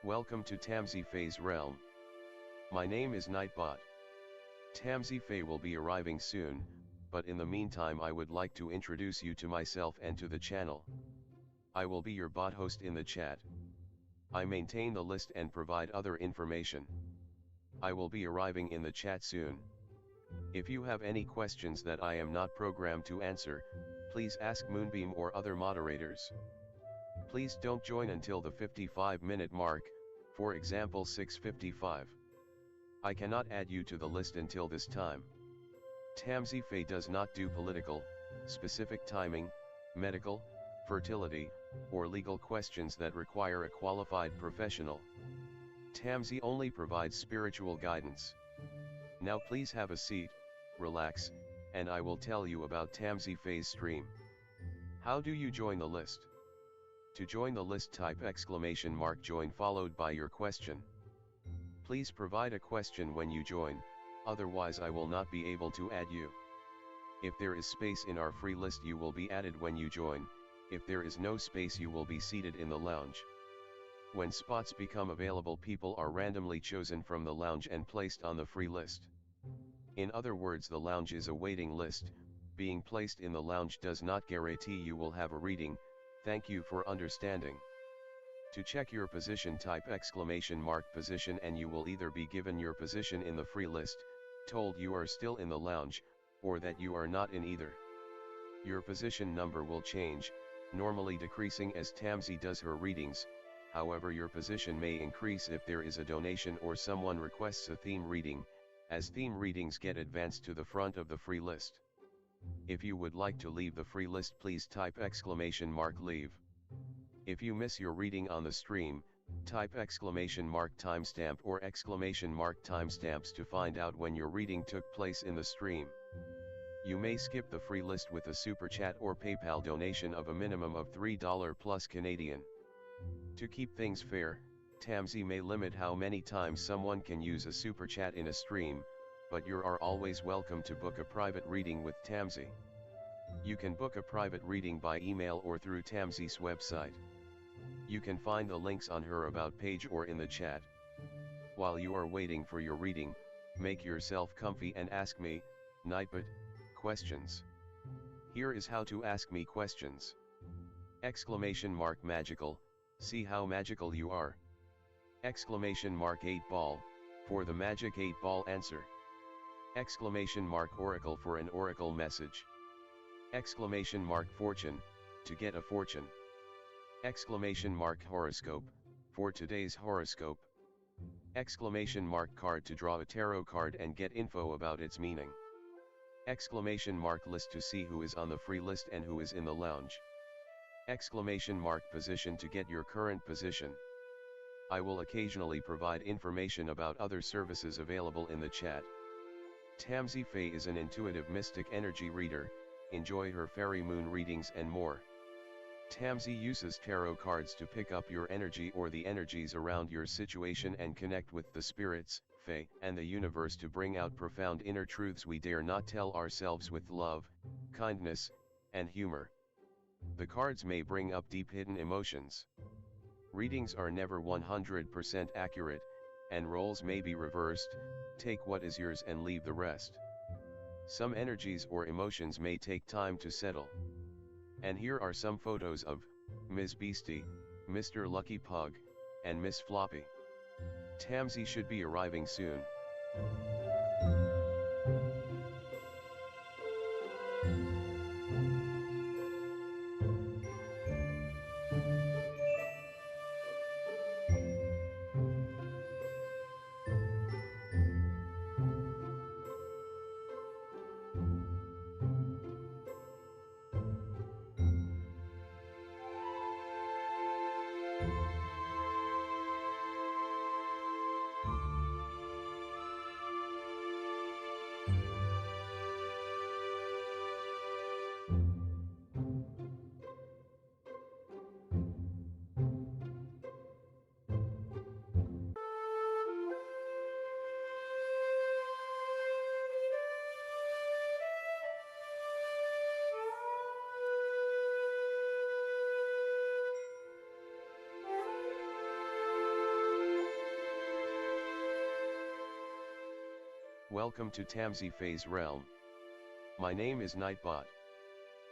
Welcome to tamsyfae's realm. My name is Nightbot. Tamsyfae will be arriving soon, but in the meantime I would like to introduce you to myself and to the channel. I will be your bot host in the chat. I maintain the list and provide other information. I will be arriving in the chat soon. If you have any questions that I am not programmed to answer, please ask Moonbeam or other moderators. Please don't join until the 55-minute mark, for example 6:55. I cannot add you to the list until this time. Tamsyfae does not do political, specific timing, medical, fertility, or legal questions that require a qualified professional. Tamsy only provides spiritual guidance. Now please have a seat, relax, and I will tell you about Tamsyfae's stream. How do you join the list? To join the list, type !join followed by your question. Please provide a question when you join, otherwise I will not be able to add you. If there is space in our free list you will be added when you join. If there is no space you will be seated in the lounge. When spots become available, people are randomly chosen from the lounge and placed on the free list. In other words, the lounge is a waiting list. Being placed in the lounge does not guarantee you will have a reading. Thank you for understanding. To check your position, type !position and you will either be given your position in the free list, told you are still in the lounge, or that you are not in either. Your position number will change, normally decreasing as Tamsy does her readings. However, your position may increase if there is a donation or someone requests a theme reading, as theme readings get advanced to the front of the free list. If you would like to leave the free list, please type !leave. If you miss your reading on the stream, type !timestamp or !timestamps to find out when your reading took place in the stream. You may skip the free list with a super chat or PayPal donation of a minimum of $3 plus Canadian. To keep things fair, Tamsy may limit how many times someone can use a super chat in a stream, but you are always welcome to book a private reading with Tamsy. You can book a private reading by email or through Tamsy's website. You can find the links on her about page or in the chat. While you are waiting for your reading, make yourself comfy and ask me, Nightbot, questions. Here is how to ask me questions. !magical, see how magical you are. !8ball, for the magic 8-ball answer. !oracle for an oracle message. !fortune, to get a fortune. !horoscope, for today's horoscope. !card to draw a tarot card and get info about its meaning. !list to see who is on the free list and who is in the lounge. !position to get your current position. I will occasionally provide information about other services available in the chat. Tamsyfae is an intuitive mystic energy reader. Enjoy her fairy moon readings and more. Tamsy uses tarot cards to pick up your energy or the energies around your situation and connect with the spirits, fae, and the universe to bring out profound inner truths we dare not tell ourselves with love, kindness, and humor. The cards may bring up deep hidden emotions. Readings are never 100% accurate, and roles may be reversed. Take what is yours and leave the rest. Some energies or emotions may take time to settle. And here are some photos of Ms. Beastie, Mr. Lucky Pug, and Miss Floppy. Tamsy should be arriving soon. Welcome to tamsyfae's realm. My name is Nightbot.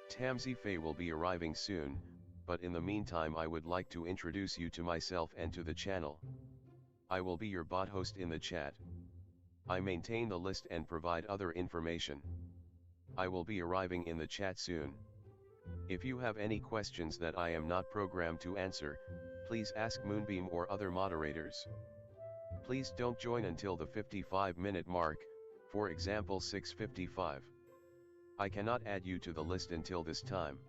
Tamsyfae will be arriving soon, but in the meantime I would like to introduce you to myself and to the channel. I will be your bot host in the chat. I maintain the list and provide other information. I will be arriving in the chat soon. If you have any questions that I am not programmed to answer, please ask Moonbeam or other moderators. Please don't join until the 55-minute mark, for example 6:55. I cannot add you to the list until this time.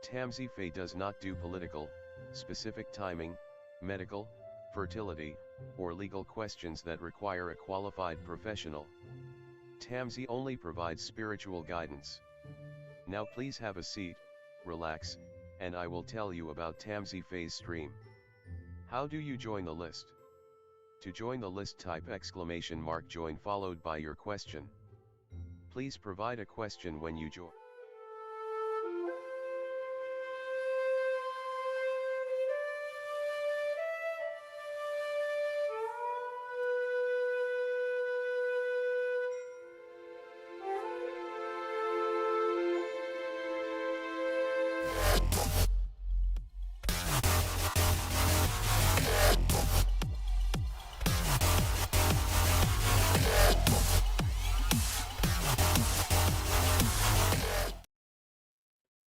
Tamsyfae does not do political, specific timing, medical, fertility, or legal questions that require a qualified professional. Tamsy only provides spiritual guidance. Now please have a seat, relax, and I will tell you about Tamsyfae's stream. How do you join the list? To join the list, type !join followed by your question. Please provide a question when you join.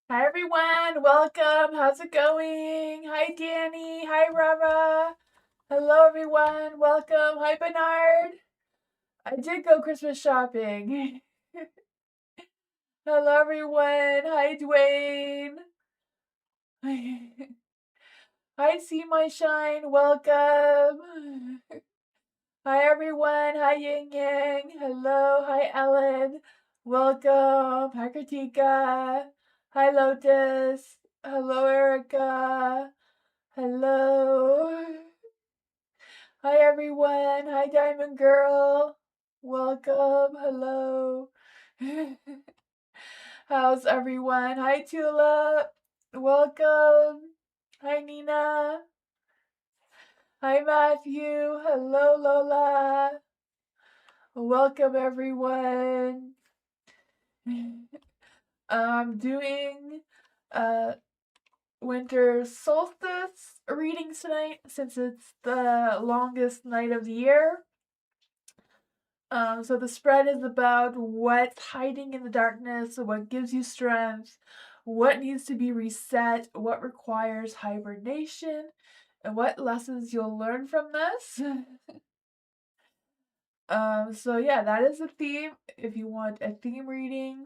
Hi everyone, welcome. How's it going? Hi Danny. Hi Rara. Hello everyone, welcome. Hi Bernard. I did go Christmas shopping. Hello everyone. Hi Dwayne. Hi See My Shine. Welcome. Hi everyone. Hi Ying Yang. Hello. Hi Ellen. Welcome. Hi Kritika. Hi Lotus. Hello Erica. Hello. Hi everyone. Hi Diamond Girl. Welcome. Hello. How's everyone? Hi Tulip. Welcome. Hi Nina. Hi Matthew. Hello Lola. Welcome everyone. I'm doing winter solstice readings tonight since it's the longest night of the year. So the spread is about what's hiding in the darkness, what gives you strength, what needs to be reset, what requires hibernation, and what lessons you'll learn from this. So yeah, that is the theme. If you want a theme reading,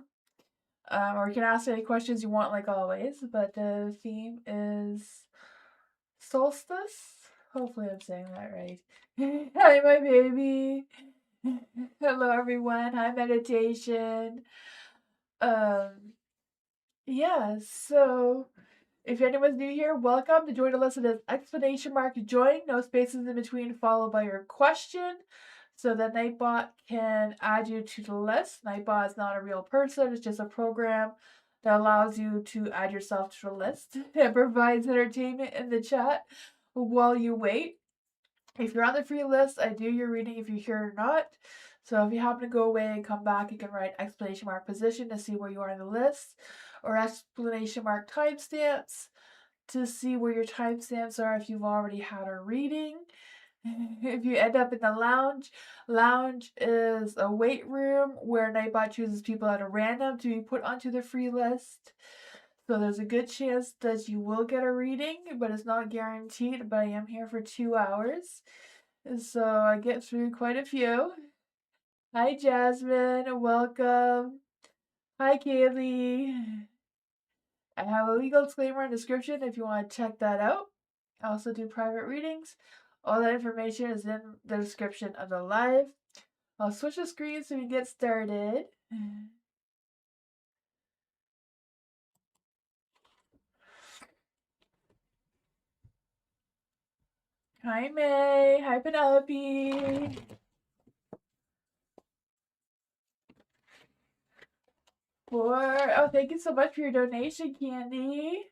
or you can ask any questions you want like always, but the theme is solstice. Hopefully I'm saying that right. Hi my baby. Hello everyone. Hi meditation. Yeah, so if anyone's new here, welcome. To join the list, it is !join, no spaces in between, followed by your question. So that Nightbot can add you to the list. Nightbot is not a real person, it's just a program that allows you to add yourself to the list. It provides entertainment in the chat while you wait. If you're on the free list, I do your reading if you're here or not. So if you happen to go away and come back, you can write !position to see where you are on the list, or !timestamps to see where your timestamps are if you've already had a reading. If you end up in the lounge is a wait room where Nightbot chooses people at a random to be put onto the free list. So there's a good chance that you will get a reading, but it's not guaranteed. But I am here for 2 hours, so I get through quite a few. Hi Jasmine, welcome. Hi Kaylee. I have a legal disclaimer and description if you want to check that out. I also do private readings. All that information is in the description of the live. I'll switch the screen so we can get started. Hi May. Hi Penelope. Oh, thank you so much for your donation, Candy.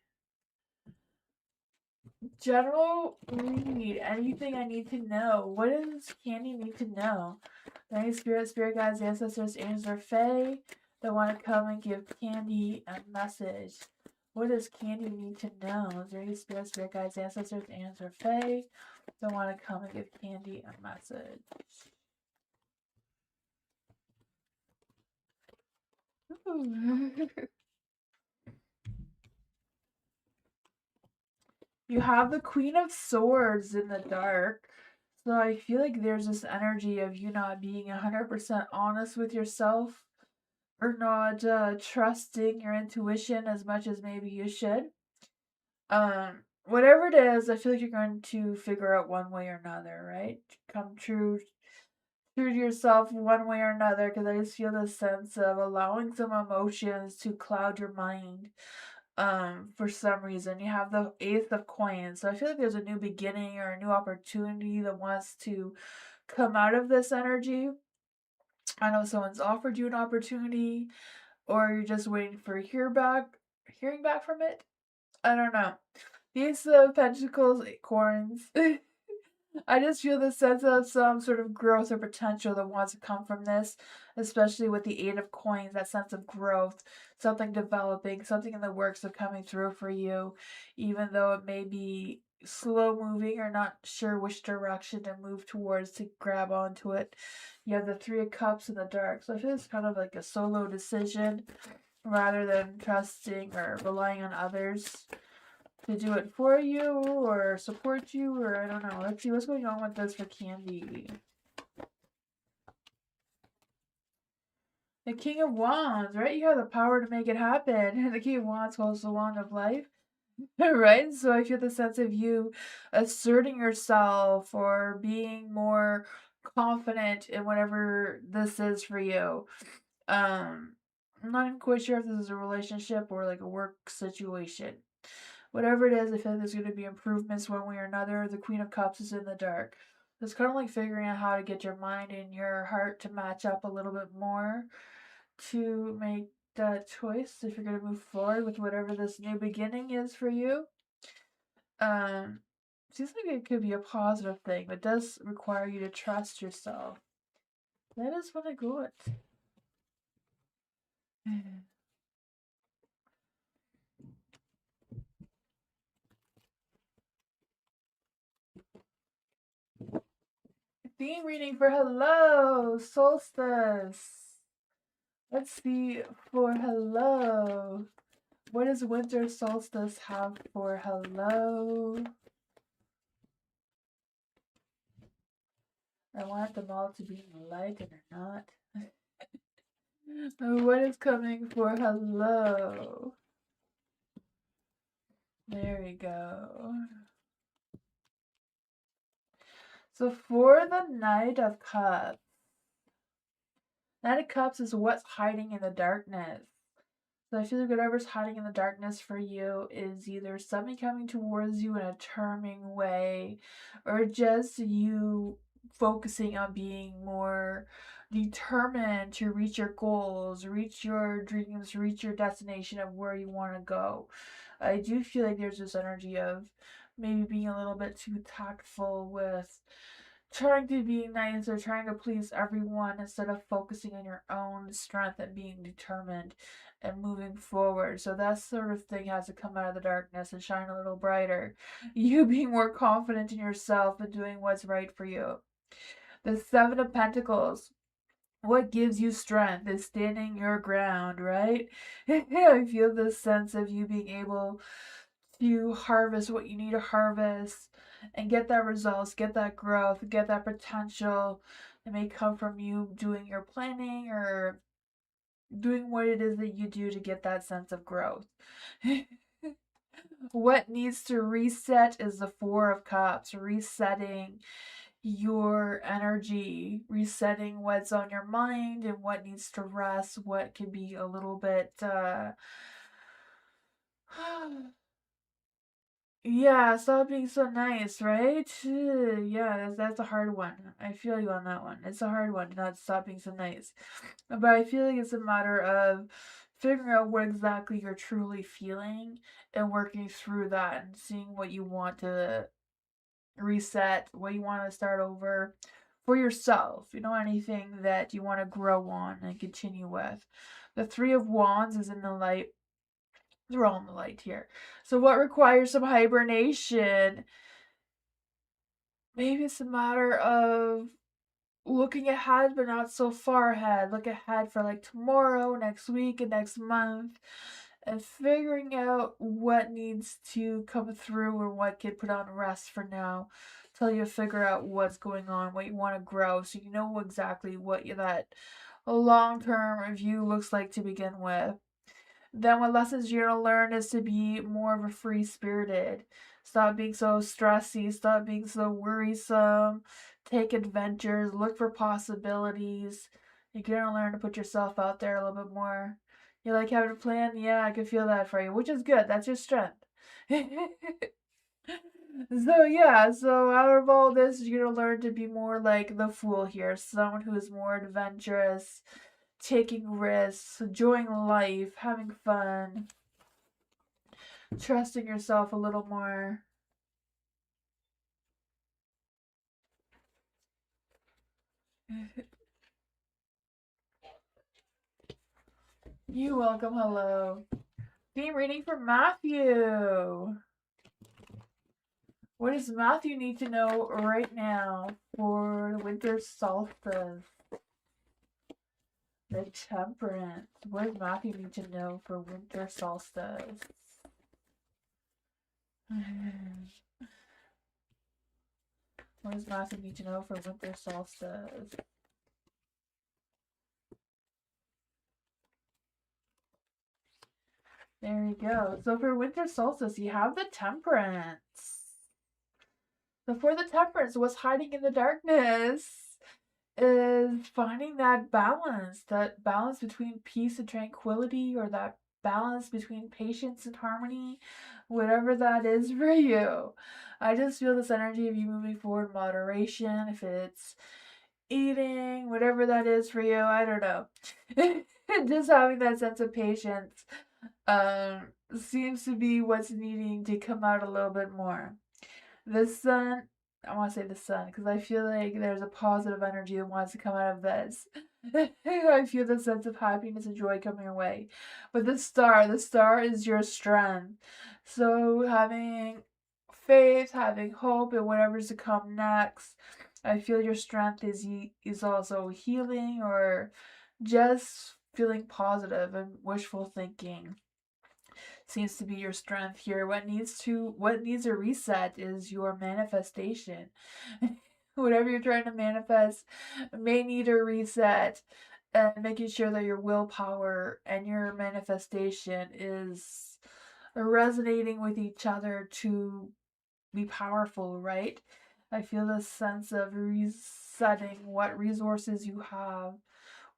General read. Anything I need to know. What does Candy need to know? Any spirit guides, ancestors, angels, or fae that want to come and give Candy a message. What does Candy need to know? Is there any spirit guides, ancestors, angels, or fae that want to come and give Candy a message? You have the Queen of Swords in the dark. So I feel like there's this energy of you not being 100% honest with yourself or not trusting your intuition as much as maybe you should. Whatever it is, I feel like you're going to figure out one way or another, right? Come true to yourself one way or another, because I just feel this sense of allowing some emotions to cloud your mind. For some reason, you have the Ace of Coins, so I feel like there's a new beginning or a new opportunity that wants to come out of this energy. I know someone's offered you an opportunity, or you're just waiting for hearing back from it. I don't know. The Ace of Pentacles, Acorns. I just feel the sense of some sort of growth or potential that wants to come from this, especially with the Eight of Coins, that sense of growth, something developing, something in the works of coming through for you, even though it may be slow moving or not sure which direction to move towards to grab onto it. You have the Three of Cups in the dark, so I feel it's kind of like a solo decision rather than trusting or relying on others to do it for you or support you, or I don't know. Let's see what's going on with this for Candy. The King of Wands, right? You have the power to make it happen. The King of Wands holds the wand of life, right? So I feel the sense of you asserting yourself or being more confident in whatever this is for you. I'm not even quite sure if this is a relationship or like a work situation. Whatever it is, I feel like there's going to be improvements one way or another. The Queen of Cups is in the dark. It's kind of like figuring out how to get your mind and your heart to match up a little bit more to make that choice if you're going to move forward with whatever this new beginning is for you. Um, Seems like it could be a positive thing, but it does require you to trust yourself. That is what I got. Theme reading for hello, solstice. Let's see for hello. What does winter solstice have for hello? I want them all to be light and they're not. What is coming for hello? There we go. So for the Knight of Cups. Knight of Cups is what's hiding in the darkness. So I feel like whatever's hiding in the darkness for you is either something coming towards you in a charming way, or just you focusing on being more determined to reach your goals, reach your dreams, reach your destination of where you want to go. I do feel like there's this energy of maybe being a little bit too tactful with trying to be nice or trying to please everyone instead of focusing on your own strength and being determined and moving forward. So that sort of thing has to come out of the darkness and shine a little brighter. You being more confident in yourself and doing what's right for you. The Seven of Pentacles. What gives you strength is standing your ground, right? I feel this sense of you being able to harvest what you need to harvest and get that results, get that growth, get that potential. It may come from you doing your planning or doing what it is that you do to get that sense of growth. What needs to reset is the Four of Cups, resetting your energy, resetting what's on your mind and what needs to rest, what can be a little bit yeah, stop being so nice, right? Yeah, that's a hard one. I feel you on that one. It's a hard one to not stop being so nice. But I feel like it's a matter of figuring out what exactly you're truly feeling and working through that and seeing what you want to reset, what you want to start over for yourself. You know, anything that you want to grow on and continue with. The Three of Wands is in the light. They're all in the light here. So, what requires some hibernation? Maybe it's a matter of looking ahead, but not so far ahead. Look ahead for like tomorrow, next week, and next month, and figuring out what needs to come through or what can put on rest for now till you figure out what's going on, what you want to grow, so you know exactly what that long term view looks like to begin with. Then what lessons you're gonna learn is to be more of a free spirited. Stop being so stressy, stop being so worrisome, take adventures, look for possibilities. You're gonna learn to put yourself out there a little bit more. You like having a plan? Yeah, I can feel that for you, which is good. That's your strength. So out of all this, you're gonna learn to be more like the fool here, someone who is more adventurous, taking risks, enjoying life, having fun, trusting yourself a little more. You're welcome. Hello. Theme reading for Matthew. What does Matthew need to know right now for the winter solstice? The Temperance. What does Matthew need to know for winter solstice? What does Matthew need to know for winter solstice? There you go. So for winter solstice, you have the Temperance. So for the Temperance, what's hiding in the darkness is finding that balance between peace and tranquility, or that balance between patience and harmony, whatever that is for you. I just feel this energy of you moving forward in moderation, if it's eating, whatever that is for you, I don't know. Just having that sense of patience seems to be what's needing to come out a little bit more. The sun, I want to say the sun because I feel like there's a positive energy that wants to come out of this. I feel the sense of happiness and joy coming away. But the star is your strength. So having faith, having hope in whatever's to come next. I feel your strength is also healing, or just feeling positive and wishful thinking seems to be your strength here. What needs a reset is your manifestation. Whatever you're trying to manifest may need a reset, and making sure that your willpower and your manifestation is resonating with each other to be powerful, right? I feel this sense of resetting what resources you have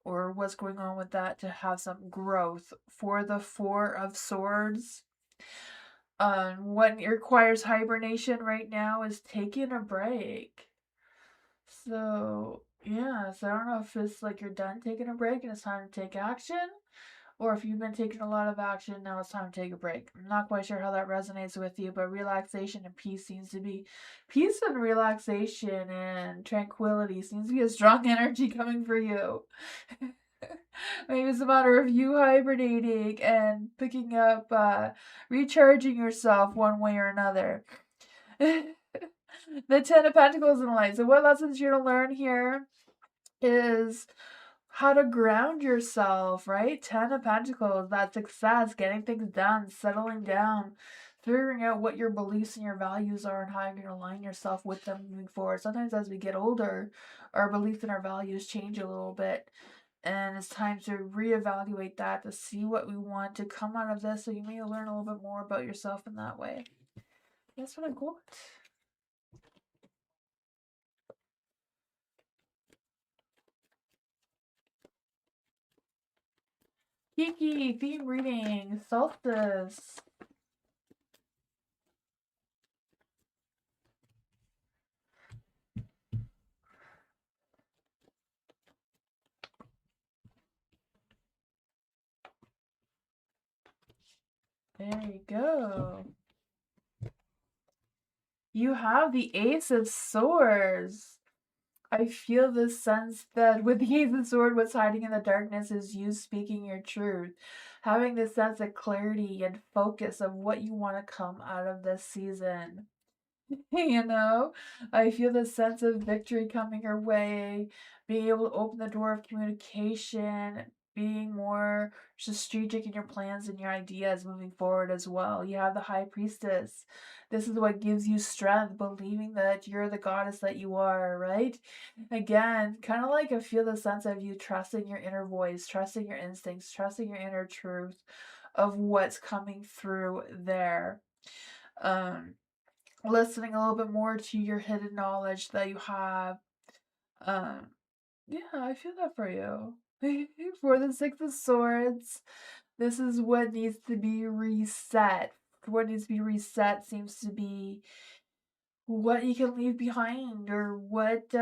or what's going on with that to have some growth. For the Four of Swords, what requires hibernation right now is taking a break. So, yeah, so I don't know if it's like you're done taking a break and it's time to take action, or if you've been taking a lot of action, now it's time to take a break. I'm not quite sure how that resonates with you, but relaxation and peace seems to be, peace and relaxation and tranquility seems to be a strong energy coming for you. Maybe it's a matter of you hibernating and picking up, recharging yourself one way or another. The Ten of Pentacles in the light. So what lessons you're going to learn here is how to ground yourself, right? Ten of Pentacles, that success, getting things done, settling down, figuring out what your beliefs and your values are and how you're going to align yourself with them moving forward. Sometimes as we get older, our beliefs and our values change a little bit. And it's time to reevaluate that to see what we want to come out of this. So you may learn a little bit more about yourself in that way. That's what I got. Kiki, theme reading, solstice. There you go. You have the Ace of Swords. I feel this sense that with the Ace of Swords, what's hiding in the darkness is you speaking your truth. Having this sense of clarity and focus of what you want to come out of this season. You know, I feel this sense of victory coming your way, being able to open the door of communication, being more strategic in your plans and your ideas moving forward as well. You have the High Priestess. This is what gives you strength, believing that you're the goddess that you are, right? Again, kind of like I feel the sense of you trusting your inner voice, trusting your instincts, trusting your inner truth of what's coming through there. Um, Listening a little bit more to your hidden knowledge that you have. Um, yeah, I feel that for you. For the Six of Swords, this is what needs to be reset. What needs to be reset seems to be what you can leave behind or what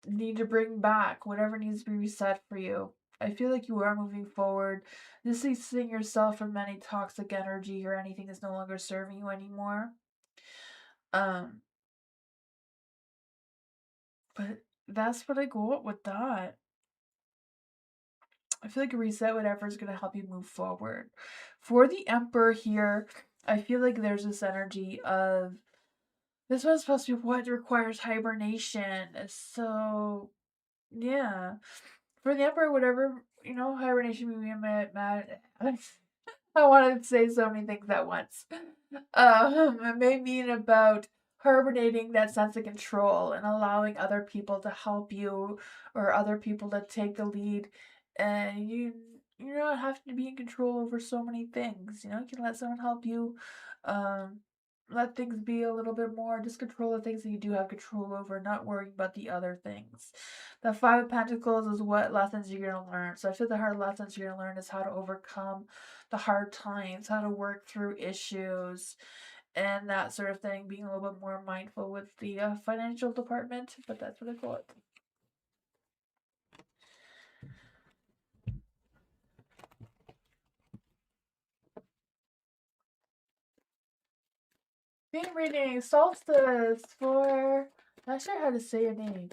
need to bring back, whatever needs to be reset for you. I feel like you are moving forward, distancing yourself from any toxic energy or anything that's no longer serving you anymore. Um, But that's what I go up with that. I feel like a reset, whatever, is going to help you move forward. For the Emperor here, I feel like there's this energy of this one's supposed to be what requires hibernation. So, yeah. For the Emperor, whatever, hibernation maybe mad. I wanted to say so many things at once. It may mean about hibernating that sense of control and allowing other people to help you or other people to take the lead, and you're not having to be in control over so many things. You can let someone help you. Um, Let things be a little bit more. Just control the things that you do have control over, not worrying about the other things. The Five of Pentacles is what lessons you're going to learn. So I feel the hard lessons you're going to learn is how to overcome the hard times, how to work through issues, and that sort of thing. Being a little bit more mindful with the financial department, but that's what I call it. Being reading Solstice for. Not sure how to say your name.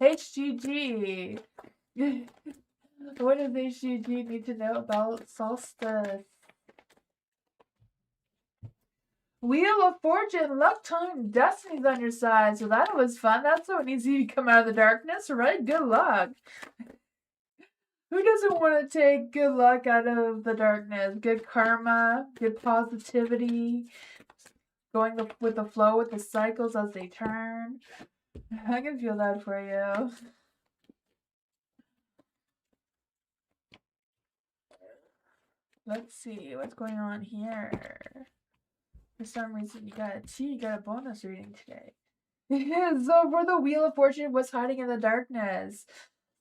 HGG. What does HGG need to know about Solstice? Wheel of Fortune, luck, time, destiny's on your side. So that was fun. That's what needs you to come out of the darkness, right? Good luck. Who doesn't want to take good luck out of the darkness? Good karma, good positivity, going with the flow with the cycles as they turn. I can feel that for you. Let's see what's going on here. For some reason, you got a bonus reading today. So for the Wheel of Fortune, what's hiding in the darkness?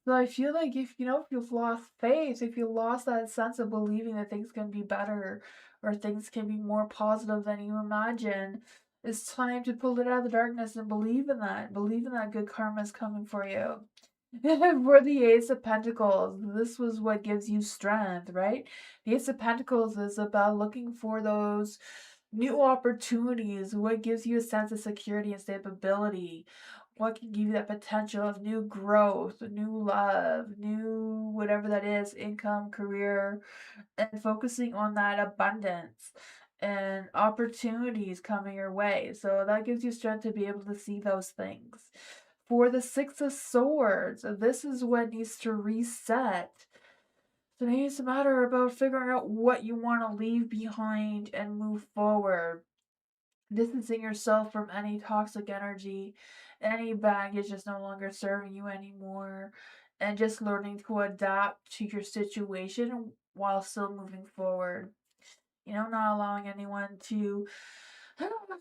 So I feel like if you've lost faith, if you lost that sense of believing that things can be better or things can be more positive than you imagine, it's time to pull it out of the darkness and believe in that. Believe in that good karma is coming for you. For the Ace of Pentacles, this was what gives you strength, right? The Ace of Pentacles is about looking for those new opportunities, what gives you a sense of security and stability, what can give you that potential of new growth, new love, new whatever that is, income, career, and focusing on that abundance and opportunities coming your way. So that gives you strength to be able to see those things. For the Six of Swords, this is what needs to reset. So it's a matter about figuring out what you want to leave behind and move forward. Distancing yourself from any toxic energy, any baggage that's no longer serving you anymore, and just learning to adapt to your situation while still moving forward. Not allowing anyone to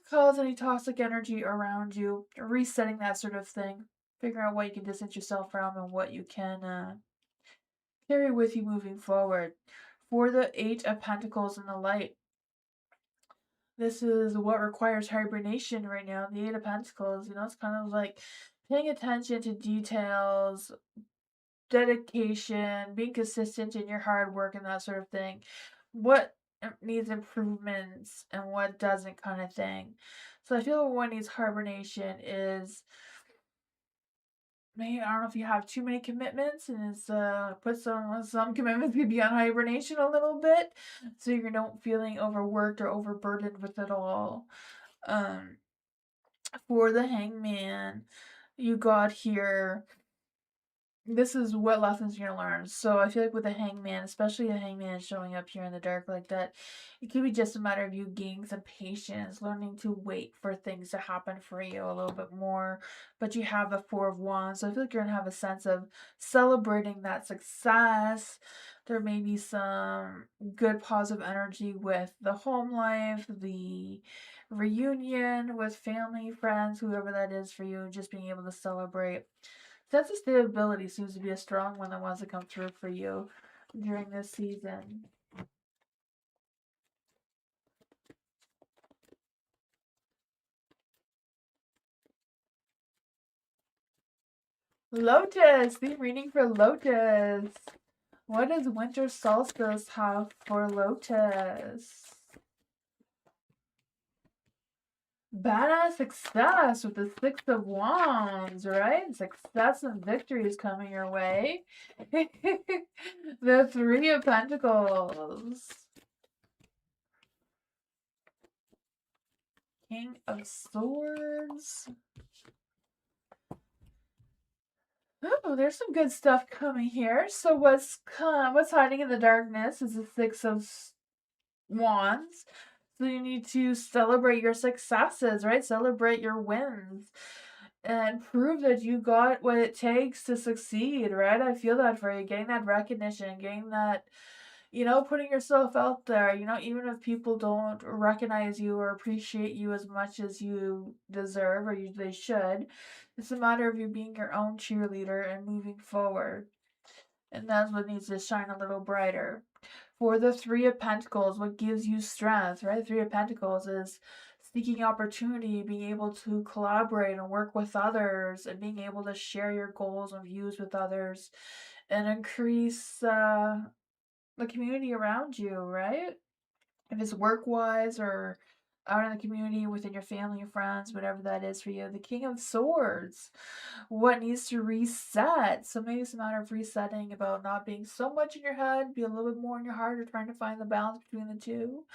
cause any toxic energy around you, resetting that sort of thing, figuring out what you can distance yourself from and what you can carry with you moving forward. For the Eight of Pentacles in the light, this is what requires hibernation right now. The Eight of Pentacles, it's kind of like paying attention to details, dedication, being consistent in your hard work, and that sort of thing. What needs improvements and what doesn't, kind of thing. So I feel what needs hibernation is, maybe, I don't know if you have too many commitments, and it's put some commitments could be on hibernation a little bit, so you don't feeling overworked or overburdened with it all. Um, for the hangman, you got here, this is what lessons you're gonna learn. So I feel like with the hangman, especially the hangman showing up here in the dark like that, it could be just a matter of you gaining some patience, learning to wait for things to happen for you a little bit more. But you have the Four of Wands, so I feel like you're gonna have a sense of celebrating that success. There may be some good positive energy with the home life, the reunion with family, friends, whoever that is for you, just being able to celebrate. Sense of stability seems to be a strong one that wants to come through for you during this season. Lotus! The reading for Lotus. What does winter solstice have for Lotus? Badass success with the Six of Wands, right? Success and victory is coming your way. The Three of Pentacles. King of Swords. Oh, there's some good stuff coming here. So what's hiding in the darkness is the Six of Wands. So you need to celebrate your successes, right? Celebrate your wins and prove that you got what it takes to succeed, right? I feel that for you, getting that recognition, getting that, putting yourself out there, even if people don't recognize you or appreciate you as much as you deserve or they should, it's a matter of you being your own cheerleader and moving forward. And that's what needs to shine a little brighter. For the Three of Pentacles, what gives you strength, right? Three of Pentacles is seeking opportunity, being able to collaborate and work with others, and being able to share your goals and views with others and increase the community around you, right? If it's work wise or out in the community within your family and friends, whatever that is for you. The King of Swords, what needs to reset? So maybe it's a matter of resetting, about not being so much in your head, be a little bit more in your heart, or trying to find the balance between the two.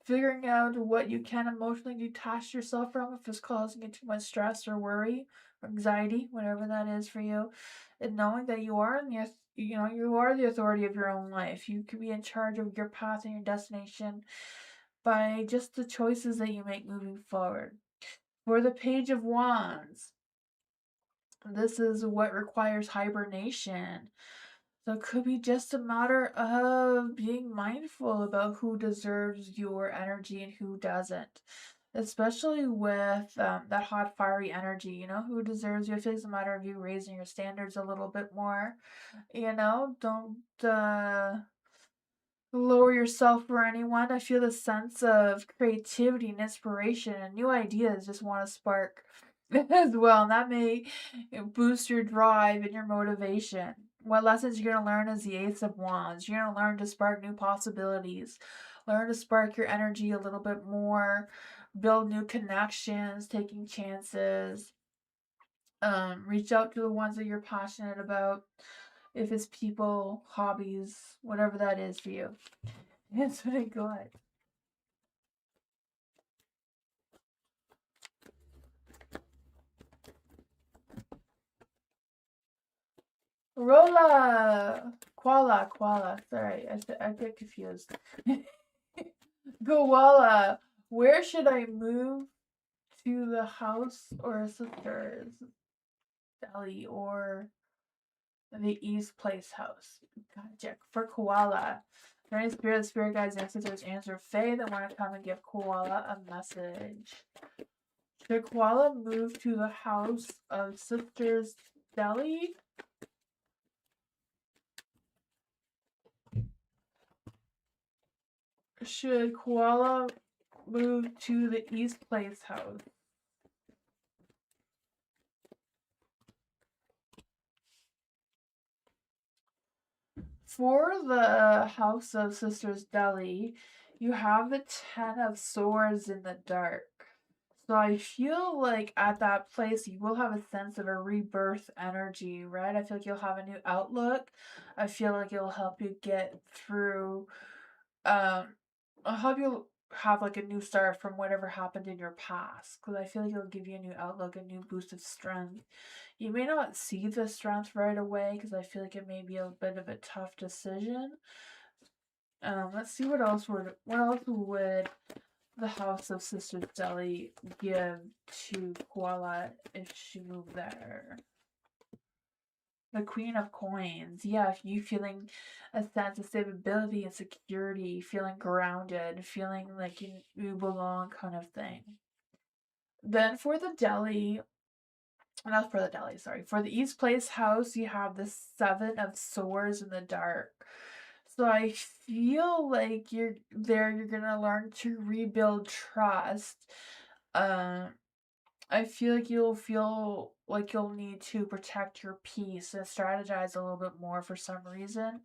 Figuring out what you can emotionally detach yourself from if it's causing you too much stress or worry or anxiety, whatever that is for you. And knowing that you are you are the authority of your own life. You can be in charge of your path and your destination by just the choices that you make moving forward. For the Page of Wands, this is what requires hibernation. So it could be just a matter of being mindful about who deserves your energy and who doesn't. Especially with that hot, fiery energy, who deserves you. I feel it's a matter of you raising your standards a little bit more. Don't lower yourself for anyone. I feel a sense of creativity and inspiration and new ideas just want to spark as well. And that may boost your drive and your motivation. What lessons you're going to learn is the Ace of Wands. You're going to learn to spark new possibilities, learn to spark your energy a little bit more, build new connections, taking chances. Reach out to the ones that you're passionate about. If it's people, hobbies, whatever that is for you. That's what I got. Rolla! Koala. Sorry, I get confused. Koala. Where should I move to the house or sister's deli or the East Place house? Gotcha. For Koala. For any spirit guides, ancestors, answer Faye that want to come and give Koala a message. Should Koala move to the house of Sister's Deli? Should Koala move to the East Place house? For the House of Sisters Deli, you have the Ten of Swords in the dark. So I feel like at that place you will have a sense of a rebirth energy, right? I feel like you'll have a new outlook. I feel like it'll help you get through I'll help you have like a new start from whatever happened in your past. Because I feel like it'll give you a new outlook, a new boost of strength. You may not see the strength right away because I feel like it may be a bit of a tough decision. Let's see what else would the House of Sisters Deli give to Koala if she moved there? The Queen of Coins. Yeah, if you feeling a sense of stability and security, feeling grounded, feeling like you belong kind of thing. Then for the deli, not for the deli, sorry. For the East Place house, you have the Seven of Swords in the dark. So I feel like you're gonna learn to rebuild trust. Um I feel like you'll feel like you'll need to protect your peace and strategize a little bit more for some reason.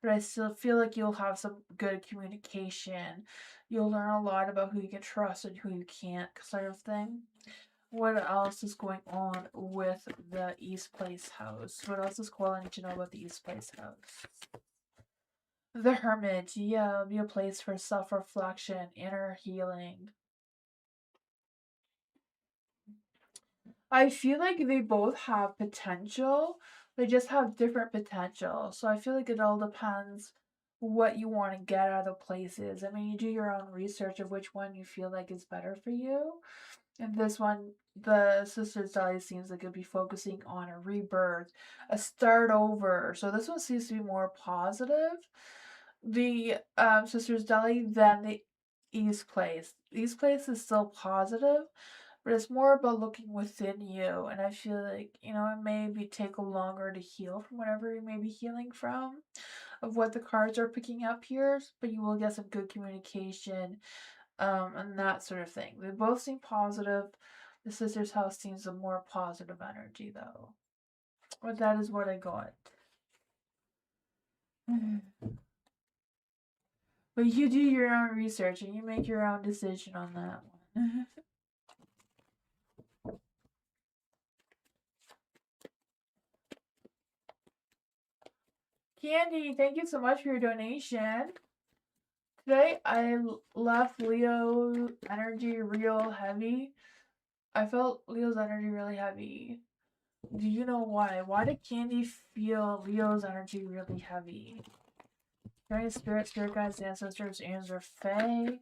But I still feel like you'll have some good communication. You'll learn a lot about who you can trust and who you can't, sort of thing. What else is going on with the East Place house? What else is cool I need to know about the East Place house? The Hermit, yeah, it'll be a place for self reflection, inner healing. I feel like they both have potential. They just have different potential. So I feel like it all depends what you want to get out of places. I mean, you do your own research of which one you feel like is better for you. And this one, the Sister's Deli seems like it'd be focusing on a rebirth, a start over. So this one seems to be more positive. The Sister's Deli than the East Place. East Place is still positive, but it's more about looking within you. And I feel like, it may be take longer to heal from whatever you may be healing from, of what the cards are picking up here, but you will get some good communication, and that sort of thing. They both seem positive. The sister's house seems a more positive energy, though. But that is what I got. But you do your own research and you make your own decision on that one. Candy, thank you so much for your donation. Today I left Leo energy real heavy. I felt Leo's energy really heavy. Do you know why? Why did Candy feel Leo's energy really heavy? Spirit guides, ancestors, or Fae.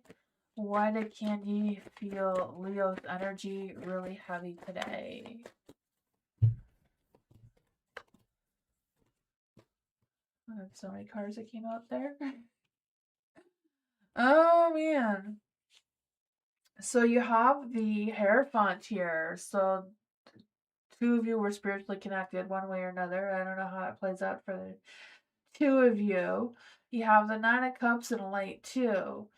Why did Candy feel Leo's energy really heavy today? I have so many cards that came out there. Oh man. So you have the Hierophant here. So two of you were spiritually connected one way or another. I don't know how it plays out for the two of you. You have the Nine of Cups and a Light too.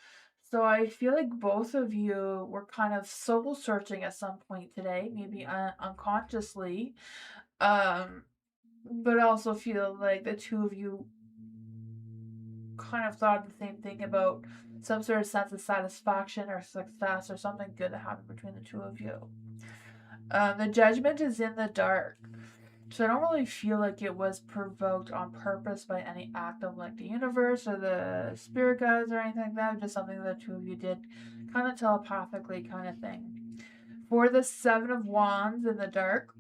So I feel like both of you were kind of soul searching at some point today, maybe unconsciously. But also feel like the two of you kind of thought the same thing about some sort of sense of satisfaction or success or something good that happened between the two of you. The Judgment is in the dark. So I don't really feel like it was provoked on purpose by any act of like the universe or the spirit guides or anything like that. Just something that the two of you did kind of telepathically kind of thing. For the Seven of Wands in the dark,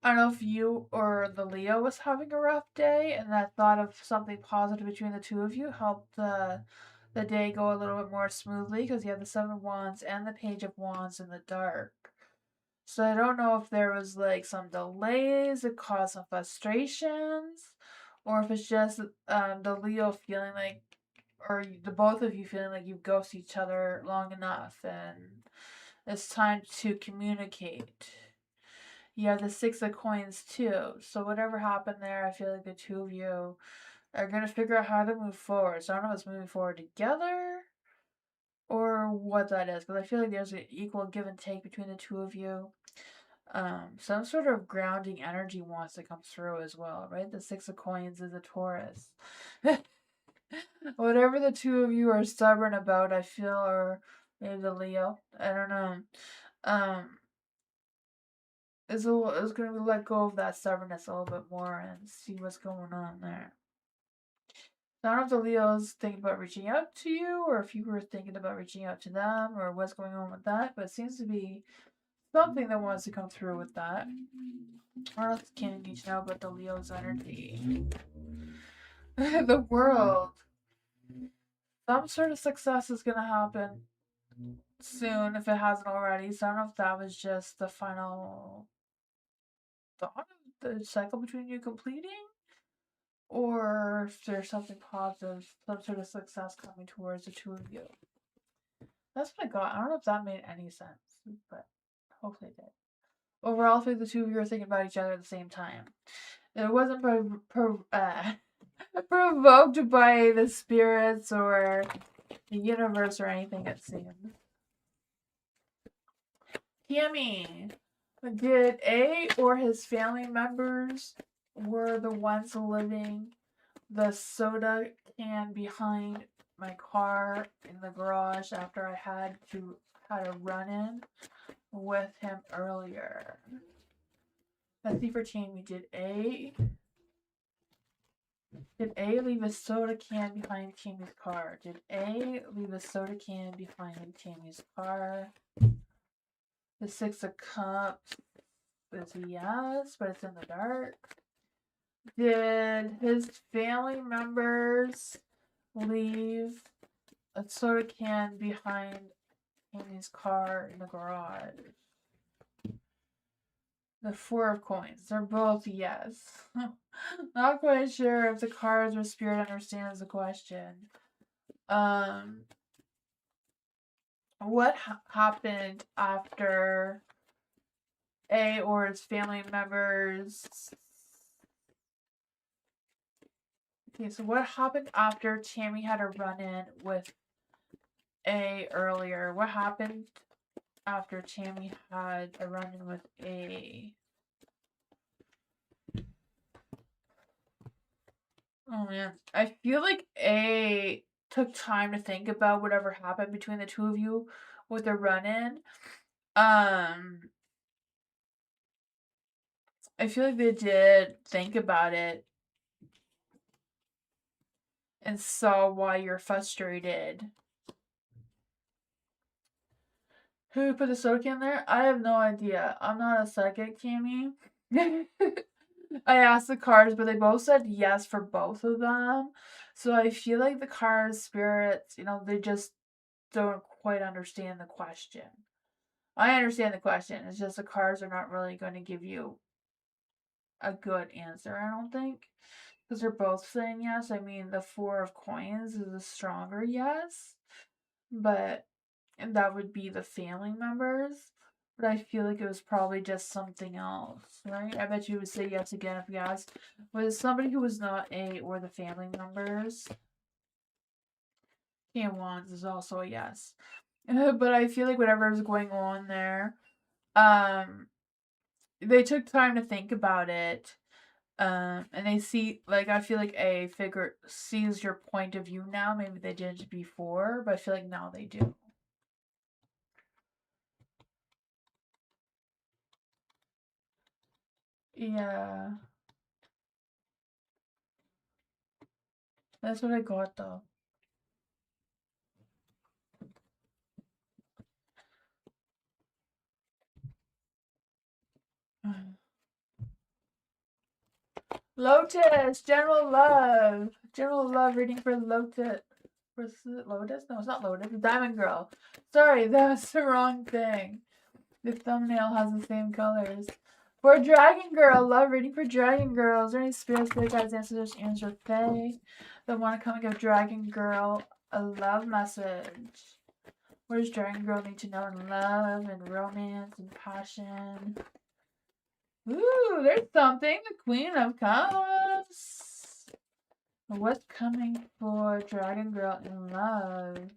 I don't know if you or the Leo was having a rough day and that thought of something positive between the two of you helped the day go a little bit more smoothly because you have the Seven of Wands and the Page of Wands in the dark. So I don't know if there was like some delays that caused some frustrations, or if it's just the Leo feeling like, or the both of you feeling like you've ghosted each other long enough and it's time to communicate. You have the Six of Coins too. So whatever happened there, I feel like the two of you are gonna figure out how to move forward. So I don't know if it's moving forward together or what that is, because I feel like there's an equal give and take between the two of you. Some sort of grounding energy wants to come through as well, right? The Six of Coins is a Taurus. Whatever the two of you are stubborn about, I feel, or maybe the Leo, I don't know. Is going to let go of that stubbornness a little bit more and see what's going on there. So I don't know if the Leo's thinking about reaching out to you, or if you were thinking about reaching out to them, or what's going on with that, but it seems to be something that wants to come through with that. What else can you need to know about the Leo's energy? The world. Some sort of success is going to happen soon if it hasn't already. So I don't know if that was just the final thought of the cycle between you completing, or if there's something positive, some sort of success coming towards the two of you. That's what I got. I don't know if that made any sense, but hopefully it did. Overall, I think the two of you are thinking about each other at the same time. It wasn't provoked by the spirits or the universe or anything, it seems. Tammy, did A or his family members were the ones living the soda can behind my car in the garage after I had a run-in with him earlier? Let's see for Tammy. Did A leave a soda can behind Tammy's car? Did A leave a soda can behind Tammy's car? The Six of Cups is a yes, but it's in the dark. Did his family members leave a soda can behind Tammy's car in the garage? The Four of Coins. They're both yes. Not quite sure if the cards or spirit understands the question. What happened after A or his family members? Okay, so what happened after Tammy had a run-in with A earlier? What happened after Tammy had a run-in with A? Oh man, I feel like A took time to think about whatever happened between the two of you with the run-in. I feel like they did think about it and saw why you're frustrated. Who put the soda can there? I have no idea. I'm not a psychic, Tammy. I asked the cards, but they both said yes for both of them. So I feel like the cards, spirits, they just don't quite understand the question. I understand the question. It's just the cards are not really going to give you a good answer, I don't think. Because they're both saying yes. I mean, the Four of Coins is a stronger yes. And that would be the family members. But I feel like it was probably just something else, right? I bet you would say yes again if you asked. Was it somebody who was not A or the family members? King of Wands is also a yes. But I feel like whatever is going on there, they took time to think about it. And they see, like, I feel like A figure sees your point of view now. Maybe they didn't before, but I feel like now they do. Yeah. That's what I got though. Lotus, general love reading for Lotus. Was it Lotus? No, it's not Lotus. It's Diamond Girl. Sorry, that was the wrong thing. The thumbnail has the same colors. For Dragon Girl, love reading for Dragon Girl. Is there any spirits that guys answer Faye that want to come and give Dragon Girl a love message? What does Dragon Girl need to know in love and romance and passion? Ooh, there's something. The Queen of Cups. What's coming for Dragon Girl in love?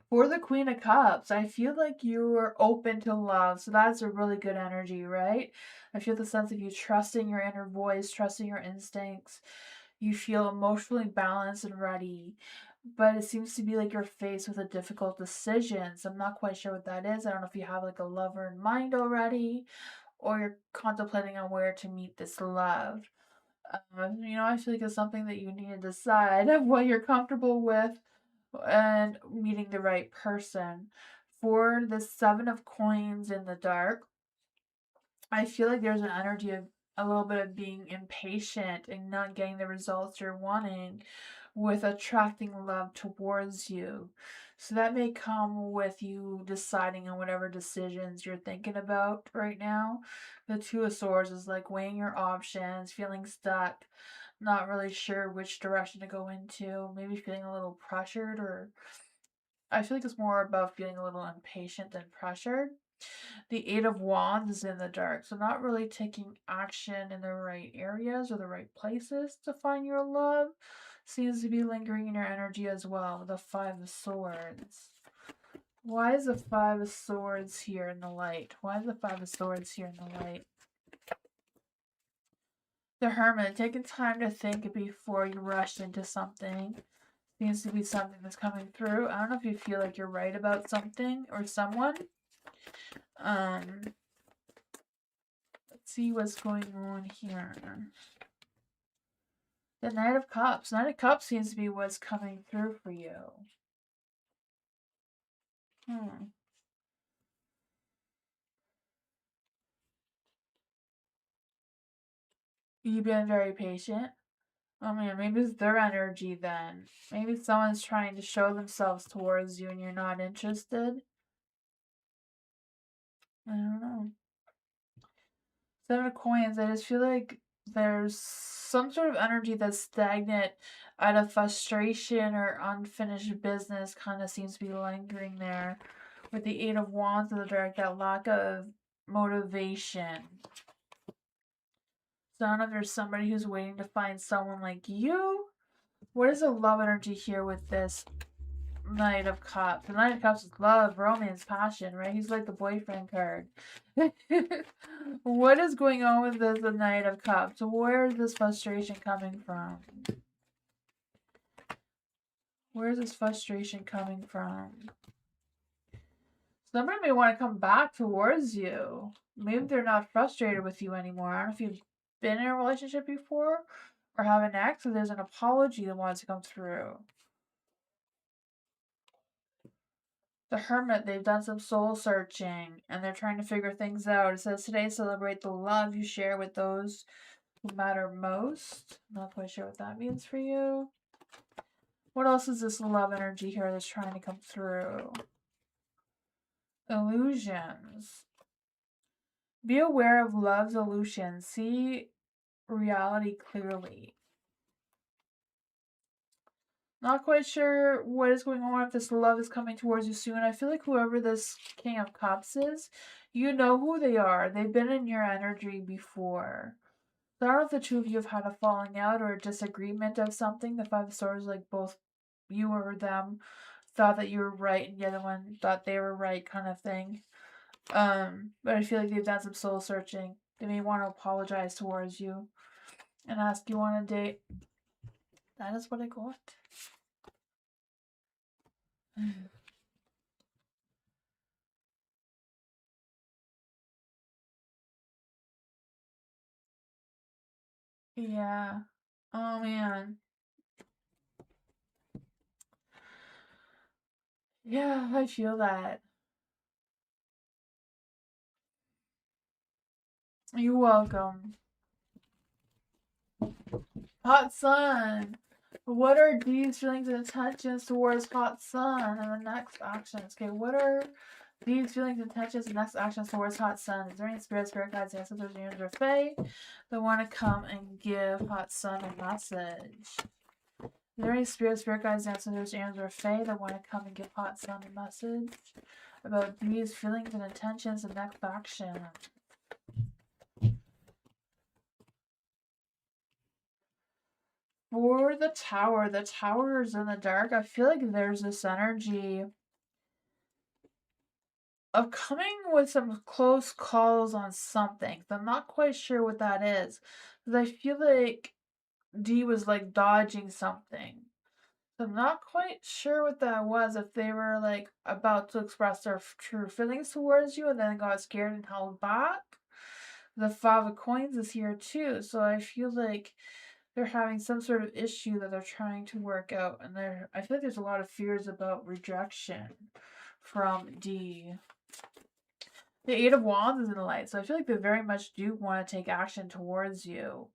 For the Queen of Cups, I feel like you're open to love. So that's a really good energy, right? I feel the sense of you trusting your inner voice, trusting your instincts. You feel emotionally balanced and ready. But it seems to be like you're faced with a difficult decision. So I'm not quite sure what that is. I don't know if you have like a lover in mind already or you're contemplating on where to meet this love. I feel like it's something that you need to decide what you're comfortable with and meeting the right person. For the Seven of Coins in the dark, I feel like there's an energy of a little bit of being impatient and not getting the results you're wanting with attracting love towards you. So that may come with you deciding on whatever decisions you're thinking about right now. The Two of Swords is like weighing your options, feeling stuck, not really sure which direction to go into, maybe feeling a little pressured, or I feel like it's more about feeling a little impatient than pressured. The Eight of Wands is in the dark, so not really taking action in the right areas or the right places to find your love. Seems to be lingering in your energy as well. The Five of Swords. Why is the Five of Swords here in the light? Why is the Five of Swords here in the light? The Hermit, taking time to think before you rush into something. Seems to be something that's coming through. I don't know if you feel like you're right about something or someone. Let's see what's going on here. The Knight of Cups. Knight of Cups seems to be what's coming through for you. You've been very patient. Oh man, maybe it's their energy then. Maybe someone's trying to show themselves towards you and you're not interested. I don't know. Seven of Coins, I just feel like there's some sort of energy that's stagnant out of frustration or unfinished business kind of seems to be lingering there. With the Eight of Wands in the dark, that lack of motivation. So I don't know if there's somebody who's waiting to find someone like you. What is the love energy here with this Knight of Cups? The Knight of Cups is love, romance, passion, right? He's like the boyfriend card. What is going on with the Knight of Cups? Where is this frustration coming from? Where is this frustration coming from? Somebody may want to come back towards you. Maybe they're not frustrated with you anymore. I don't know if you've been in a relationship before or have an ex, or there's an apology that wants to come through. The Hermit, they've done some soul searching and they're trying to figure things out. It says today celebrate the love you share with those who matter most. I'm not quite sure what that means for you. What else is this love energy here that's trying to come through? Illusions. Be aware of love's illusions. See reality clearly. Not quite sure what is going on if this love is coming towards you soon. I feel like whoever this King of Cups is, you know who they are. They've been in your energy before. So I don't know if the two of you have had a falling out or a disagreement of something. The Five of Swords, like both you or them thought that you were right and the other one thought they were right, kind of thing. But I feel like they've done some soul searching. They may want to apologize towards you and ask you on a date. That is what I got. Yeah. Oh man. Yeah, I feel that. You're welcome. Hot Sun. What are these feelings and intentions towards Hot Sun and the next actions? Okay, what are these feelings, intentions, and next actions towards Hot Sun? Is there any spirit guides, ancestors, angels, or fae that want to come and give Hot Sun a message? Is there any spirit guides, ancestors, angels, or fae that want to come and give Hot Sun a message about these feelings and intentions and next action? For the tower is in the dark. I feel like there's this energy of coming with some close calls on something. I'm not quite sure what that is. Because I feel like D was like dodging something. So I'm not quite sure what that was. If they were like about to express their true feelings towards you and then got scared and held back. The Five of Coins is here too. So I feel like they're having some sort of issue that they're trying to work out. And I feel like there's a lot of fears about rejection from D. The Eight of Wands is in the light, so I feel like they very much do want to take action towards you,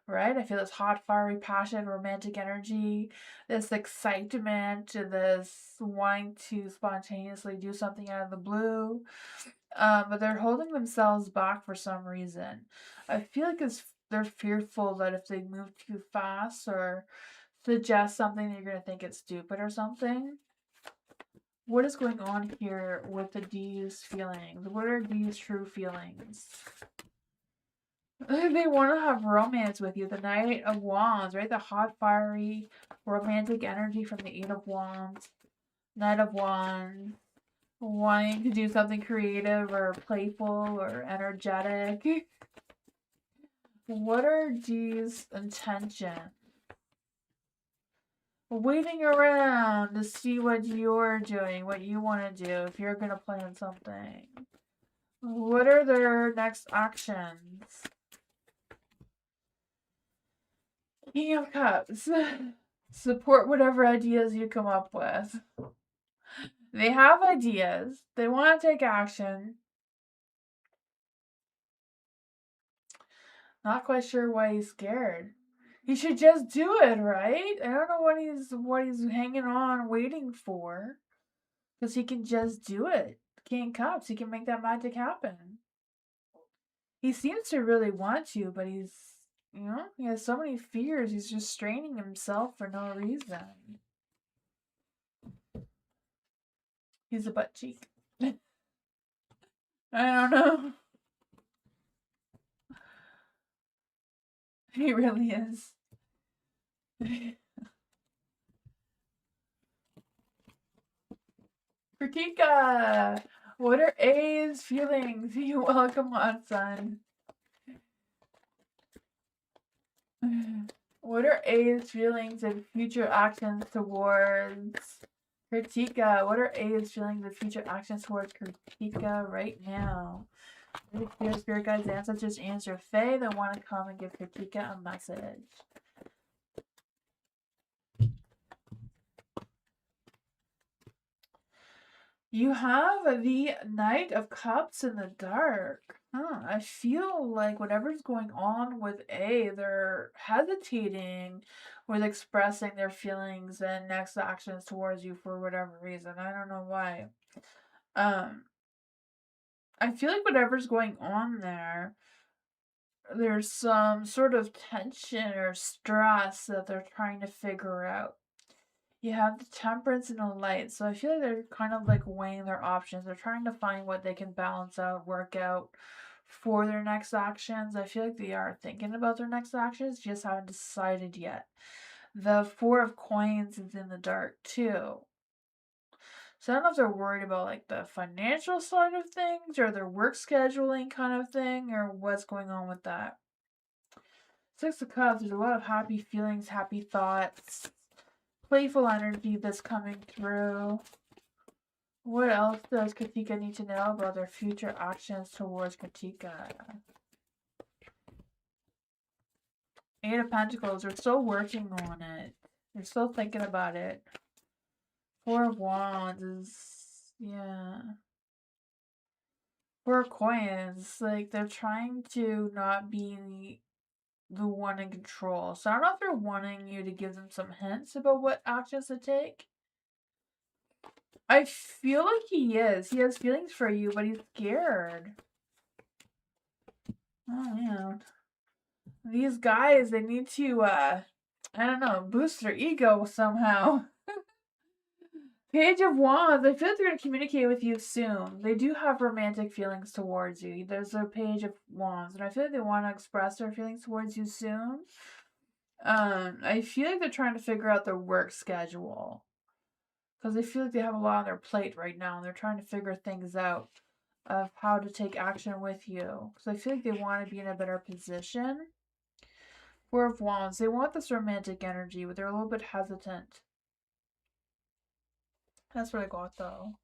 right? I feel this hot, fiery passion, romantic energy, this excitement, this wanting to spontaneously do something out of the blue. But they're holding themselves back for some reason. I feel like they're fearful that if they move too fast or suggest something, you're going to think it's stupid or something. What is going on here with the D's feelings? What are D's true feelings? They want to have romance with you. The Knight of Wands, right? The hot, fiery, romantic energy from the Eight of Wands. Knight of Wands. Wanting to do something creative or playful or energetic. What are D's intentions? Waiting around to see what you're doing, what you want to do, if you're going to plan something. What are their next actions? King of Cups. Support whatever ideas you come up with. They have ideas. They want to take action. Not quite sure why he's scared. He should just do it, right? I don't know what he's hanging on waiting for. Because he can just do it. King of Cups, he can make that magic happen. He seems to really want to, but he has so many fears. He's just straining himself for no reason. He's a butt cheek. I don't know. He really is. Pratika! What are A's feelings? You welcome on, son. What are A's feelings and future actions towards Kritika? What are A's feelings and future actions towards Kritika right now? Your spirit guides, ancestors, answer Fae that want to come and give Kritika a message. You have the Knight of Cups in the dark. I feel like whatever's going on with A, they're hesitating with expressing their feelings and next actions towards you for whatever reason. I don't know why. I feel like whatever's going on there's some sort of tension or stress that they're trying to figure out. You have the Temperance and the Light, so I feel like they're kind of like weighing their options. They're trying to find what they can balance out, work out for their next actions. I feel like they are thinking about their next actions, just haven't decided yet. The Four of Coins is in the dark too. So I don't know if they're worried about like the financial side of things or their work scheduling kind of thing or what's going on with that. Six of Cups, there's a lot of happy feelings, happy thoughts, playful energy that's coming through. What else does Katika need to know about their future actions towards Katika? Eight of Pentacles, they're still working on it. They're still thinking about it. Four of Wands is, yeah. Four of Coins, like they're trying to not be the one in control. So I don't know if they're wanting you to give them some hints about what actions to take. I feel like he is. He has feelings for you, but he's scared. Oh, man. These guys, they need to, I don't know, boost their ego somehow. Page of Wands. I feel like they're going to communicate with you soon. They do have romantic feelings towards you. There's a Page of Wands, and I feel like they want to express their feelings towards you soon. I feel like they're trying to figure out their work schedule. Because I feel like they have a lot on their plate right now and they're trying to figure things out of how to take action with you. Because I feel like they want to be in a better position. Four of Wands. They want this romantic energy, but they're a little bit hesitant. That's what I got, though.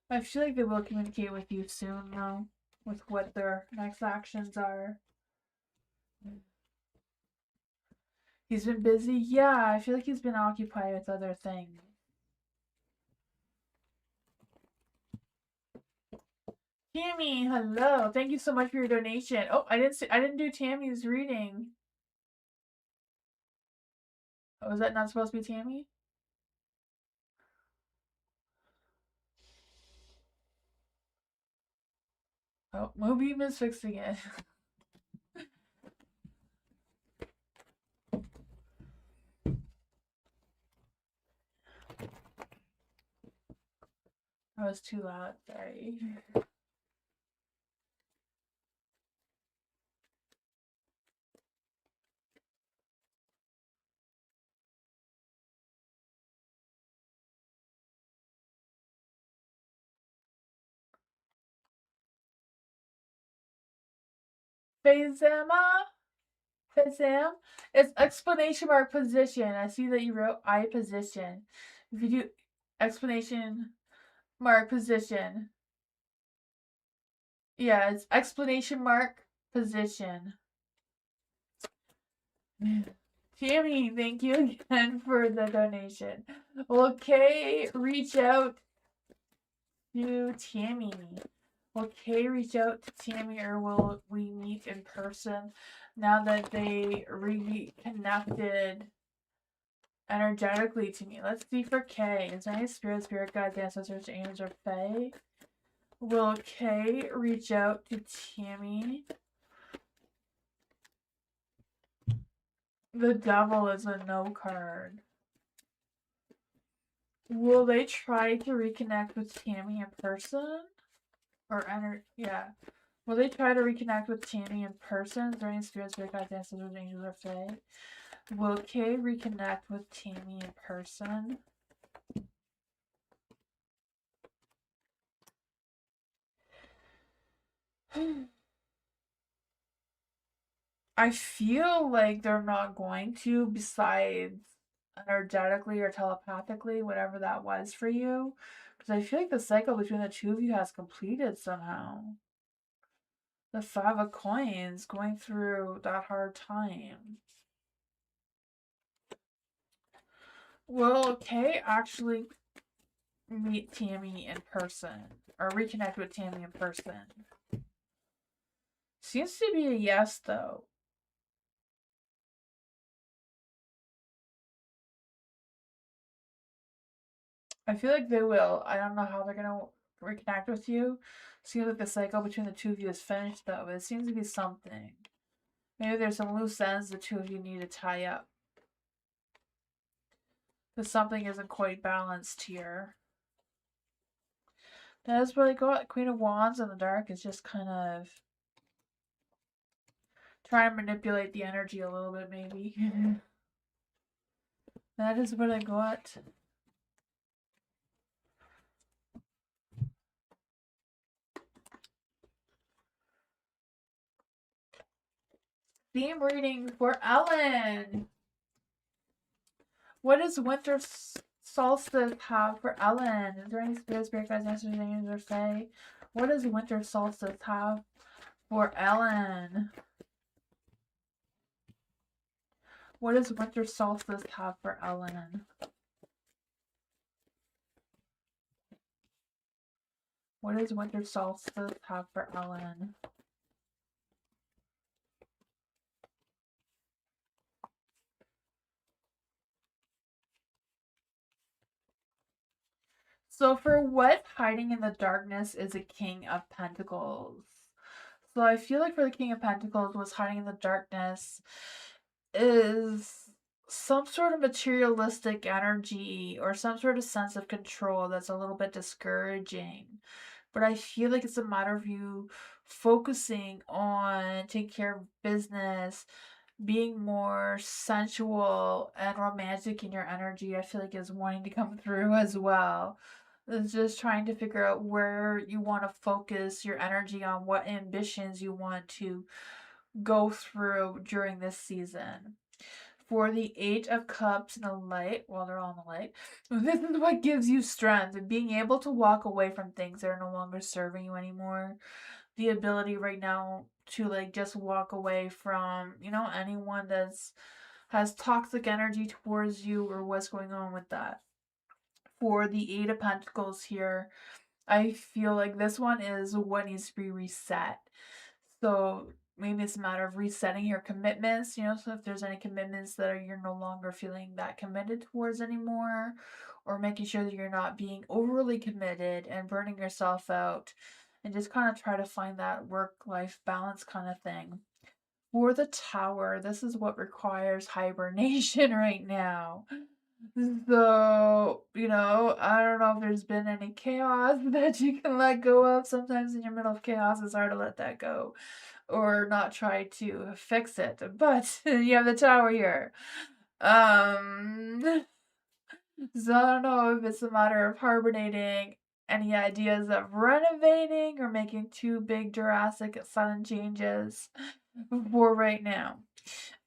I feel like they will communicate with you soon, though, with what their next actions are. He's been busy? Yeah, I feel like he's been occupied with other things. Tammy, hello. Thank you so much for your donation. Oh, I didn't do Tammy's reading. Oh, was that not supposed to be Tammy? Oh, Moonbeam is fixing it. That was too loud, sorry. Fazama? Fazam? It's exclamation mark position. I see that you wrote I position. If you do exclamation mark position. Yeah, it's exclamation mark position. Tammy, thank you again for the donation. Okay, reach out to Tammy. Okay, reach out to Tammy, or will we meet in person now that they reconnected energetically to me? Let's see for K. Is there any spirit guides, ancestors, angels, or fae? Will K reach out to Tammy? The devil is a no card. Will they try to reconnect with Tammy in person? Or yeah. Will they try to reconnect with Tammy in person? Is there any spirits, guides, ancestors, angels, or fae? Will Kay reconnect with Tammy in person? I feel like they're not going to, besides energetically or telepathically, whatever that was for you. Because I feel like the cycle between the two of you has completed somehow. The Five of Coins, going through that hard time. Will Kay actually meet Tammy in person? Or reconnect with Tammy in person? Seems to be a yes, though. I feel like they will. I don't know how they're gonna reconnect with you. Seems like the cycle between the two of you is finished, though. But it seems to be something. Maybe there's some loose ends the two of you need to tie up. Because something isn't quite balanced here. That's what I got. Queen of Wands in the dark is just kind of trying to manipulate the energy a little bit, maybe. That is what I got. Theme reading for Ellen. What does winter solstice have for Ellen? Is there any spirit guides, answers, angels, or fae? What does winter solstice have for Ellen? What does winter solstice have for Ellen? What does winter solstice have for Ellen? So for what hiding in the darkness is a King of Pentacles? So I feel like for the King of Pentacles, what's hiding in the darkness is some sort of materialistic energy or some sort of sense of control that's a little bit discouraging. But I feel like it's a matter of you focusing on taking care of business, being more sensual and romantic in your energy, I feel like is wanting to come through as well. It's just trying to figure out where you want to focus your energy on, what ambitions you want to go through during this season. For the Eight of Cups and the Light, well, they're all in the light, this is what gives you strength and being able to walk away from things that are no longer serving you anymore. The ability right now to like just walk away from, anyone that's has toxic energy towards you or what's going on with that. For the Eight of Pentacles here, I feel like this one is what needs to be reset. So maybe it's a matter of resetting your commitments, so if there's any commitments that you're no longer feeling that committed towards anymore, or making sure that you're not being overly committed and burning yourself out, and just kind of try to find that work-life balance kind of thing. For the Tower, this is what requires hibernation right now. So, I don't know if there's been any chaos that you can let go of. Sometimes in your middle of chaos, it's hard to let that go or not try to fix it. But you have the Tower here. So I don't know if it's a matter of hibernating, any ideas of renovating or making two big drastic sudden changes for right now.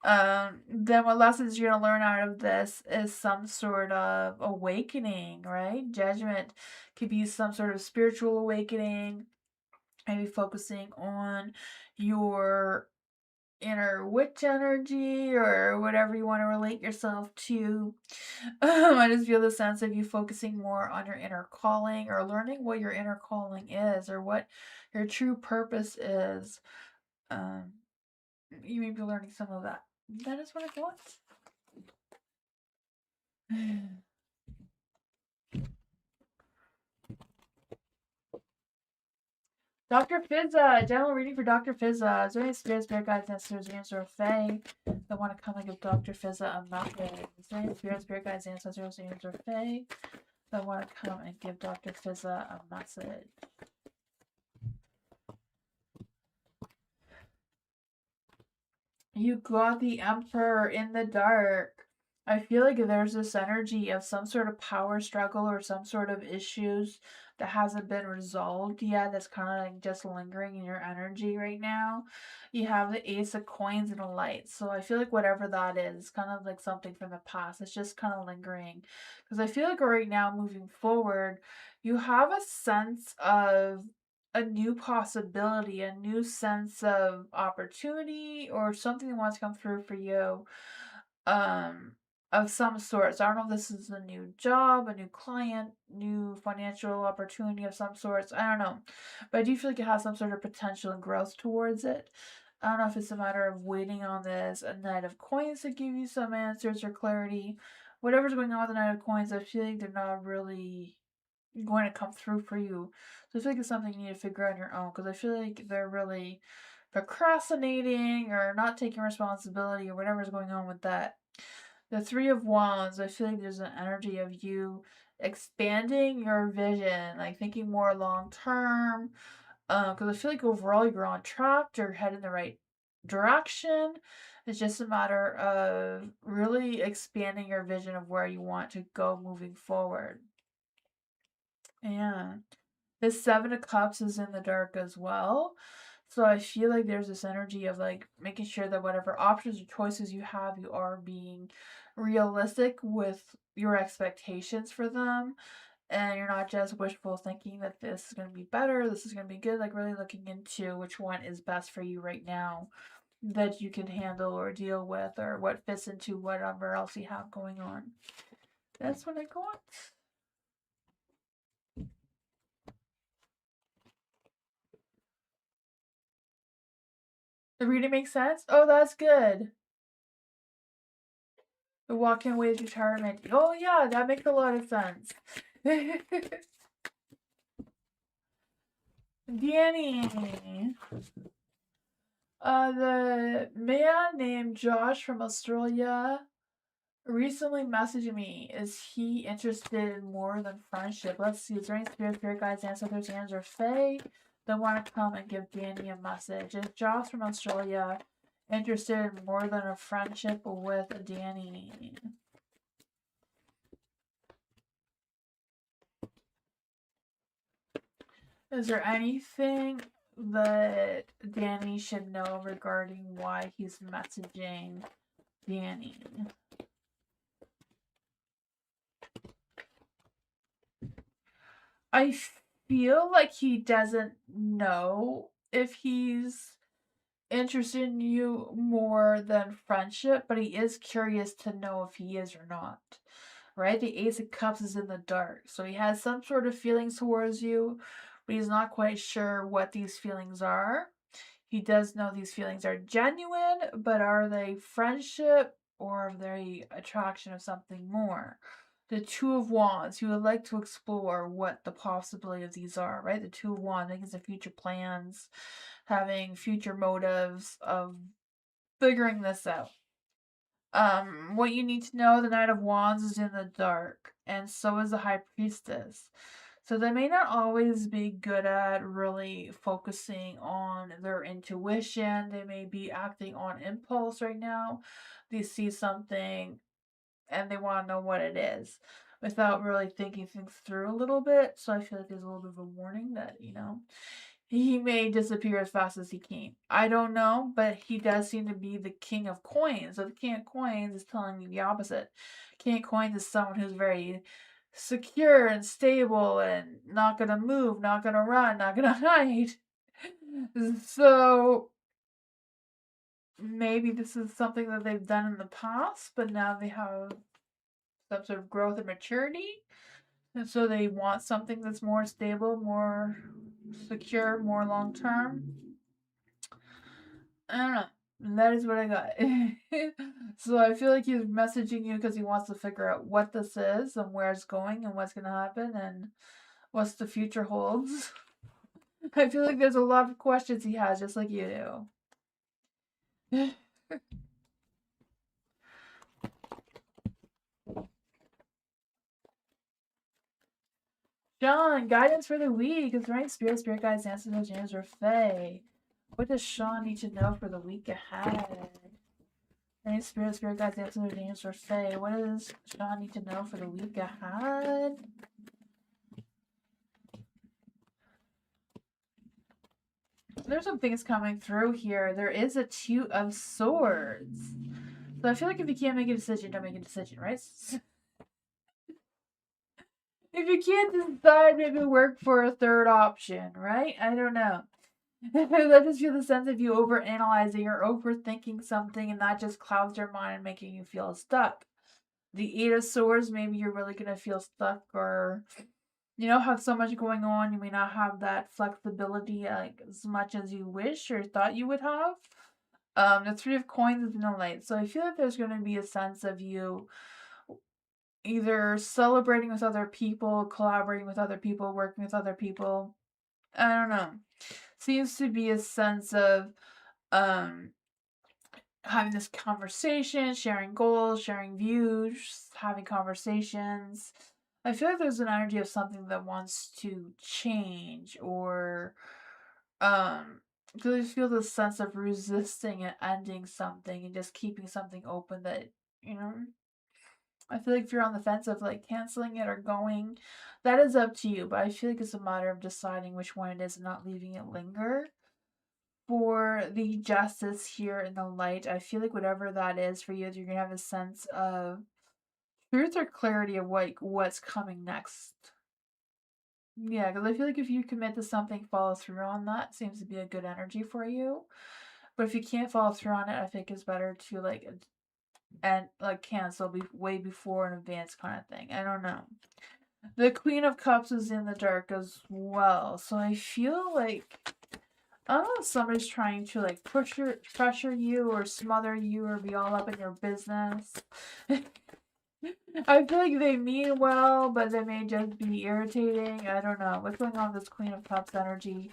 Then what lessons you're gonna learn out of this is some sort of awakening, right? Judgment could be some sort of spiritual awakening, maybe focusing on your inner witch energy or whatever you want to relate yourself to. I just feel the sense of you focusing more on your inner calling or learning what your inner calling is or what your true purpose is. You may be learning some of that. That is what I want. Dr. Fizza, general reading for Dr. Fizza. Is there any spirit guides, ancestors, or fae that want to come and give Dr. Fizza a message? Is there any spirit guides, ancestors, or fae that want to come and give Dr. Fizza a message? You got the Emperor in the dark. I feel like there's this energy of some sort of power struggle or some sort of issues that hasn't been resolved yet. That's kind of like just lingering in your energy right now. You have the Ace of Coins and a light. So I feel like whatever that is, kind of like something from the past. It's just kind of lingering. Because I feel like right now, moving forward, you have a sense of a new possibility, a new sense of opportunity, or something that wants to come through for you, um, of some sort. So I don't know if this is a new job, a new client, new financial opportunity of some sorts. I don't know. But I do feel like it has some sort of potential and growth towards it. I don't know if it's a matter of waiting on this a Knight of Coins to give you some answers or clarity. Whatever's going on with the Knight of Coins, I feel like they're not really going to come through for you. So I feel like it's something you need to figure out on your own because I feel like they're really procrastinating or not taking responsibility or whatever's going on with that. The Three of Wands, I feel like there's an energy of you expanding your vision, like thinking more long term. Because I feel like overall you're on track, you're heading the right direction. It's just a matter of really expanding your vision of where you want to go moving forward. Yeah. The Seven of Cups is in the dark as well. So I feel like there's this energy of like making sure that whatever options or choices you have, you are being realistic with your expectations for them. And you're not just wishful thinking that this is going to be better, this is going to be good. Like really looking into which one is best for you right now that you can handle or deal with or what fits into whatever else you have going on. That's what I got. The reading makes sense? Oh, that's good. The walking away is retirement. Oh, yeah, that makes a lot of sense. Danny. The man named Josh from Australia recently messaged me. Is he interested in more than friendship? Let's see. Is there any spirit guides, ancestors, or fae that want to come and give Danny a message? If Josh from Australia interested in more than a friendship with Danny. Is there anything that Danny should know regarding why he's messaging Danny? I feel like he doesn't know if he's interested in you more than friendship, but he is curious to know if he is or not. Right? The Ace of Cups is in the dark, so he has some sort of feelings towards you, but he's not quite sure what these feelings are. He does know these feelings are genuine, but are they friendship or are they attraction of something more? The Two of Wands, he would like to explore what the possibility of these are, right? The Two of Wands, making some future plans, having future motives of figuring this out. What you need to know, the Knight of Wands is in the dark, and so is the High Priestess. So they may not always be good at really focusing on their intuition. They may be acting on impulse right now. They see something and they want to know what it is without really thinking things through a little bit. So I feel like there's a little bit of a warning that, he may disappear as fast as he came. I don't know, but he does seem to be the King of Coins. So the King of Coins is telling me the opposite. King of Coins is someone who's very secure and stable and not gonna move, not gonna run, not gonna hide. So maybe this is something that they've done in the past, but now they have some sort of growth and maturity. And so they want something that's more stable, more secure, more long term. I don't know. That is what I got. So I feel like he's messaging you because he wants to figure out what this is and where it's going and what's going to happen and what's the future holds. I feel like there's a lot of questions he has, just like you do. Sean, guidance for the week. Is there any spirit guides, ancestors, James, or Fae? What does Sean need to know for the week ahead? Any spirit guides, ancestors, James, or Fae? What does Sean need to know for the week ahead? There's some things coming through here. There is a Two of Swords. So I feel like if you can't make a decision, don't make a decision, right? If you can't decide, maybe work for a third option, right? I don't know. I just feel the sense of you overanalyzing or overthinking something, and that just clouds your mind and making you feel stuck. The Eight of Swords, maybe you're really going to feel stuck or, have so much going on. You may not have that flexibility like as much as you wish or thought you would have. The Three of Coins is in the light. So I feel like there's going to be a sense of you either celebrating with other people, collaborating with other people, working with other people. I don't know. Seems to be a sense of having this conversation, sharing goals, sharing views, having conversations. I feel like there's an energy of something that wants to change or because I feel this sense of resisting and ending something and just keeping something open that, I feel like if you're on the fence of like canceling it or going, that is up to you. But I feel like it's a matter of deciding which one it is and not leaving it linger. For the Justice here in the light, I feel like whatever that is for you, you're gonna have a sense of truth or clarity of what's coming next. Yeah, because I feel like if you commit to something, follow through on that seems to be a good energy for you. But if you can't follow through on it, I think it's better to cancel way before in advance kind of thing. I don't know. The Queen of Cups is in the dark as well, so I feel like I don't know if somebody's trying to like pressure you or smother you or be all up in your business. I feel like they mean well, but they may just be irritating. I don't know. What's going on with this Queen of Cups energy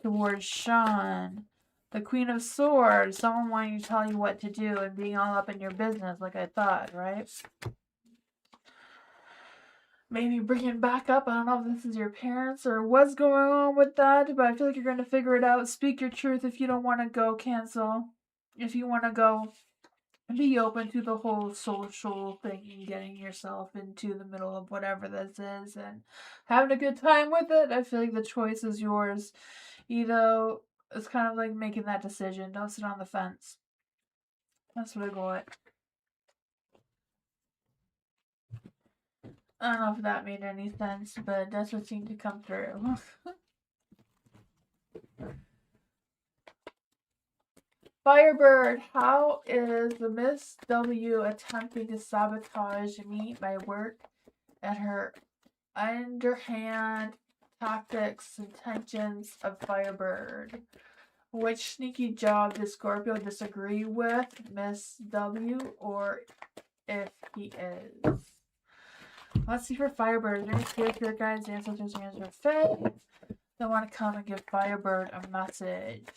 towards Sean? The Queen of Swords, someone wanting to tell you what to do and being all up in your business like I thought, right? Maybe bringing back up. I don't know if this is your parents or what's going on with that, but I feel like you're going to figure it out. Speak your truth if you don't want to go cancel. if you want to go, be open to the whole social thing and getting yourself into the middle of whatever this is and having a good time with it. I feel like the choice is yours. You know, it's kind of like making that decision. Don't sit on the fence. That's what I got. I don't know if that made any sense, but that's what seemed to come through. Firebird, how is the Miss W attempting to sabotage me, my work, and her underhand tactics intentions of Firebird? Which sneaky job does Scorpio disagree with, Miss W, or if he is? Let's see for Firebird. Any spirit guides, ancestors, answer faith. They want to come and give Firebird a message.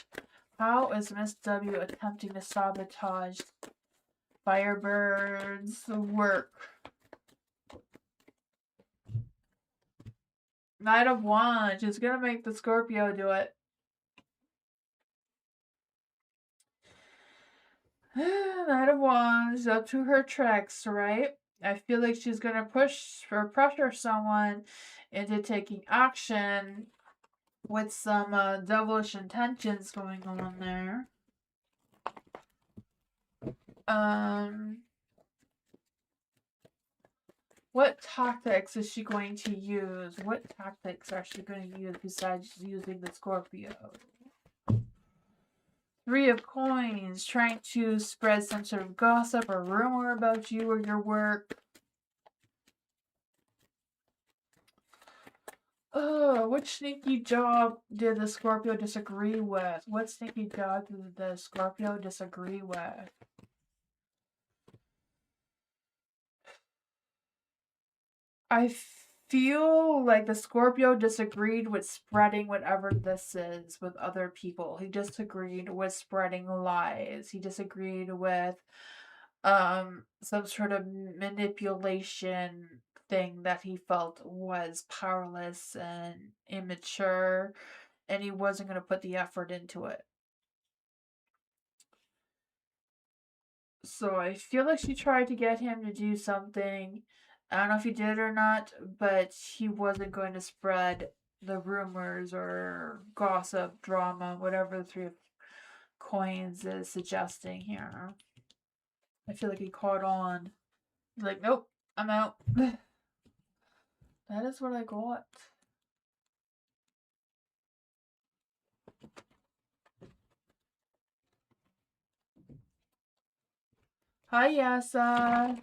How is Miss W attempting to sabotage Firebird's work? Knight of Wands. She's gonna make the Scorpio do it. Knight of Wands, up to her tricks, right? I feel like she's gonna push or pressure someone into taking action with some devilish intentions going on there. What tactics is she going to use? What tactics are she going to use besides using the Scorpio? Three of Coins, trying to spread some sort of gossip or rumor about you or your work. Oh, which sneaky job did the Scorpio disagree with? What sneaky job did the Scorpio disagree with? I feel like the Scorpio disagreed with spreading whatever this is with other people. He disagreed with spreading lies. He disagreed with some sort of manipulation thing that he felt was powerless and immature, and he wasn't going to put the effort into it. So I feel like she tried to get him to do something. I don't know if he did or not, but he wasn't going to spread the rumors or gossip, drama, whatever the Three of Coins is suggesting here. I feel like he caught on. He's like, nope, I'm out. That is what I got. Hi, Yasa.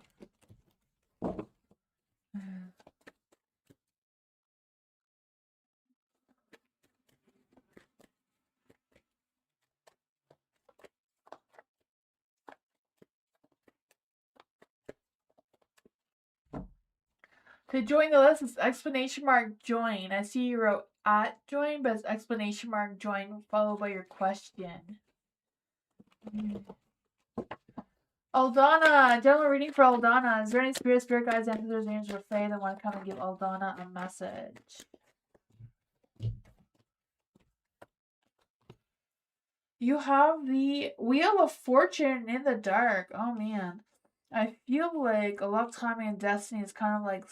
To join the list, it's exclamation mark join. I see you wrote at join, but it's exclamation mark join followed by your question. Aldana, general reading for Aldana. Is there any spirit guides, ancestors, angels, or fae that want to come and give Aldana a message? You have the Wheel of Fortune in the dark. Oh man. I feel like a lot of time in Destiny is kind of like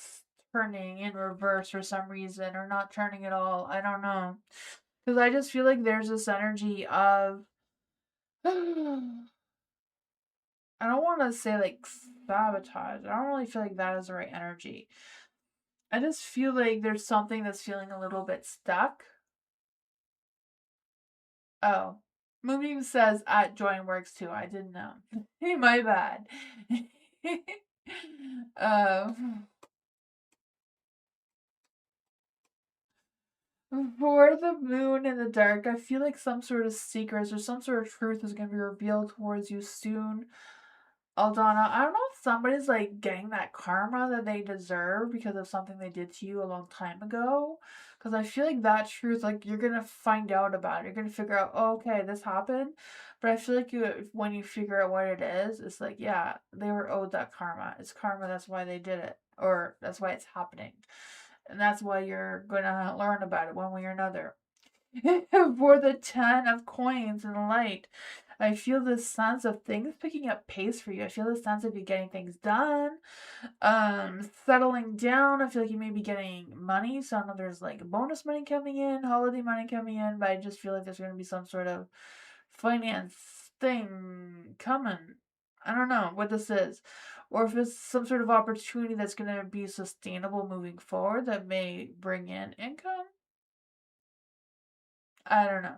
turning in reverse for some reason, or not turning at all. I don't know. Because I just feel like there's this energy of. I don't want to say like sabotage. I don't really feel like that is the right energy. I just feel like there's something that's feeling a little bit stuck. Oh. Moonbeam says at join works too. I didn't know. My bad. For the moon in the dark, I feel like some sort of secrets or some sort of truth is going to be revealed towards you soon. Aldana, I don't know if somebody's like getting that karma that they deserve because of something they did to you a long time ago. Because I feel like that truth, like you're gonna find out about it. You're gonna figure out, oh, okay, this happened. But I feel like when you figure out what it is, it's like, yeah, they were owed that karma. It's karma. That's why they did it, or that's why it's happening, and that's why you're gonna learn about it one way or another. For the 10 of coins in light, I feel this sense of things picking up pace for you. I feel this sense of you getting things done, settling down. I feel like you may be getting money. So I don't know if there's like bonus money coming in, holiday money coming in, but I just feel like there's going to be some sort of finance thing coming. I don't know what this is. Or if it's some sort of opportunity that's going to be sustainable moving forward that may bring in income. I don't know.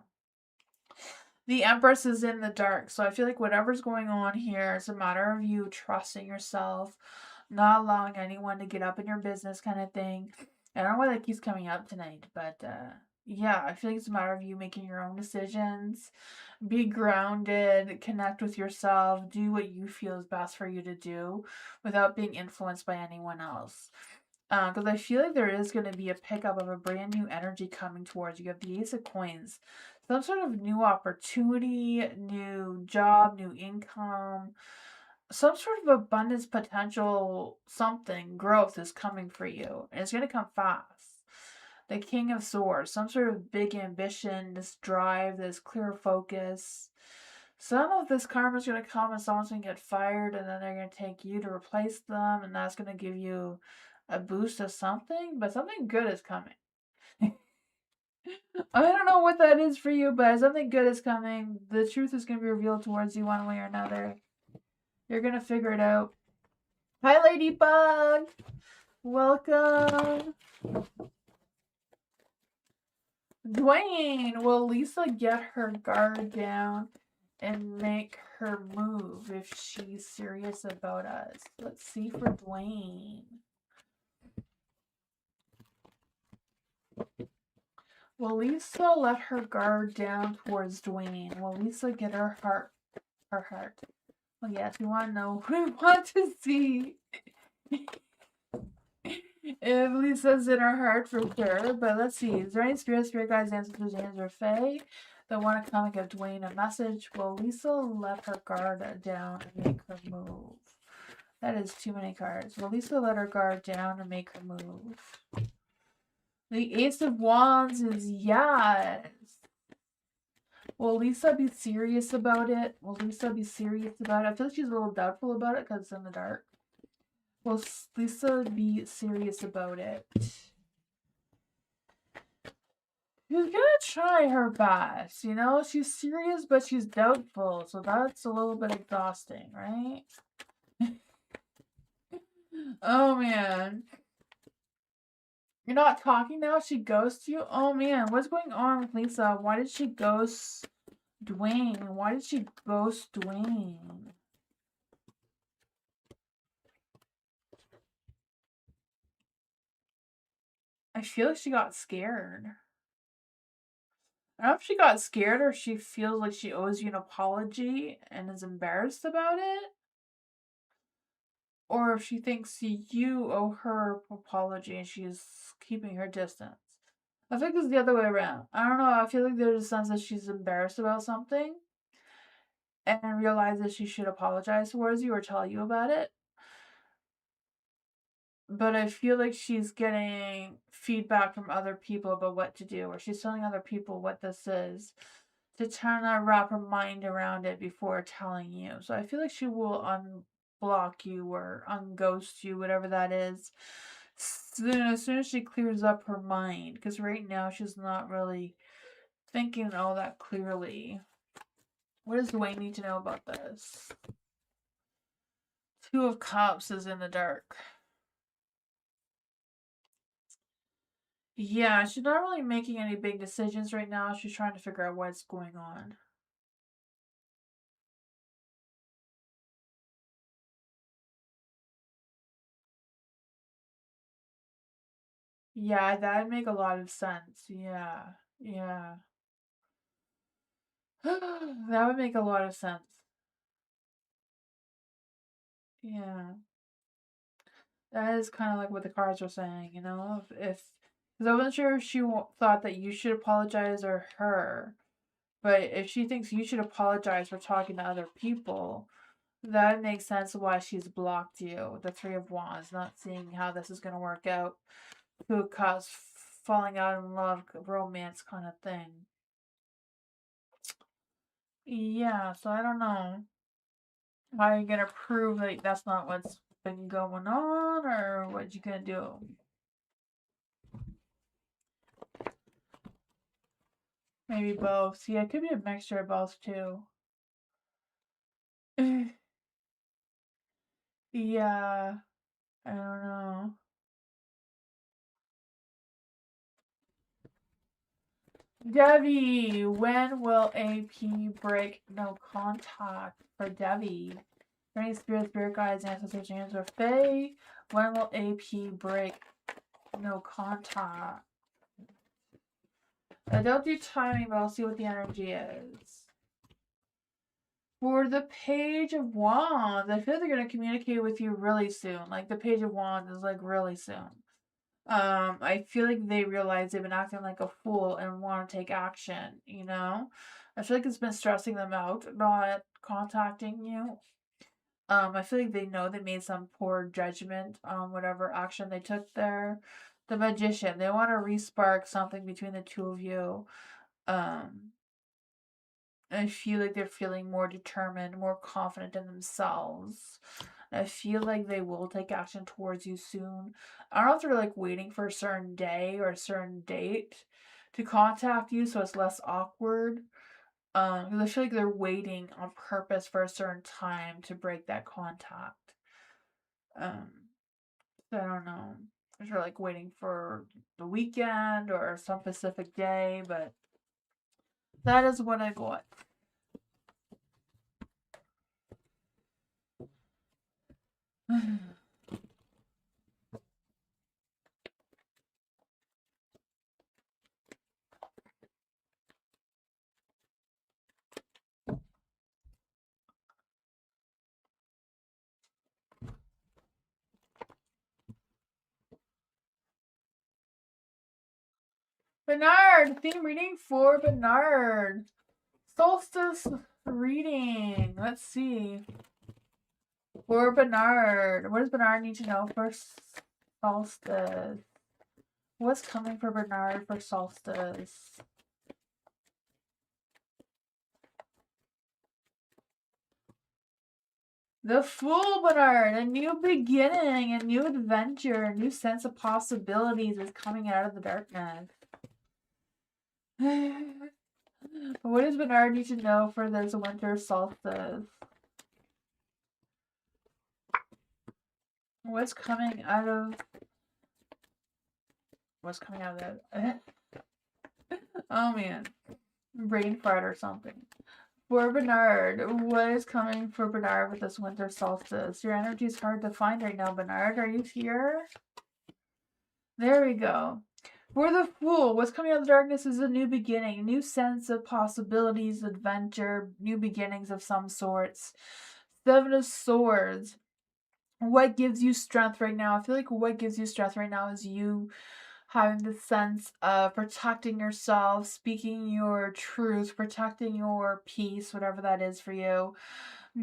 The Empress is in the dark, so I feel like whatever's going on here, it's a matter of you trusting yourself, not allowing anyone to get up in your business kind of thing. I don't know why that keeps coming up tonight, but yeah, I feel like it's a matter of you making your own decisions. Be grounded, connect with yourself, do what you feel is best for you to do without being influenced by anyone else. Because I feel like there is going to be a pickup of a brand new energy coming towards you. You have the Ace of Coins. Some sort of new opportunity, new job, new income, some sort of abundance potential, something, growth is coming for you. And it's going to come fast. The King of Swords, some sort of big ambition, this drive, this clear focus. Some of this karma is going to come and someone's going to get fired and then they're going to take you to replace them, and that's going to give you a boost of something, but something good is coming. I don't know what that is for you, but something good is coming. The truth is going to be revealed towards you one way or another. You're going to figure it out. Hi, Ladybug. Welcome. Dwayne, will Lisa get her guard down and make her move if she's serious about us? Let's see for Dwayne. Will Lisa let her guard down towards Dwayne? Will Lisa get her heart? Well, yes, we want to know. We want to see if Lisa's in her heart for sure. But let's see. Is there any spirit guides, ancestors, angels, or fae that want to come and give Dwayne a message? Will Lisa let her guard down and make her move? That is too many cards. Will Lisa let her guard down and make her move? The Ace of Wands is yes. Will Lisa be serious about it? Will Lisa be serious about it? I feel like she's a little doubtful about it because it's in the dark. Will Lisa be serious about it? She's gonna try her best, you know? She's serious, but she's doubtful, so that's a little bit exhausting, right? Oh, man. You're not talking now? She ghosts you? Oh, man. What's going on with Lisa? Why did she ghost Dwayne? Why did she ghost Dwayne? I feel like she got scared. I don't know if she got scared or she feels like she owes you an apology and is embarrassed about it. Or if she thinks you owe her an apology and she's keeping her distance. I think it's the other way around. I don't know. I feel like there's a sense that she's embarrassed about something and realizes she should apologize towards you or tell you about it. But I feel like she's getting feedback from other people about what to do, or she's telling other people what this is to try to wrap her mind around it before telling you. So I feel like she will unblock you or unghost you, whatever that is, as soon as she clears up her mind. Because right now she's not really thinking all that clearly. What does Dwayne need to know about this? Two of Cups is in the dark. Yeah, she's not really making any big decisions right now. She's trying to figure out what's going on. Yeah, that'd make a lot of sense. Yeah, yeah. That would make a lot of sense. Yeah. That is kind of like what the cards are saying, you know? If because I wasn't sure if she thought that you should apologize or her, but if she thinks you should apologize for talking to other people, that makes sense why she's blocked you. The Three of Wands, not seeing how this is going to work out. Two of Cups, falling out in love, romance kind of thing. Yeah, so I don't know. How are you gonna prove that that's not what's been going on, or what you gonna do? Maybe both. Yeah, it could be a mixture of both too. Yeah, I don't know. Devi, when will AP break no contact for Devi? Any spirit guides, ancestors, hands, or Fae? When will AP break no contact? I don't do timing, but I'll see what the energy is. For the Page of Wands, I feel like they're going to communicate with you really soon. Like, the Page of Wands is, like, really soon. I feel like they realize they've been acting like a fool and want to take action, you know? I feel like it's been stressing them out, not contacting you. I feel like they know they made some poor judgment on whatever action they took there. The Magician, they want to respark something between the two of you. I feel like they're feeling more determined, more confident in themselves. I feel like they will take action towards you soon. I don't know if they're like waiting for a certain day or a certain date to contact you so it's less awkward. Because I feel like they're waiting on purpose for a certain time to break that contact. Um, so I don't know. If they're like waiting for the weekend or some specific day, but that is what I got. Bernard, theme reading for Bernard. Solstice reading. Let's see. For Bernard. What does Bernard need to know for Solstice? What's coming for Bernard for Solstice? The Fool, Bernard. A new beginning, a new adventure, a new sense of possibilities is coming out of the darkness. What does Bernard need to know for this winter solstice? What's coming out of that? Oh man. Brain fart or something. For Bernard, what is coming for Bernard with this winter solstice? Your energy is hard to find right now, Bernard. Are you here? There we go. For the Fool, what's coming out of the darkness is a new beginning, a new sense of possibilities, adventure, new beginnings of some sorts. Seven of Swords. What gives you strength right now? I feel like what gives you strength right now is you having the sense of protecting yourself, speaking your truth, protecting your peace, whatever that is for you,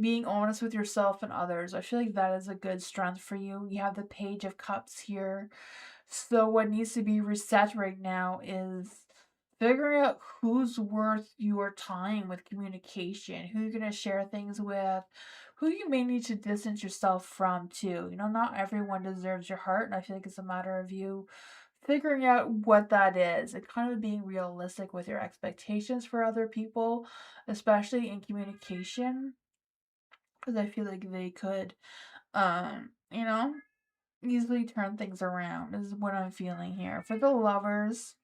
being honest with yourself and others. I feel like that is a good strength for you. You have the Page of Cups here. So what needs to be reset right now is figuring out who's worth your time with communication, who you're going to share things with, who you may need to distance yourself from too. You know, not everyone deserves your heart, and I feel like it's a matter of you figuring out what that is and kind of being realistic with your expectations for other people, especially in communication, because I feel like they could, you know, easily turn things around is what I'm feeling here. For the Lovers,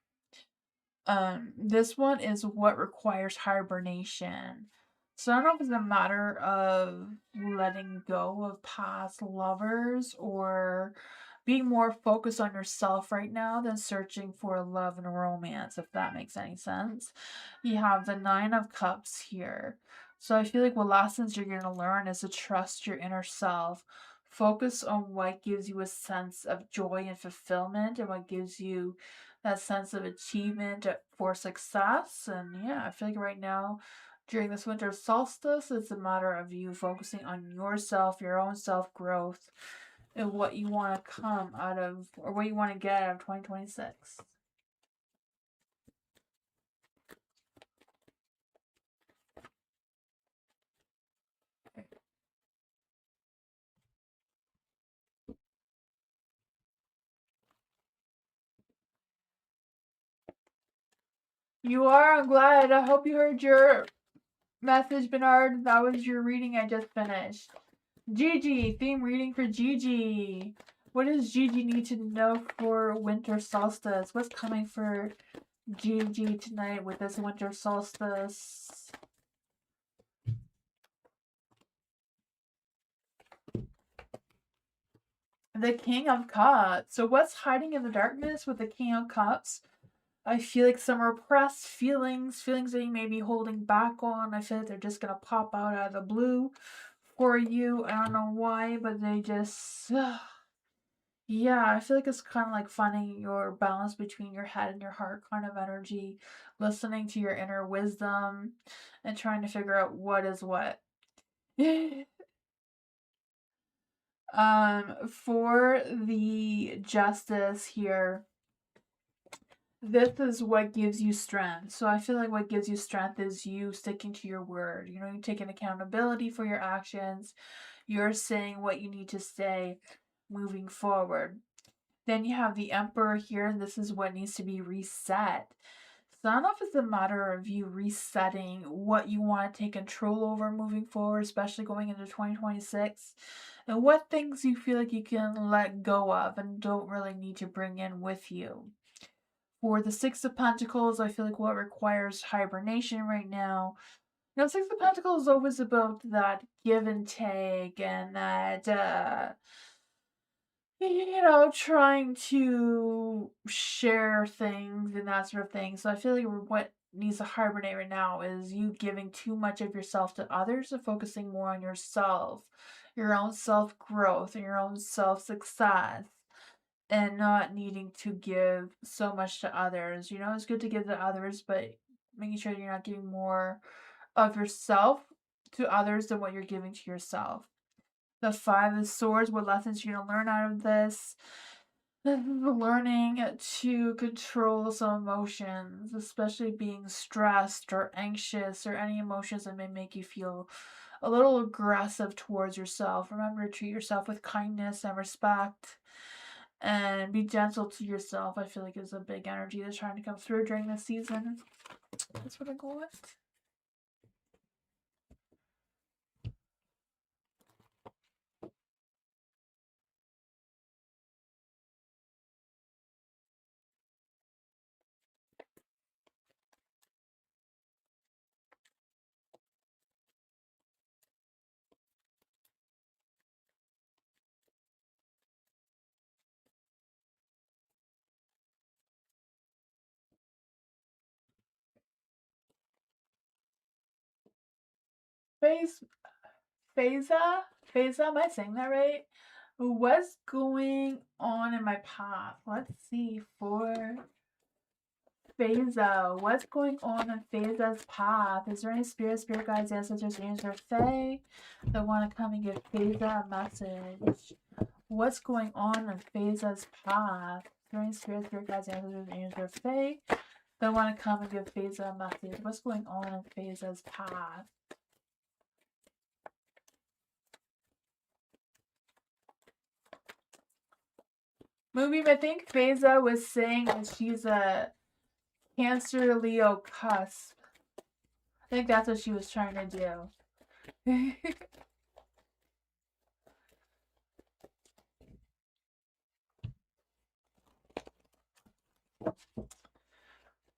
this one is what requires hibernation. So I don't know if it's a matter of letting go of past lovers or being more focused on yourself right now than searching for love and romance, if that makes any sense. You have the Nine of Cups here. So I feel like what lessons you're going to learn is to trust your inner self. Focus on what gives you a sense of joy and fulfillment and what gives you that sense of achievement for success. And yeah, I feel like right now, during this winter solstice, it's a matter of you focusing on yourself, your own self growth, and what you want to come out of, or what you want to get out of 2026. You are? I'm glad. I hope you heard your message, Bernard. That was your reading I just finished. Gigi, theme reading for Gigi. What does Gigi need to know for winter solstice? What's coming for Gigi tonight with this winter solstice? The King of Cups. So what's hiding in the darkness with the King of Cups? I feel like some repressed feelings that you may be holding back on. I feel like they're just gonna pop out of the blue for you. I don't know why, but they just yeah, I feel like it's kind of like finding your balance between your head and your heart kind of energy, listening to your inner wisdom and trying to figure out what is what. For the justice here, this is what gives you strength. So I feel like what gives you strength is you sticking to your word. You know, you taking accountability for your actions. You're saying what you need to say moving forward. Then you have the Emperor here, and this is what needs to be reset. So I don't know if it's a matter of you resetting what you want to take control over moving forward, especially going into 2026, and what things you feel like you can let go of and don't really need to bring in with you. For the Six of Pentacles, I feel like what requires hibernation right now. You know, Six of Pentacles is always about that give and take and that you know, trying to share things and that sort of thing. So I feel like what needs to hibernate right now is you giving too much of yourself to others and focusing more on yourself, your own self growth, and your own self success, and not needing to give so much to others. You know, it's good to give to others, but making sure you're not giving more of yourself to others than what you're giving to yourself. The Five of Swords, what lessons you're going to learn out of this? Learning to control some emotions, especially being stressed or anxious or any emotions that may make you feel a little aggressive towards yourself. Remember to treat yourself with kindness and respect and be gentle to yourself. I feel like is a big energy that's trying to come through during this season. That's what I go with. Phase Phasa, am I saying that right? What's going on in my path? Let's see for Phasa. What's going on in Phasa's path? Is there any spirit guides, ancestors, angels, or fae that want to come and give Phasa a message? What's going on in Phasa's path? Is there any spirit guides, ancestors, angels, or fae that want to come and give Phasa a message? What's going on in Phasa's path? Moonbeam, I think Phasa was saying that she's a Cancer Leo cusp. I think that's what she was trying to do.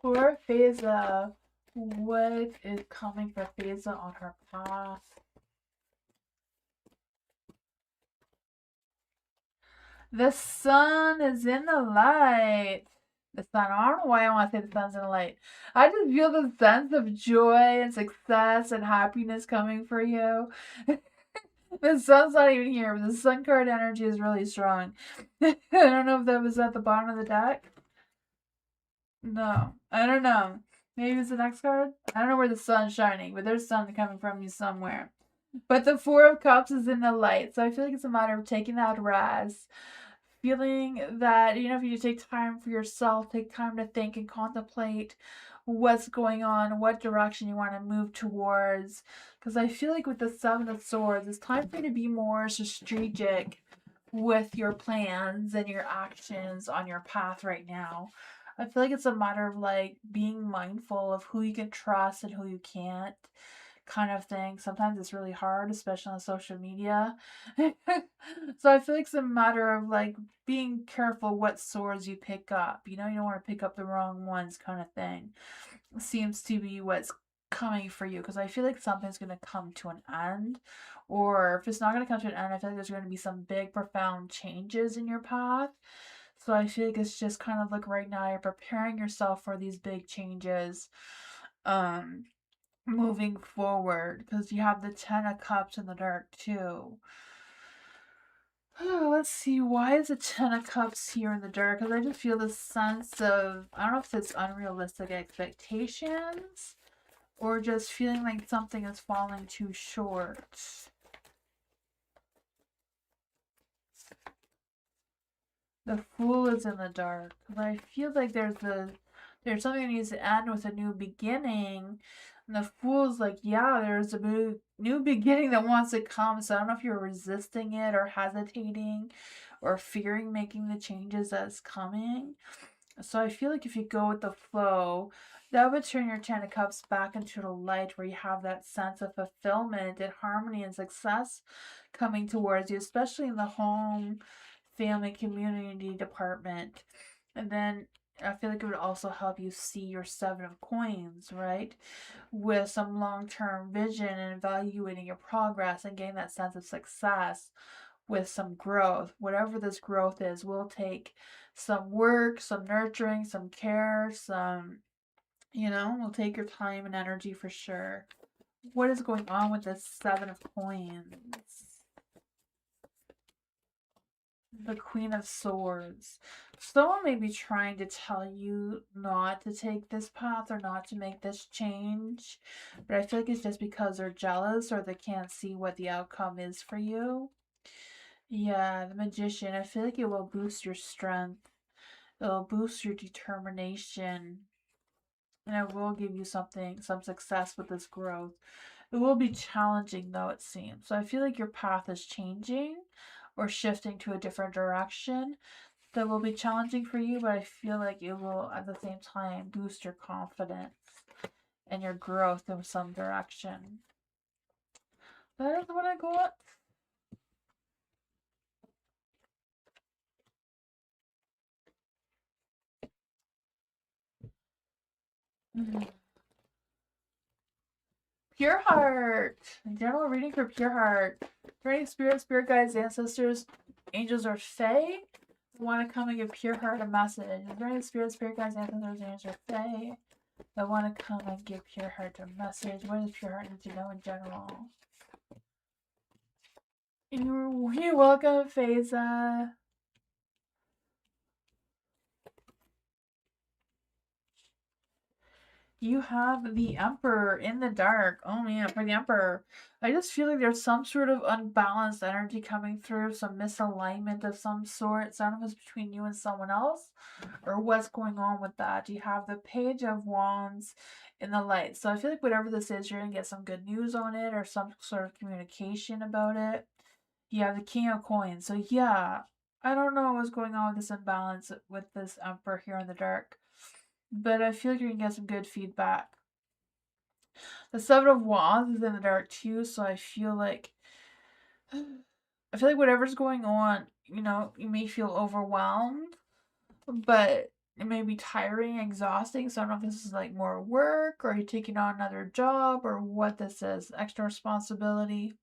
For Phasa, what is coming for Phasa on her path? The sun is in the light. The sun. I don't know why I want to say the sun's in the light. I just feel the sense of joy and success and happiness coming for you. The sun's not even here, but the sun card energy is really strong. I don't know if that was at the bottom of the deck. No, I don't know. Maybe it's the next card? I don't know where the sun's shining, but there's sun coming from you somewhere. But the Four of Cups is in the light, so I feel like it's a matter of taking that rest. Feeling that, you know, if you take time for yourself, take time to think and contemplate what's going on, what direction you want to move towards. Because I feel like with the Seven of Swords, it's time for you to be more strategic with your plans and your actions on your path right now. I feel like it's a matter of like being mindful of who you can trust and who you can't, kind of thing. Sometimes it's really hard, especially on social media. So I feel like it's a matter of like being careful what swords you pick up. You know, you don't want to pick up the wrong ones, kind of thing. Seems to be what's coming for you, because I feel like something's going to come to an end, or if it's not going to come to an end, I feel like there's going to be some big profound changes in your path. So I feel like it's just kind of like right now you're preparing yourself for these big changes, um moving forward, because you have the 10 of Cups in the dark too. Let's see, why is the 10 of Cups here in the dark? Because I just feel this sense of, I don't know if it's unrealistic expectations or just feeling like something is falling too short. The Fool is in the dark. But I feel like there's something that needs to end with a new beginning. And the Fool's like, yeah, there's a new beginning that wants to come. So I don't know if you're resisting it or hesitating or fearing making the changes that's coming. So I feel like if you go with the flow, that would turn your 10 of Cups back into the light, where you have that sense of fulfillment and harmony and success coming towards you, especially in the home, family, community department. And then I feel like it would also help you see your 7 of Coins, right? With some long-term vision and evaluating your progress and getting that sense of success with some growth. Whatever this growth is will take some work, some nurturing, some care, will take your time and energy for sure. What is going on with this 7 of Coins? The Queen of Swords. Someone may be trying to tell you not to take this path or not to make this change, but I feel like it's just because they're jealous or they can't see what the outcome is for you. Yeah, the Magician. I feel like it will boost your strength. It will boost your determination. And it will give you some success with this growth. It will be challenging though, it seems. So I feel like your path is changing or shifting to a different direction that will be challenging for you, but I feel like it will at the same time boost your confidence and your growth in some direction. That is what I got. Pure Heart. General reading for Pure Heart. For any spirit guides, ancestors, angels, or fae who want to come and give Pure Heart a message. Is there any spirit guides, ancestors, angels, or fae that want to come and give Pure Heart a message? What does Pure Heart need to know in general? You're welcome, Faiza. You have the Emperor in the dark. Oh man, for the Emperor. I just feel like there's some sort of unbalanced energy coming through, some misalignment of some sort. So I don't know if it's between you and someone else or what's going on with that. You have the Page of Wands in the light. So I feel like whatever this is, you're going to get some good news on it or some sort of communication about it. You have the King of Coins. So yeah, I don't know what's going on with this imbalance with this Emperor here in the dark, but I feel like you're gonna get some good feedback. The 7 of Wands is in the dark too, so I feel like whatever's going on, you may feel overwhelmed, but it may be tiring, exhausting. So I don't know if this is like more work or you're taking on another job or what this is, extra responsibility.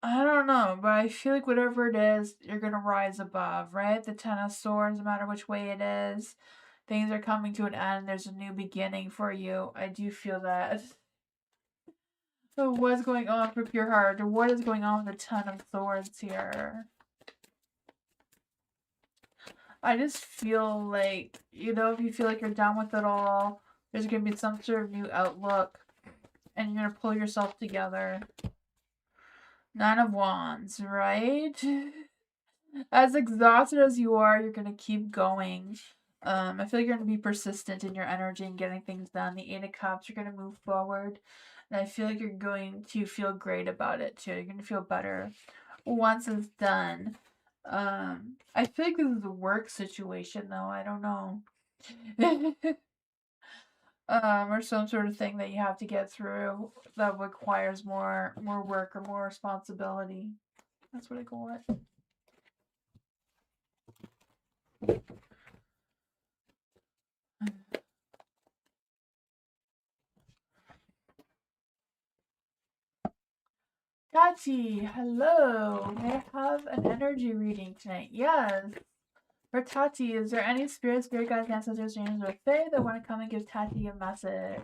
I don't know, but I feel like whatever it is, you're gonna rise above, right? The 10 of Swords, no matter which way it is, things are coming to an end. There's a new beginning for you. I do feel that. So what's going on for Pure Heart? Or what is going on with the 10 of Swords here? I just feel like, if you feel like you're done with it all, there's gonna be some sort of new outlook, and you're gonna pull yourself together. 9 of Wands, right? As exhausted as you are, you're gonna keep going. I feel like you're gonna be persistent in your energy and getting things done. The 8 of Cups, you're gonna move forward, and I feel like you're going to feel great about it too. You're gonna feel better once it's done. I feel like this is a work situation though. I don't know. Or some sort of thing that you have to get through that requires more work or more responsibility. That's what I call it. Tati, hello. May I have an energy reading tonight? Yes. For Tati, is there any spirit guides, ancestors, angels, or fae that want to come and give Tati a message?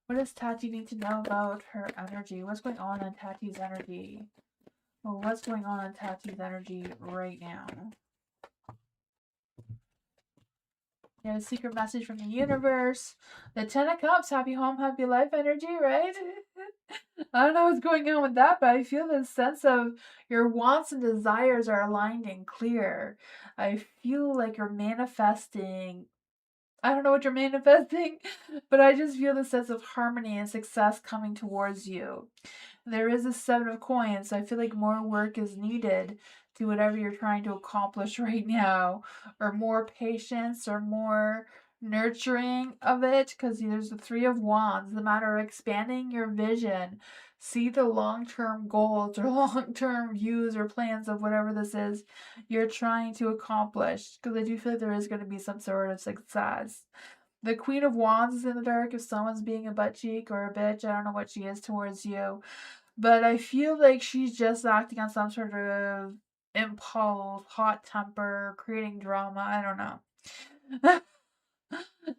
What does Tati need to know about her energy? What's going on in Tati's energy? Well, what's going on in Tati's energy right now? You have a secret message from the universe. The Ten of Cups, happy home, happy life energy, right? I don't know what's going on with that, but I feel this sense of your wants and desires are aligned and clear. I feel like you're manifesting. I don't know what you're manifesting, but I just feel the sense of harmony and success coming towards you. There is a 7 of coins, so I feel like more work is needed to whatever you're trying to accomplish right now, or more patience, or more nurturing of it, because there's the 3 of wands. The matter of expanding your vision, see the long-term goals or long-term views or plans of whatever this is you're trying to accomplish, because I do feel like there is going to be some sort of success. The Queen of Wands is in the dark. If someone's being a butt cheek or a bitch, I don't know what she is towards you. But I feel like she's just acting on some sort of impulse, hot temper, creating drama. I don't know.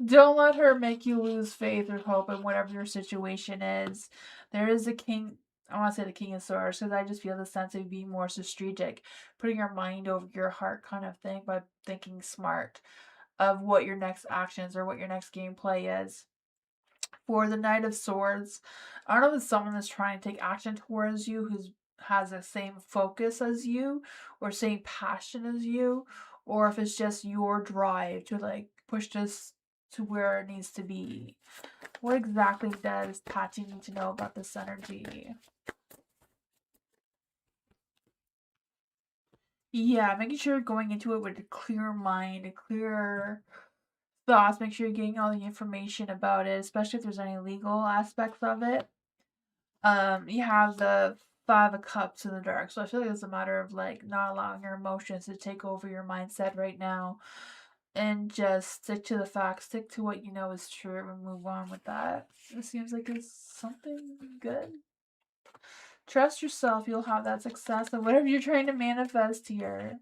Don't let her make you lose faith or hope in whatever your situation is. There is a king. I want to say the King of Swords because I just feel the sense of being more strategic, putting your mind over your heart kind of thing by thinking smart of what your next actions or what your next gameplay is. For the Knight of Swords, I don't know if it's someone that's trying to take action towards you who's has the same focus as you or same passion as you, or if it's just your drive to like push this to where it needs to be. What exactly does Tati need to know about this energy? Yeah, making sure you're going into it with a clear mind, a clear thoughts. Make sure you're getting all the information about it, especially if there's any legal aspects of it. You have the 5 of Cups in the dark, so I feel like it's a matter of like not allowing your emotions to take over your mindset right now, and just stick to the facts, stick to what you know is true, and move on with that. It seems like it's something good. Trust yourself, you'll have that success of whatever you're trying to manifest here.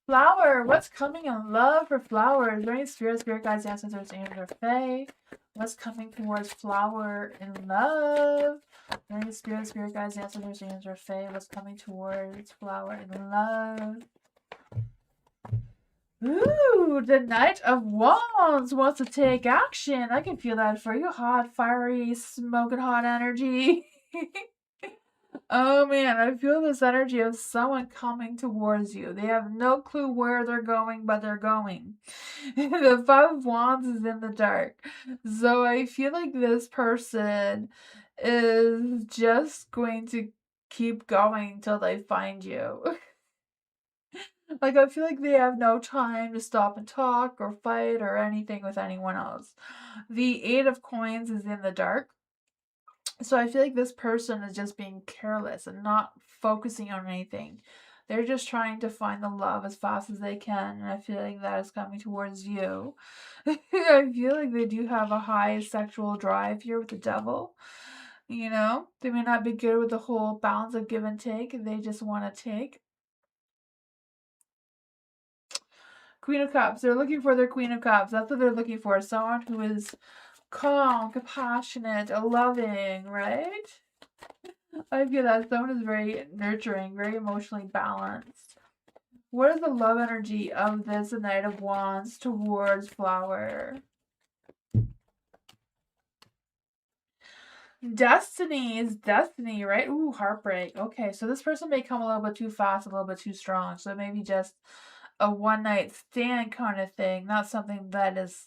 Flower, what's coming in love for Flower? Is there any spirit guides, ancestors, angels, or fae? What's coming towards Flower in love? Is there any spirit guides, ancestors, angels, or fae? What's coming towards Flower in love? Ooh, the Knight of Wands wants to take action. I can feel that for you. Hot, fiery, smoking hot energy. Oh man, I feel this energy of someone coming towards you. They have no clue where they're going, but they're going. The 5 of Wands is in the dark. So I feel like this person is just going to keep going till they find you. Like, I feel like they have no time to stop and talk or fight or anything with anyone else. The 8 of Coins is in the dark. So I feel like this person is just being careless and not focusing on anything. They're just trying to find the love as fast as they can, and I feel like that is coming towards you. I feel like they do have a high sexual drive here with the devil. You know, they may not be good with the whole balance of give and take. They just want to take. Queen of Cups. They're looking for their Queen of Cups. That's what they're looking for. Someone who is calm, compassionate, loving, right? I feel that someone is very nurturing, very emotionally balanced. What is the love energy of this Knight of Wands towards Flower? Destiny is destiny, right? Ooh, heartbreak. Okay, so this person may come a little bit too fast, a little bit too strong. So maybe just a one night stand kind of thing, not something that is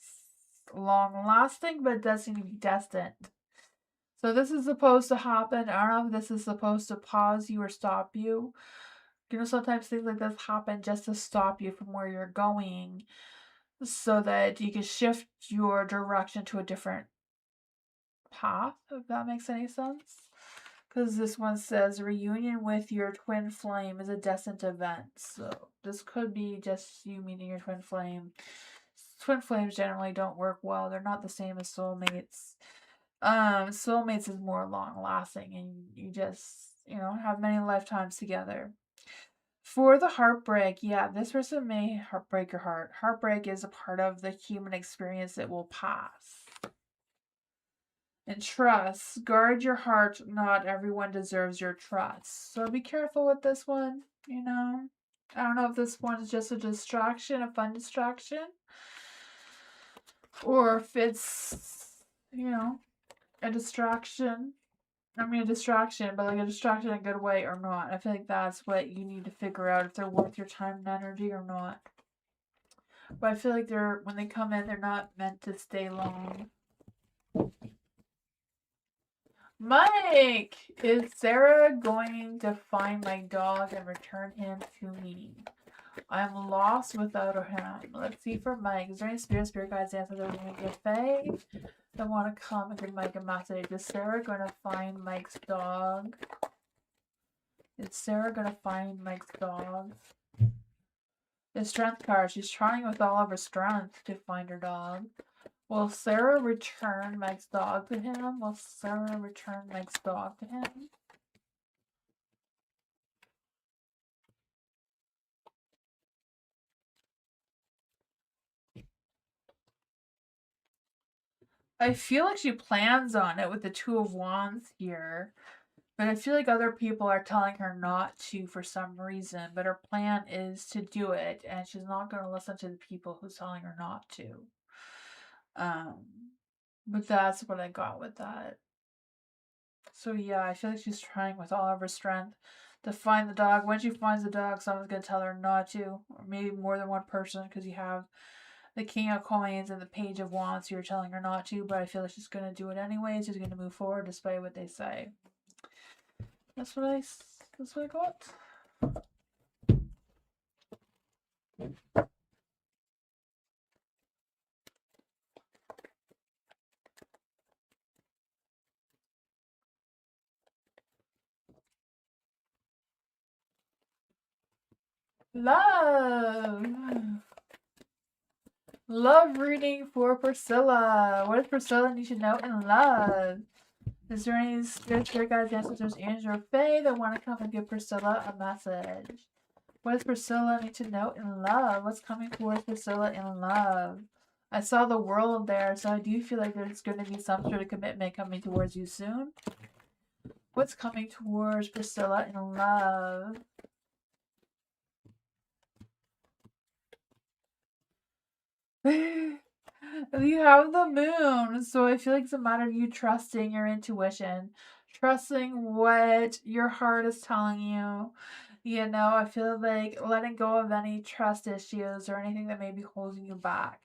long-lasting, but it does seem to be destined. So this is supposed to happen. I don't know if this is supposed to pause you or stop you. You know, sometimes things like this happen just to stop you from where you're going so that you can shift your direction to a different path, if that makes any sense. Because this one says reunion with your twin flame is a destined event. So this could be just you meeting your twin flame. Twin flames generally don't work well. They're not the same as soulmates. Soulmates is more long lasting and you just, you know, have many lifetimes together. For the heartbreak, yeah, this person may break your heart. Heartbreak is a part of the human experience that will pass. And trust, guard your heart. Not everyone deserves your trust. So be careful with this one, you know. I don't know if this one is just a distraction, a fun distraction, or if it's, you know, a distraction. I mean, a distraction, but like a distraction in a good way or not. I feel like that's what you need to figure out if they're worth your time and energy or not. But I feel like when they come in, they're not meant to stay long. Mike! Is Sarah going to find my dog and return him to me? I'm lost without him. Let's see for Mike. Is there any spirit guides, answers that we're going to give Faye? That want to come and give Mike a message. Is Sarah going to find Mike's dog? Is Sarah going to find Mike's dog? The strength card. She's trying with all of her strength to find her dog. Will Sarah return Mike's dog to him? Will Sarah return Mike's dog to him? I feel like she plans on it with the Two of Wands here. But I feel like other people are telling her not to for some reason. But her plan is to do it. And she's not going to listen to the people who's telling her not to. But that's what I got with that. So yeah, I feel like she's trying with all of her strength to find the dog. When she finds the dog, someone's going to tell her not to. Or maybe more than one person because you have the King of Coins and the Page of Wands. You're telling her not to, but I feel like she's going to do it anyway. She's going to move forward despite what they say. That's what I got. Love. Love reading for Priscilla. What does Priscilla need to know in love? Is there any spirit guides, ancestors, angels, or fae that want to come and give Priscilla a message? What does Priscilla need to know in love? What's coming towards Priscilla in love? I saw the world there, so I do feel like there's going to be some sort of commitment coming towards you soon. What's coming towards Priscilla in love? You have the moon, so I feel like it's a matter of you trusting your intuition, trusting what your heart is telling you. You know, I feel like letting go of any trust issues or anything that may be holding you back.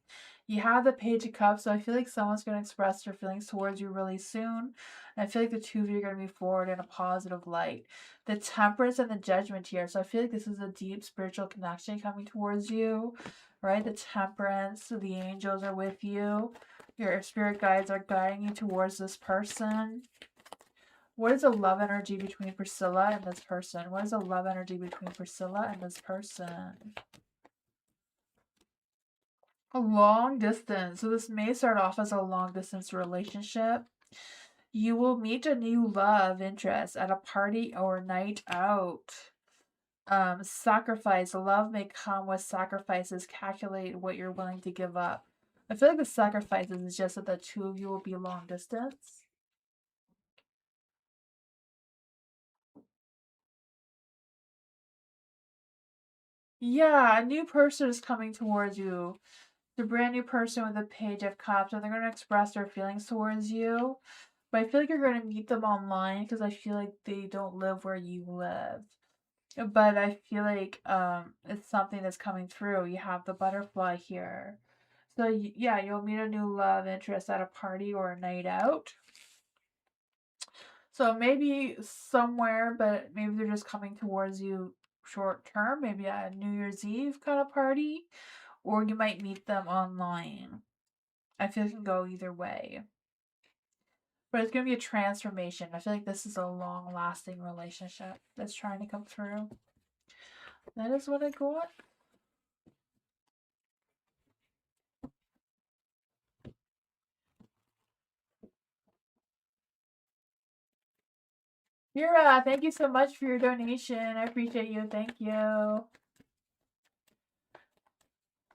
You have the Page of Cups, so I feel like someone's going to express their feelings towards you really soon. And I feel like the two of you are going to move forward in a positive light. The Temperance and the Judgment here, so I feel like this is a deep spiritual connection coming towards you. Right? The Temperance, the angels are with you. Your spirit guides are guiding you towards this person. What is the love energy between Priscilla and this person? What is the love energy between Priscilla and this person? A long distance. So this may start off as a long distance relationship. You will meet a new love interest at a party or night out. Sacrifice. Love may come with sacrifices. Calculate what you're willing to give up. I feel like the sacrifices is just that the two of you will be long distance. Yeah, a new person is coming towards you. The brand new person with a Page of Cups, and they're going to express their feelings towards you. But I feel like you're going to meet them online because I feel like they don't live where you live. But I feel like it's something that's coming through. You have the butterfly here. So, yeah, you'll meet a new love interest at a party or a night out. So maybe somewhere, but maybe they're just coming towards you short term, maybe at a New Year's Eve kind of party, or you might meet them online. I feel it can go either way. But it's going to be a transformation. I feel like this is a long lasting relationship that's trying to come through. That is what I got. Mira, thank you so much for your donation. I appreciate you. Thank you.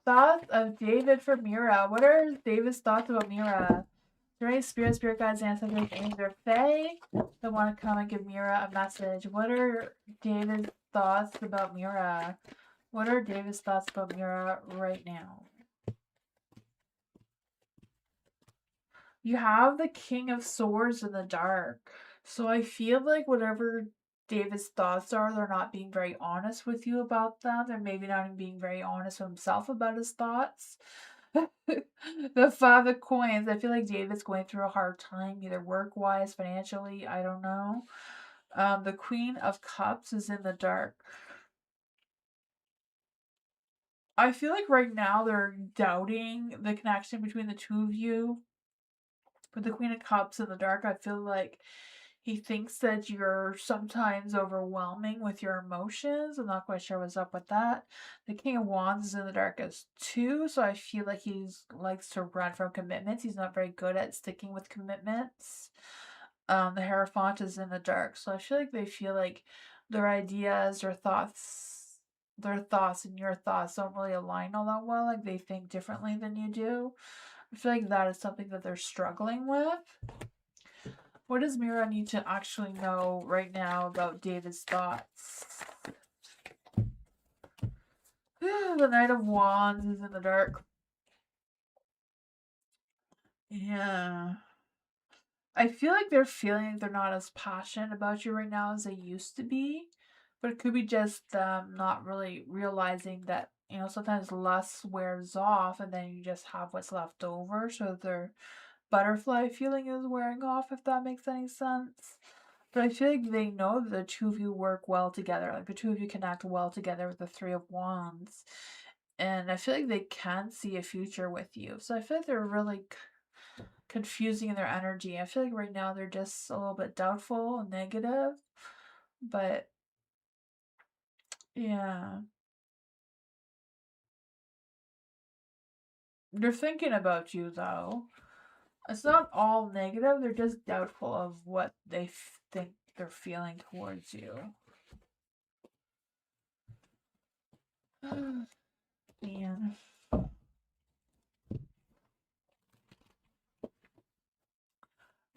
Thoughts of David for Mira. What are David's thoughts about Mira? Is there any spirit guides, ancestors, angels, or fae that want to come and give Mira a message? What are David's thoughts about Mira? What are David's thoughts about Mira right now? You have the King of Swords in the dark. So I feel like whatever David's thoughts are, they're not being very honest with you about them. They're maybe not even being very honest with himself about his thoughts. The Five of Coins. I feel like David's going through a hard time, either work-wise, financially. I don't know. The Queen of Cups is in the dark. I feel like right now they're doubting the connection between the two of you. With the Queen of Cups in the dark, I feel like he thinks that you're sometimes overwhelming with your emotions. I'm not quite sure what's up with that. The King of Wands is in the darkest too, so I feel like he likes to run from commitments. He's not very good at sticking with commitments. The Hierophant is in the dark, so I feel like they feel like their ideas or thoughts, their thoughts and your thoughts don't really align all that well. Like they think differently than you do. I feel like that is something that they're struggling with. What does Mira need to actually know right now about David's thoughts? The Knight of Wands is in the dark. Yeah. I feel like they're feeling like they're not as passionate about you right now as they used to be. But it could be just them not really realizing that, you know, sometimes lust wears off and then you just have what's left over. So their butterfly feeling is wearing off, if that makes any sense. But I feel like they know that the two of you work well together. Like the two of you connect well together with the Three of Wands. And I feel like they can see a future with you. So I feel like they're really confusing in their energy. I feel like right now they're just a little bit doubtful and negative. But yeah. They're thinking about you though. It's not all negative, they're just doubtful of what they think they're feeling towards you. Man.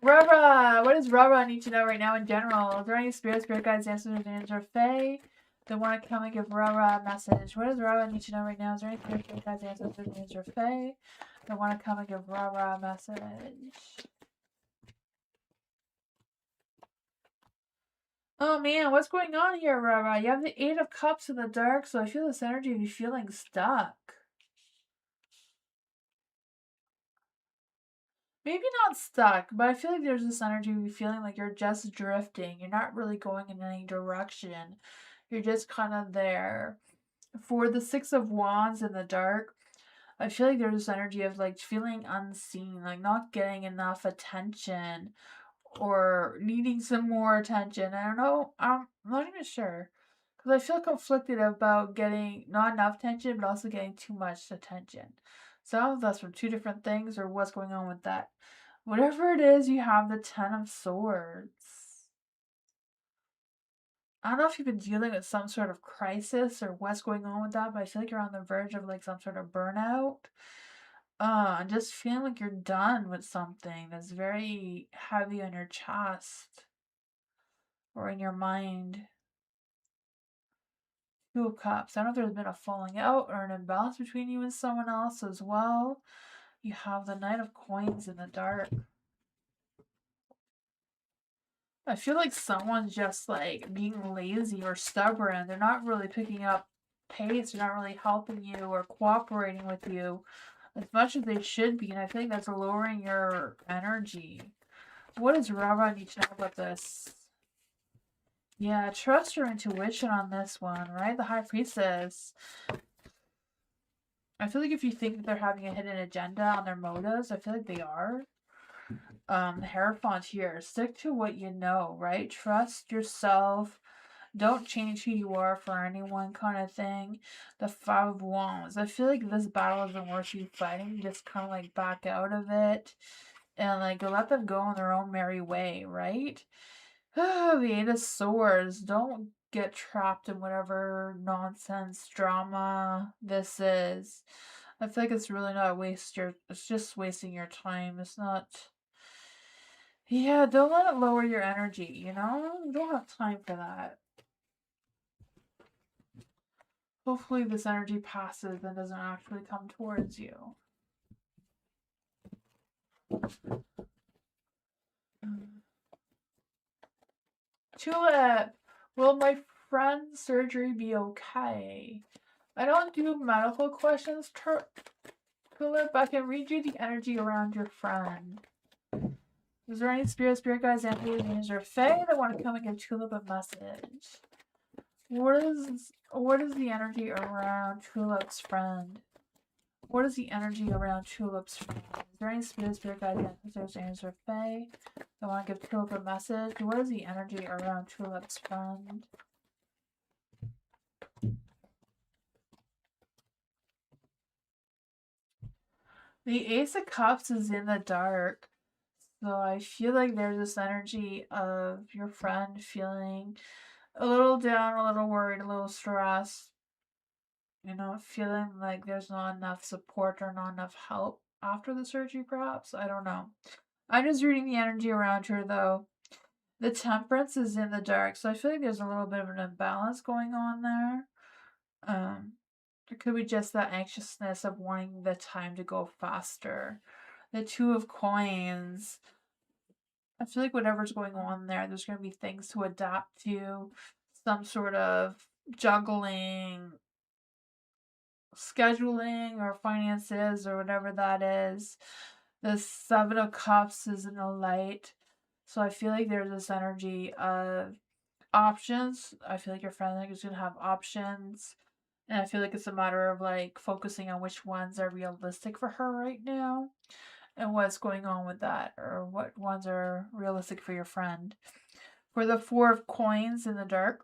Rara! What does Rara need to know right now in general? Is there any spirit guides, ancestors, or fae that want to come and give Rara a message? What does Rara need to know right now? Is there any spirit guides, ancestors, or fae that want to come and give Rara a message? Oh man, what's going on here, Rara? You have the Eight of Cups in the dark, so I feel this energy of you feeling stuck. Maybe not stuck, but I feel like there's this energy of you feeling like you're just drifting. You're not really going in any direction. You're just kind of there. For the Six of Wands in the dark, I feel like there's this energy of like feeling unseen, like not getting enough attention or needing some more attention. I don't know. I'm not even sure. Because I feel conflicted about getting not enough attention, but also getting too much attention. So I don't know if that's from two different things or what's going on with that. Whatever it is, you have the Ten of Swords. I don't know if you've been dealing with some sort of crisis or what's going on with that, but I feel like you're on the verge of like some sort of burnout. Just feeling like you're done with something that's very heavy on your chest or in your mind. Two of Cups. I don't know if there's been a falling out or an imbalance between you and someone else as well. You have the Knight of Coins in the dark. I feel like someone's just like being lazy or stubborn. They're not really picking up pace. They're not really helping you or cooperating with you. as much as they should be, and I think that's lowering your energy. What does Rava need to know about this? Yeah, trust your intuition on this one, right? The High Priestess. I feel like if you think that they're having a hidden agenda on their motives, I feel like they are. The Hierophant here. Stick to what you know, right? Trust yourself. Don't change who you are for anyone, kind of thing. The Five of Wands. I feel like this battle isn't worth you fighting. Just kind of like back out of it and like let them go on their own merry way, right? The Eight of Swords. Don't get trapped in whatever nonsense drama this is. I feel like it's really not it's just wasting your time. It's not. Yeah, don't let it lower your energy, you know? You don't have time for that. Hopefully this energy passes and doesn't actually come towards you. Tulip, will my friend's surgery be okay? I don't do medical questions, Tulip. I can read you the energy around your friend. Is there any spirit guides, entities, or fae that want to come and give Tulip a message? What is the energy around Tulip's friend? What is the energy around Tulip's friend? Is there any spirit guides, entities, or fae that want to give Tulip a message? What is the energy around Tulip's friend? The Ace of Cups is in the dark. So I feel like there's this energy of your friend feeling a little down, a little worried, a little stressed. You know, feeling like there's not enough support or not enough help after the surgery, perhaps. I don't know. I'm just reading the energy around her, though. The Temperance is in the dark, so I feel like there's a little bit of an imbalance going on there. It could be just that anxiousness of wanting the time to go faster. The Two of Coins. I feel like whatever's going on there's going to be things to adapt to, some sort of juggling, scheduling, or finances, or whatever that is. The Seven of Cups is in the light. So I feel like there's this energy of options. I feel like your friend is going to have options. And I feel like it's a matter of like focusing on which ones are realistic for her right now and what's going on with that, or what ones are realistic for your friend. For the Four of Coins in the dark,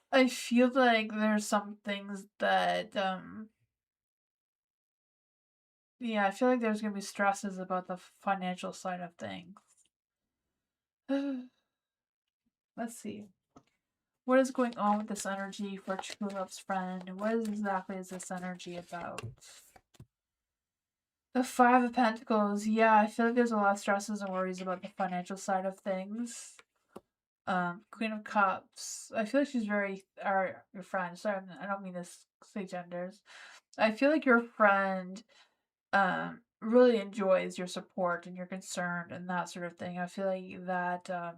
I feel like there's some things that yeah, I feel like there's gonna be stresses about the financial side of things. Let's see. What is going on with this energy for Tulip's friend? What exactly is this energy about? The Five of Pentacles. Yeah, I feel like there's a lot of stresses and worries about the financial side of things. Queen of Cups. I feel like she's very, or your friend. Sorry, I don't mean to say genders. I feel like your friend, really enjoys your support and your concern and that sort of thing. I feel like that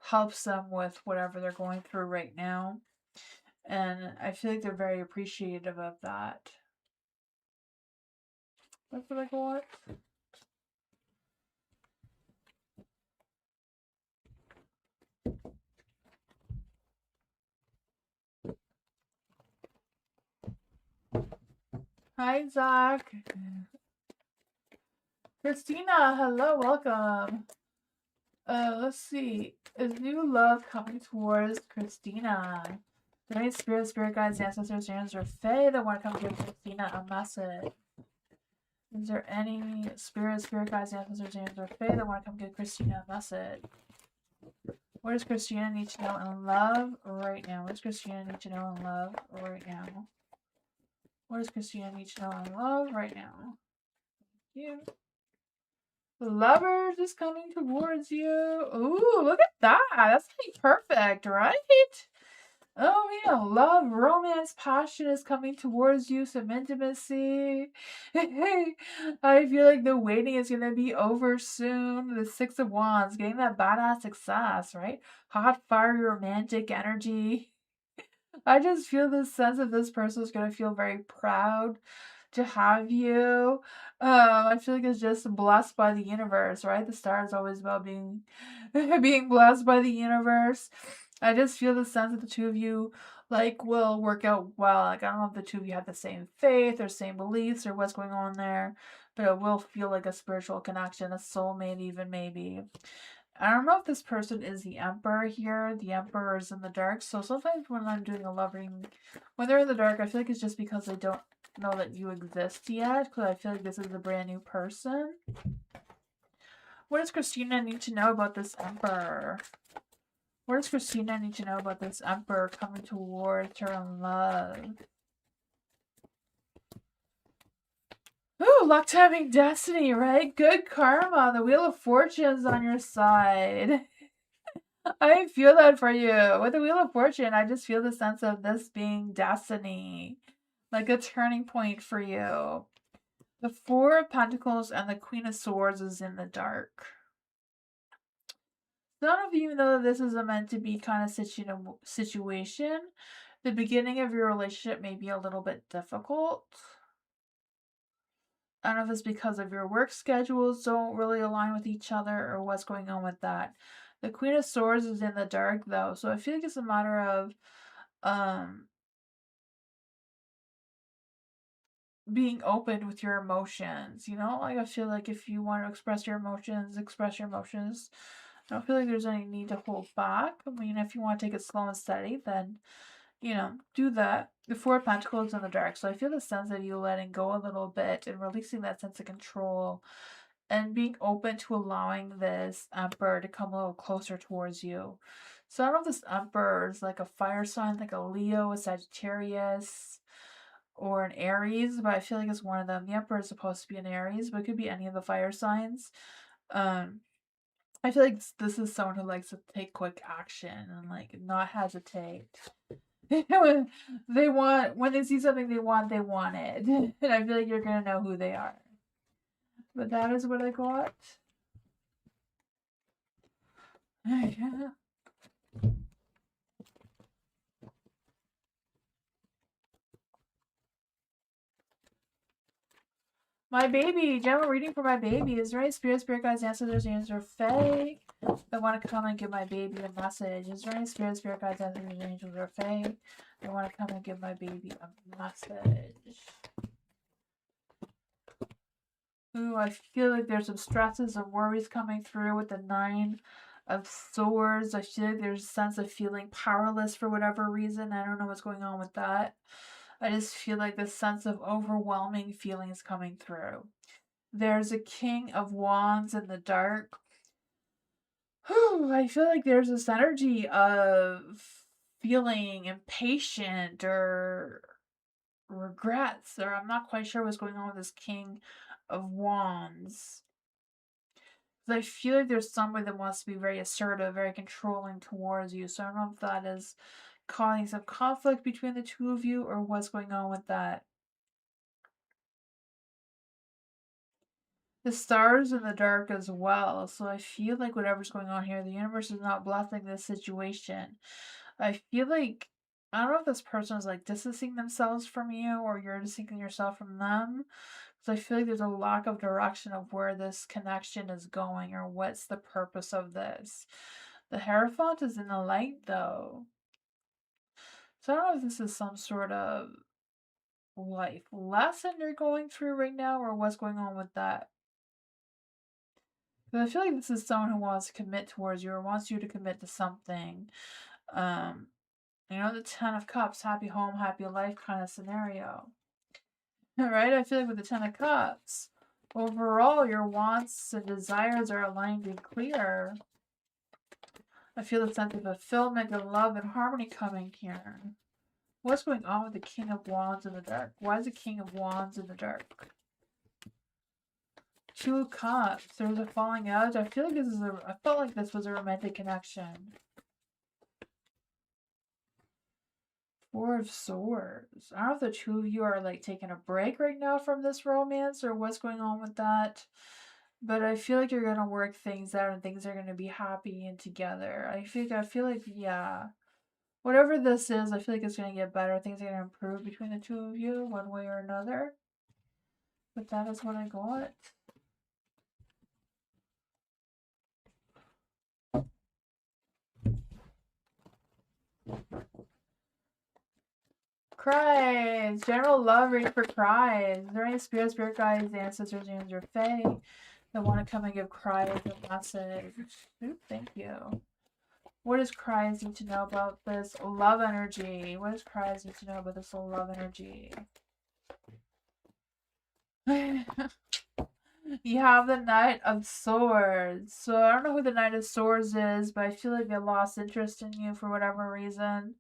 helps them with whatever they're going through right now, and I feel like they're very appreciative of that. That's what I got. Hi, Zach. Christina, hello, welcome. Let's see. Is new love coming towards Christina? Is there any spirit guides, ancestors, angels, or fae that want to come give Christina a message? Is there any spirit guides, ancestors, angels, or fae that want to come give Christina a message? What does Christina need to know in love right now? What does Christina need to know in love right now? What does Christina need to know in love right now? You. Lovers is coming towards you. Ooh, look at that. That's like perfect, right? Oh, yeah. Love, romance, passion is coming towards you. Some intimacy. I feel like the waiting is going to be over soon. The Six of Wands, getting that badass success, right? Hot, fiery, romantic energy. I just feel this sense of this person is gonna feel very proud to have you. I feel like it's just blessed by the universe, right? The star is always about being being blessed by the universe. I just feel the sense that the two of you like will work out well. Like I don't know if the two of you have the same faith or same beliefs or what's going on there, but it will feel like a spiritual connection, a soulmate even maybe. I don't know if this person is the emperor here. The emperor is in the dark. So sometimes when I'm doing a love reading, when they're in the dark, I feel like it's just because they don't know that you exist yet. Because I feel like this is a brand new person. What does Christina need to know about this emperor? What does Christina need to know about this emperor coming towards her in love? Ooh, luck, timing, destiny, right? Good karma. The Wheel of Fortune's on your side. I feel that for you. With the Wheel of Fortune, I just feel the sense of this being destiny, like a turning point for you. The Four of Pentacles and the Queen of Swords is in the dark. Some of you know this is a meant to be kind of situation. The beginning of your relationship may be a little bit difficult. I don't know if it's because of your work schedules don't really align with each other or what's going on with that. The Queen of Swords is in the dark though, so I feel like it's a matter of um being open with your emotions, you know? Like I feel like if you want to express your emotions, express your emotions. I don't feel like there's any need to hold back. I mean, if you want to take it slow and steady, then do that. The Four of Pentacles in the dark. So I feel the sense of you letting go a little bit and releasing that sense of control and being open to allowing this emperor to come a little closer towards you. So I don't know if this emperor is like a fire sign, like a Leo, a Sagittarius, or an Aries, but I feel like it's one of them. The emperor is supposed to be an Aries, but it could be any of the fire signs. Um, I feel like this is someone who likes to take quick action and like not hesitate. when when they see something they want it. And I feel like you're gonna know who they are. But that is what I got. My baby, general reading for my baby. Is there any spirit guides, ancestors, angels, or fae that want to come and give my baby a message? Is there any spirit guides, ancestors, angels, or fae that want to come and give my baby a message? Ooh, I feel like there's some stresses and worries coming through with the Nine of Swords. I feel like there's a sense of feeling powerless for whatever reason. I don't know what's going on with that. I just feel like this sense of overwhelming feelings coming through. There's a King of Wands in the dark. Whew, I feel like there's this energy of feeling impatient or regrets, or I'm not quite sure what's going on with this King of Wands. I feel like there's somebody that wants to be very assertive, very controlling towards you. So I don't know if that is causing some conflict between the two of you or what's going on with that. The stars in the dark as well. So I feel like whatever's going on here, the universe is not blessing this situation. I feel like I don't know if this person is like distancing themselves from you or you're distancing yourself from them. So I feel like there's a lack of direction of where this connection is going or what's the purpose of this. The Hierophant is in the light though. So I don't know if this is some sort of life lesson you're going through right now or what's going on with that. But I feel like this is someone who wants to commit towards you or wants you to commit to something. Um, the Ten of Cups, happy home, happy life kind of scenario. Right? I feel like with the Ten of Cups, overall, your wants and desires are aligned and clear. I feel a sense of fulfillment and love and harmony coming here. What's going on with the King of Wands in the dark? Why is the King of Wands in the dark? Two of Cups. There's a falling out. I feel like I felt like this was a romantic connection. Four of Swords. I don't know if the two of you are like taking a break right now from this romance or what's going on with that. But I feel like you're gonna work things out and things are gonna be happy and together. I feel like yeah. Whatever this is, I feel like it's going to get better. Things are going to improve between the two of you, one way or another. But that is what I got. Cries. General love reading for cries. Is there any spirit guides, ancestors, and your fae that want to come and give cries a message? Oop, thank you. What does cries need to know about this love energy? What does cries need to know about this love energy? You have the Knight of Swords. So I don't know who the Knight of Swords is, but I feel like they lost interest in you for whatever reason.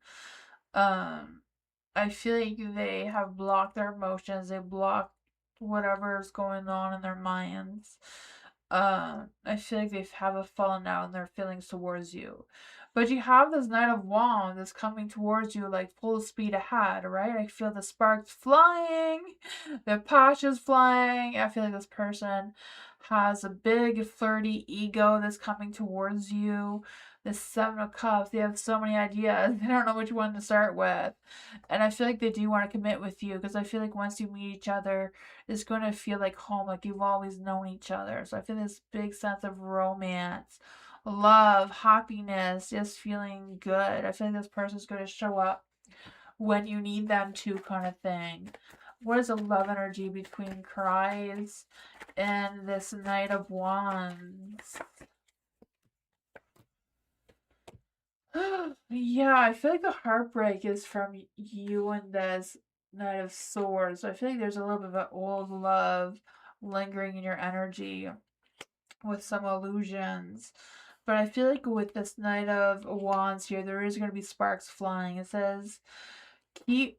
I feel like they have blocked their emotions. They blocked whatever is going on in their minds. I feel like they have a fallen out in their feelings towards you. But you have this Knight of Wands that's coming towards you like full speed ahead, right? I feel the sparks flying, the passions flying. I feel like this person has a big flirty ego that's coming towards you. The Seven of Cups, they have so many ideas. They don't know which one to start with. And I feel like they do want to commit with you because I feel like once you meet each other, it's going to feel like home, like you've always known each other. So I feel this big sense of romance, love, happiness, just feeling good. I feel like this person's going to show up when you need them to, kind of thing. What is the love energy between cries and this Knight of Wands? Yeah, I feel like the heartbreak is from you and this Knight of Swords. I feel like there's a little bit of an old love lingering in your energy with some illusions. But I feel like with this Knight of Wands here, there is going to be sparks flying. It says, keep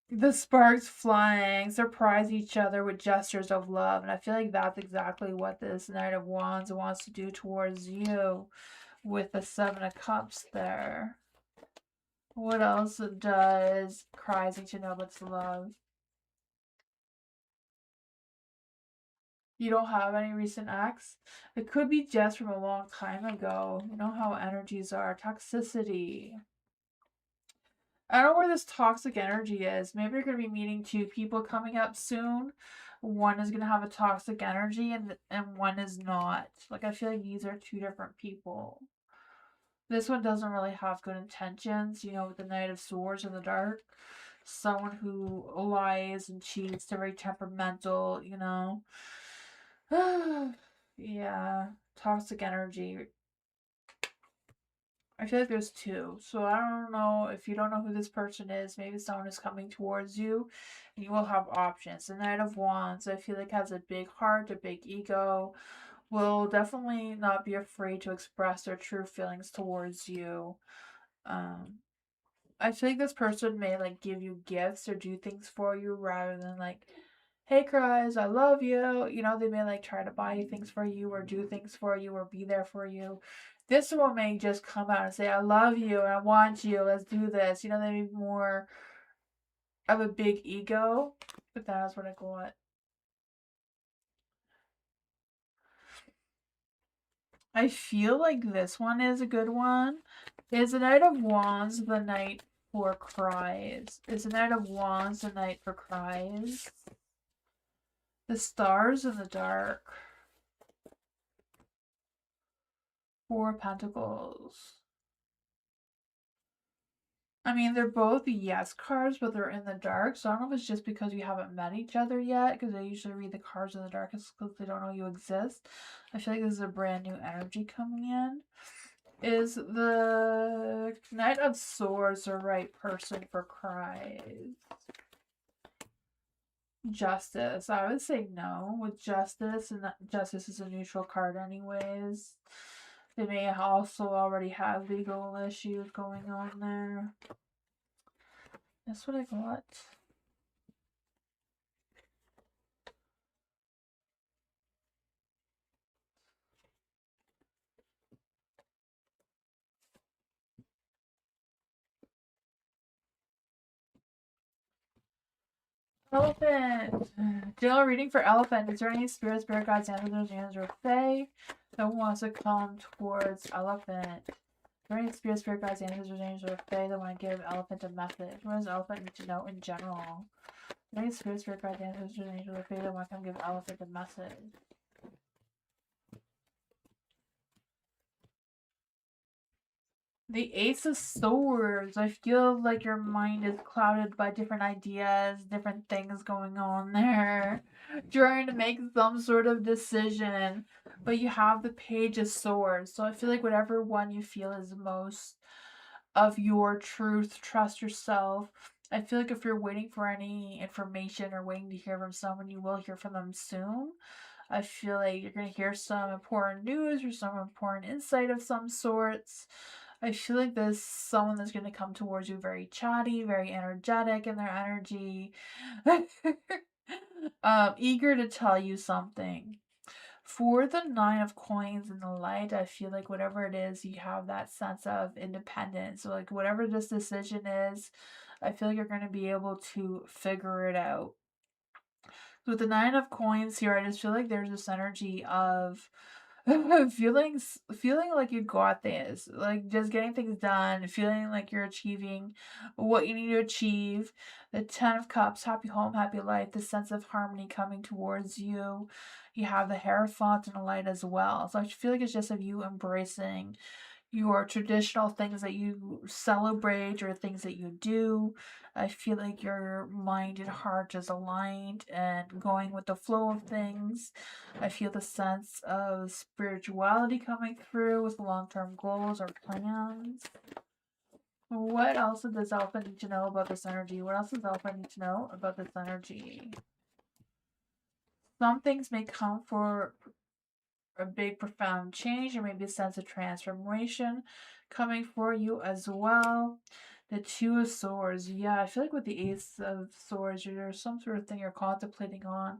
the sparks flying, surprise each other with gestures of love. And I feel like that's exactly what this Knight of Wands wants to do towards you with the Seven of Cups there. What else does cries need to know but love? You don't have any recent acts? It could be just from a long time ago. You know how energies are. Toxicity. I don't know where this toxic energy is. Maybe you're going to be meeting two people coming up soon. One is going to have a toxic energy and one is not. Like, I feel like these are two different people. This one doesn't really have good intentions, you know, with the Knight of Swords in the dark. Someone who lies and cheats, they're very temperamental, you know. Yeah, toxic energy. I feel like there's two. So I don't know if you don't know who this person is. Maybe someone is coming towards you and you will have options. The Knight of Wands, I feel like has a big heart, a big ego. Will definitely not be afraid to express their true feelings towards you. I feel like this person may like give you gifts or do things for you rather than like, hey cries, I love you. You know, they may like try to buy things for you or do things for you or be there for you. This one may just come out and say, I love you and I want you, let's do this. You know, they may be more of a big ego, but that is what I got. I feel like this one is a good one. Is the Knight of Wands the Knight for cries? Is the Knight of Wands the Knight for cries? The Stars in the Dark. Four of Pentacles. I mean, they're both yes cards, but they're in the dark. So I don't know if it's just because you haven't met each other yet, because they usually read the cards in the dark because they don't know you exist. I feel like this is a brand new energy coming in. Is the Knight of Swords the right person for cries? Justice. I would say no with Justice, and Justice is a neutral card anyways. They may also already have legal issues going on there. That's what I got. Elephant. General reading for Elephant. Is there any spirit guides, ancestors, or fae that wants to come towards Elephant? Bring spirit, guides, ancestors, angels, or fae that want to give elephant a message. What does elephant need to know in general? Bring spirit, guides, ancestors, angels, or fae that want to come give elephant a message. The Ace of Swords. I feel like your mind is clouded by different ideas, different things going on there. Trying to make some sort of decision. But you have the Page of Swords. So I feel like whatever one you feel is most of your truth, trust yourself. I feel like if you're waiting for any information or waiting to hear from someone, you will hear from them soon. I feel like you're going to hear some important news or some important insight of some sorts. I feel like there's someone that's going to come towards you very chatty, very energetic in their energy, eager to tell you something. For the Nine of Coins in the light, I feel like whatever it is, you have that sense of independence. So, like, whatever this decision is, I feel like you're going to be able to figure it out. With the Nine of Coins here, I just feel like there's this energy of feeling like you got this, like just getting things done, feeling like you're achieving what you need to achieve. The Ten of Cups, happy home, happy life, the sense of harmony coming towards you. You have the Hierophant and the light as well. So I feel like it's just of you embracing your traditional things that you celebrate or things that you do. I feel like your mind and heart is aligned and going with the flow of things. I feel the sense of spirituality coming through with long-term goals or plans. What else does this elephant need to know about this energy? What else does the elephant need to know about this energy? Some things may come for a big profound change or maybe a sense of transformation coming for you as well. The Two of Swords. Yeah, I feel like with the Ace of Swords, there's some sort of thing you're contemplating on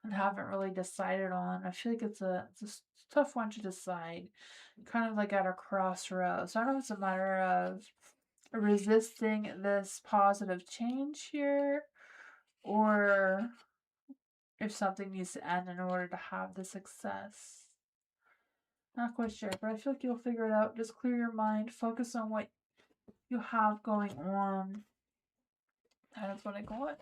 and haven't really decided on. I feel like it's a tough one to decide. Kind of like at a crossroads. So I don't know if it's a matter of resisting this positive change here or if something needs to end in order to have the success. Not quite sure, but I feel like you'll figure it out. Just clear your mind, focus on what you have going on. That's what I got.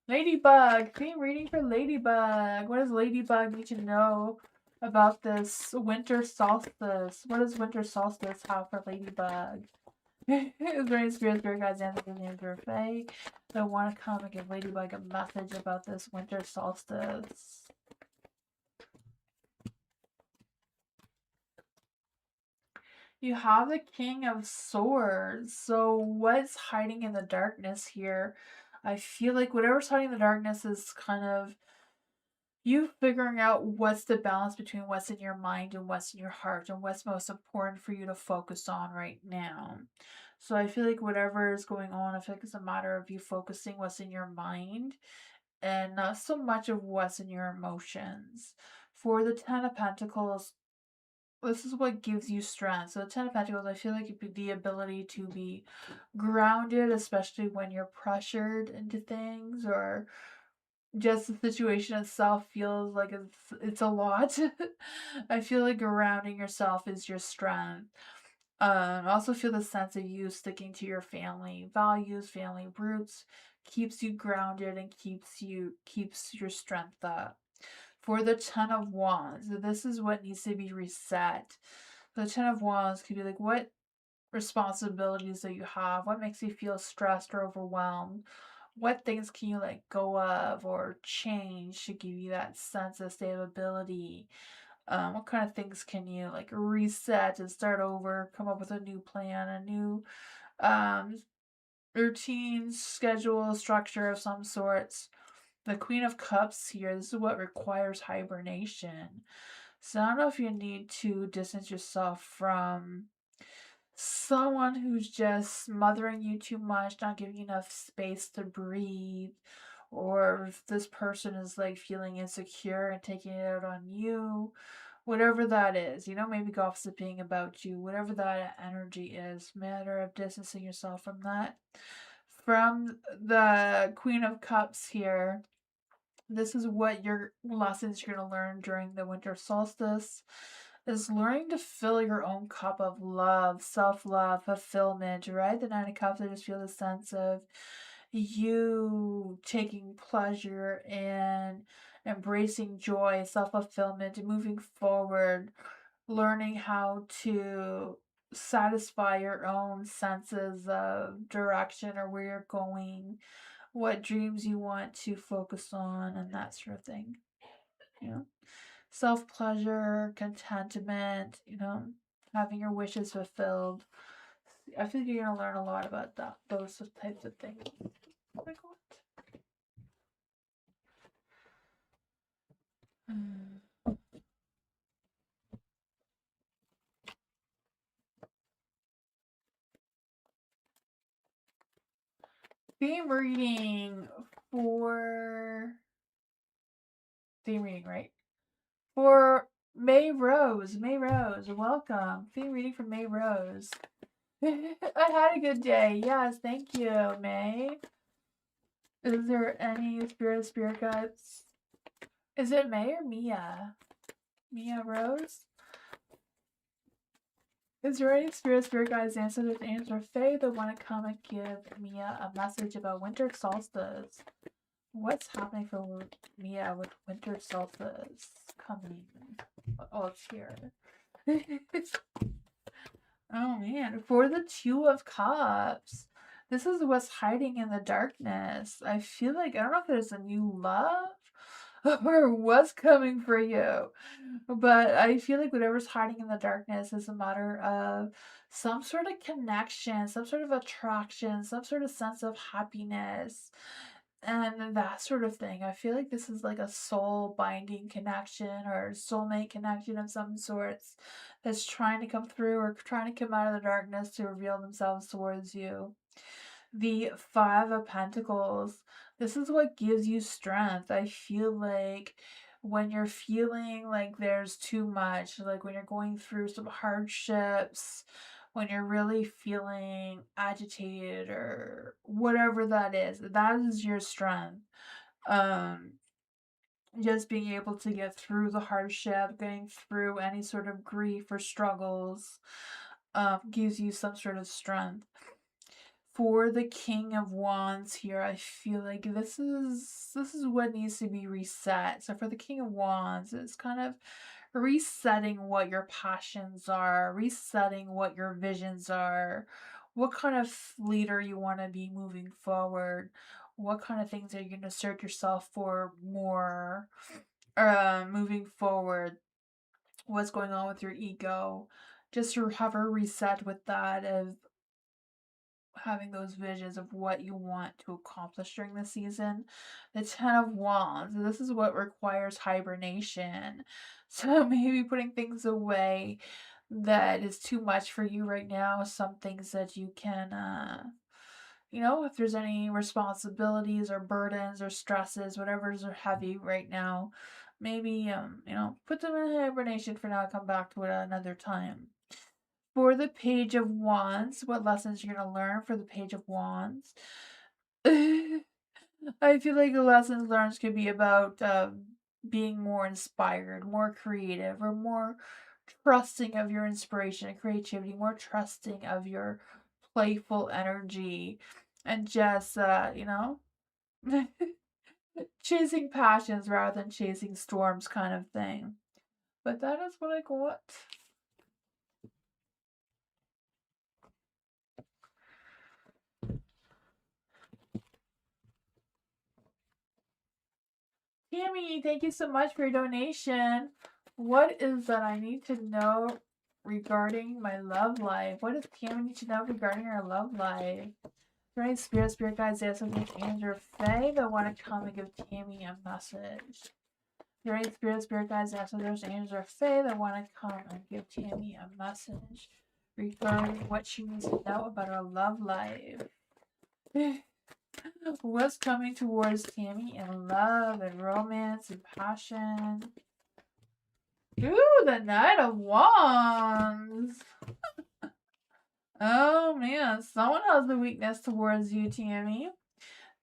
Ladybug! Cream reading for Ladybug. What does Ladybug need to know about this winter solstice? What does winter solstice have for Ladybug? Is there any spirit guides, ancestors, names, or fae that want to come and give Ladybug a message about this winter solstice? You have the King of Swords. So what's hiding in the darkness here? I feel like whatever's hiding in the darkness is kind of you figuring out what's the balance between what's in your mind and what's in your heart and what's most important for you to focus on right now. So I feel like whatever is going on, I feel like it's a matter of you focusing what's in your mind and not so much of what's in your emotions. For the Ten of Pentacles, this is what gives you strength. So the Ten of Pentacles, I feel like the ability to be grounded, especially when you're pressured into things or just the situation itself feels like it's a lot. I feel like grounding yourself is your strength. I also feel the sense of you sticking to your family values, family roots, keeps you grounded and keeps your strength up. For the Ten of Wands, this is what needs to be reset. The Ten of Wands could be like, what responsibilities that you have? What makes you feel stressed or overwhelmed? What things can you let go of or change to give you that sense of stability? What kind of things can you like reset and start over, come up with a new plan, a new um, routine, schedule, structure of some sorts? The Queen of Cups here, this is what requires hibernation. So I don't know if you need to distance yourself from someone who's just smothering you too much, not giving you enough space to breathe, or if this person is like feeling insecure and taking it out on you, whatever that is, maybe gossiping about you, whatever that energy is, matter of distancing yourself from that. From the Queen of Cups here, This is what your lessons you're going to learn during the winter solstice is learning to fill your own cup of love, self-love, fulfillment, right? The Nine of Cups, I just feel the sense of you taking pleasure in embracing joy, self-fulfillment, and moving forward, learning how to satisfy your own senses of direction or where you're going, what dreams you want to focus on, and that sort of thing. You know, self pleasure, contentment, having your wishes fulfilled. I feel like you're gonna learn a lot about those types of things. Oh my god. Theme reading for theme reading, right? For May Rose. May Rose, welcome. Theme reading for May Rose. I had a good day. Yes, thank you, May. Is there any spirit guides? Is it May or Mia? Mia Rose? Is there any spirit guides, ancestors, or fae that want to come and give Mia a message about winter solstice? What's happening for Mia with winter solstice coming? Oh, it's here. Oh man, for the Two of Cups. This is what's hiding in the darkness. I feel like, I don't know if there's a new love or what's coming for you, but I feel like whatever's hiding in the darkness is a matter of some sort of connection, some sort of attraction, some sort of sense of happiness, and that sort of thing. I feel like this is like a soul binding connection or soulmate connection of some sorts that's trying to come through or trying to come out of the darkness to reveal themselves towards you. The Five of Pentacles. This is what gives you strength. I feel like when you're feeling like there's too much, like when you're going through some hardships, when you're really feeling agitated or whatever that is your strength. Um, just being able to get through the hardship, getting through any sort of grief or struggles, gives you some sort of strength. For the King of Wands here, I feel like this is what needs to be reset. So for the King of Wands, it's kind of resetting what your passions are, resetting what your visions are, what kind of leader you want to be moving forward, what kind of things are you going to assert yourself for more moving forward, what's going on with your ego, just to have a reset with that of having those visions of what you want to accomplish during the season. The Ten of Wands, this is what requires hibernation. So maybe putting things away that is too much for you right now. Some things that you can, if there's any responsibilities or burdens or stresses, whatever's are heavy right now, maybe, put them in hibernation for now, come back to it another time. For the Page of Wands, what lessons you're going to learn for the Page of Wands? I feel like the lessons learned could be about being more inspired, more creative, or more trusting of your inspiration and creativity, more trusting of your playful energy, and just, chasing passions rather than chasing storms kind of thing. But that is what I got. Tammy, thank you so much for your donation. What is that I need to know regarding my love life? What does Tammy need to know regarding her love life? Right, spirit guides, ancestors, Andrew, Faye that want to come and give Tammy a message. Right, spirit guides, ancestors, Andrew, Faye that want to come and give Tammy a message regarding what she needs to know about her love life. What's coming towards Tammy in love and romance and passion? Ooh, the Knight of Wands. Oh man, someone has the weakness towards you, Tammy.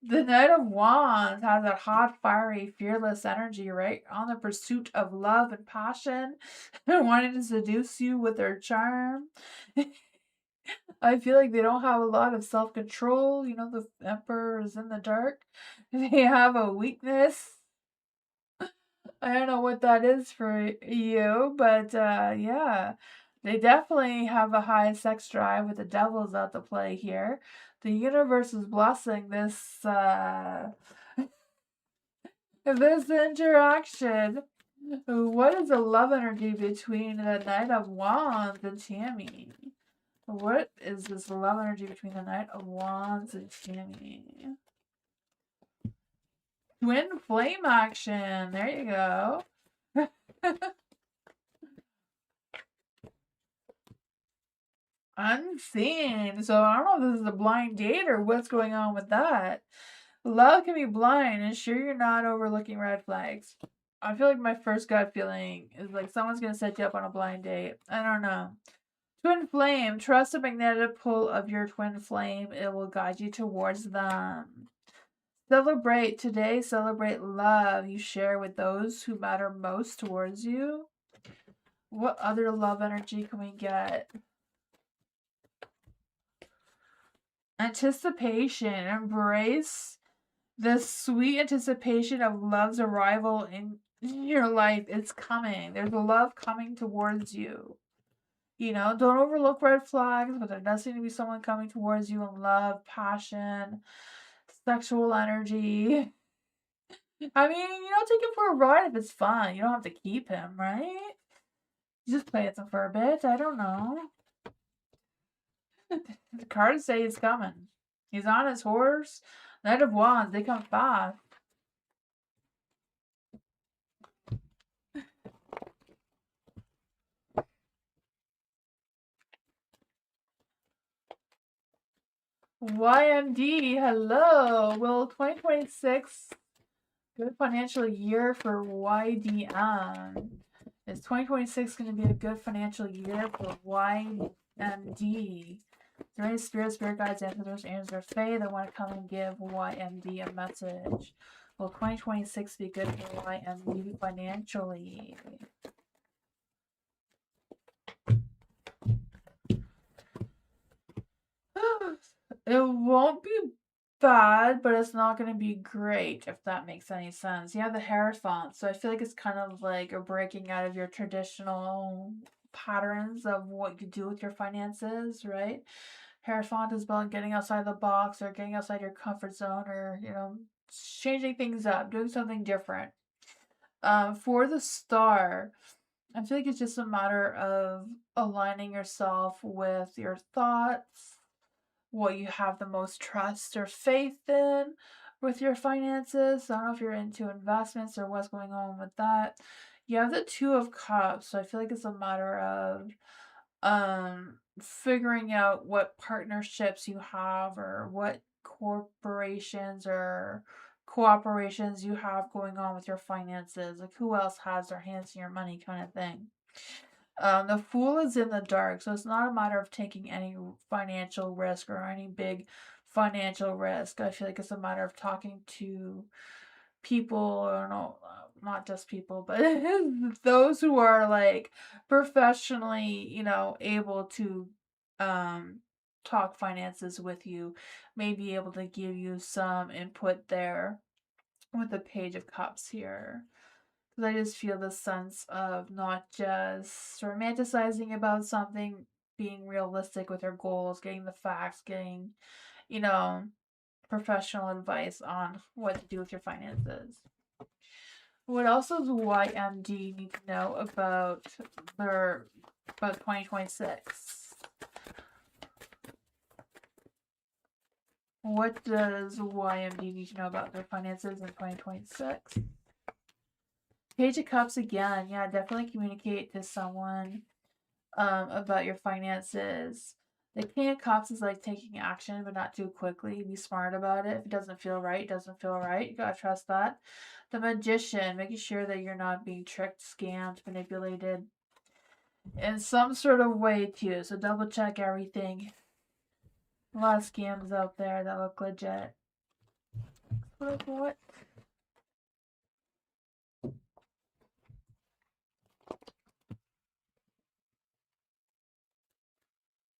The Knight of Wands has that hot, fiery, fearless energy, right? On the pursuit of love and passion, wanting to seduce you with their charm. I feel like they don't have a lot of self control. You know, the Emperor is in the dark. They have a weakness. I don't know what that is for you, but yeah, they definitely have a high sex drive with the devils out to play here. The universe is blessing this interaction. What is the love energy between the Knight of Wands and Tammy? What is this love energy between the Knight of Wands and Tammy? Twin flame action. There you go. Unseen. So I don't know if this is a blind date or what's going on with that. Love can be blind, and sure you're not overlooking red flags. I feel like my first gut feeling is like someone's gonna set you up on a blind date. I don't know. Twin flame. Trust the magnetic pull of your twin flame. It will guide you towards them. Celebrate today. Celebrate love you share with those who matter most towards you. What other love energy can we get? Anticipation. Embrace the sweet anticipation of love's arrival in your life. It's coming. There's a love coming towards you. You know, don't overlook red flags, but there does seem to be someone coming towards you in love, passion, sexual energy. I mean, you know, take him for a ride if it's fun. You don't have to keep him, right? You just play with him for a bit. I don't know. The cards say he's coming. He's on his horse. Knight of Wands, they come fast. YMD, hello. Will 2026 good financial year for YDM? Is 2026 going to be a good financial year for YMD? Is there any spirit guides, ancestors, angels, or fae that want to come and give YMD a message? Will 2026 be good for YMD financially? It won't be bad, but it's not going to be great, if that makes any sense. You have the Hierophant, so I feel like it's kind of like a breaking out of your traditional patterns of what you do with your finances, right? Hierophant is about getting outside the box or getting outside your comfort zone or, you know, changing things up, doing something different. For the Star, I feel like it's just a matter of aligning yourself with your thoughts, what you have the most trust or faith in with your finances. I don't know if you're into investments or what's going on with that. You have the Two of Cups, so I feel like it's a matter of figuring out what partnerships you have or what corporations or cooperations you have going on with your finances. Like who else has their hands in your money kind of thing. The Fool is in the dark, so it's not a matter of taking any financial risk or any big financial risk. I feel like it's a matter of talking to people, or no, not just people, but those who are like professionally, you know, able to talk finances with you, may be able to give you some input there with the Page of Cups here. Because I just feel the sense of not just romanticizing about something, being realistic with your goals, getting the facts, getting, you know, professional advice on what to do with your finances. What else does YMD need to know about 2026? What does YMD need to know about their finances in 2026? Page of Cups again. Yeah, definitely communicate to someone about your finances. The King of Cups is like taking action, but not too quickly. Be smart about it. If it doesn't feel right, it doesn't feel right. You gotta trust that. The Magician, making sure that you're not being tricked, scammed, manipulated in some sort of way too. So double check everything. A lot of scams out there that look legit. What?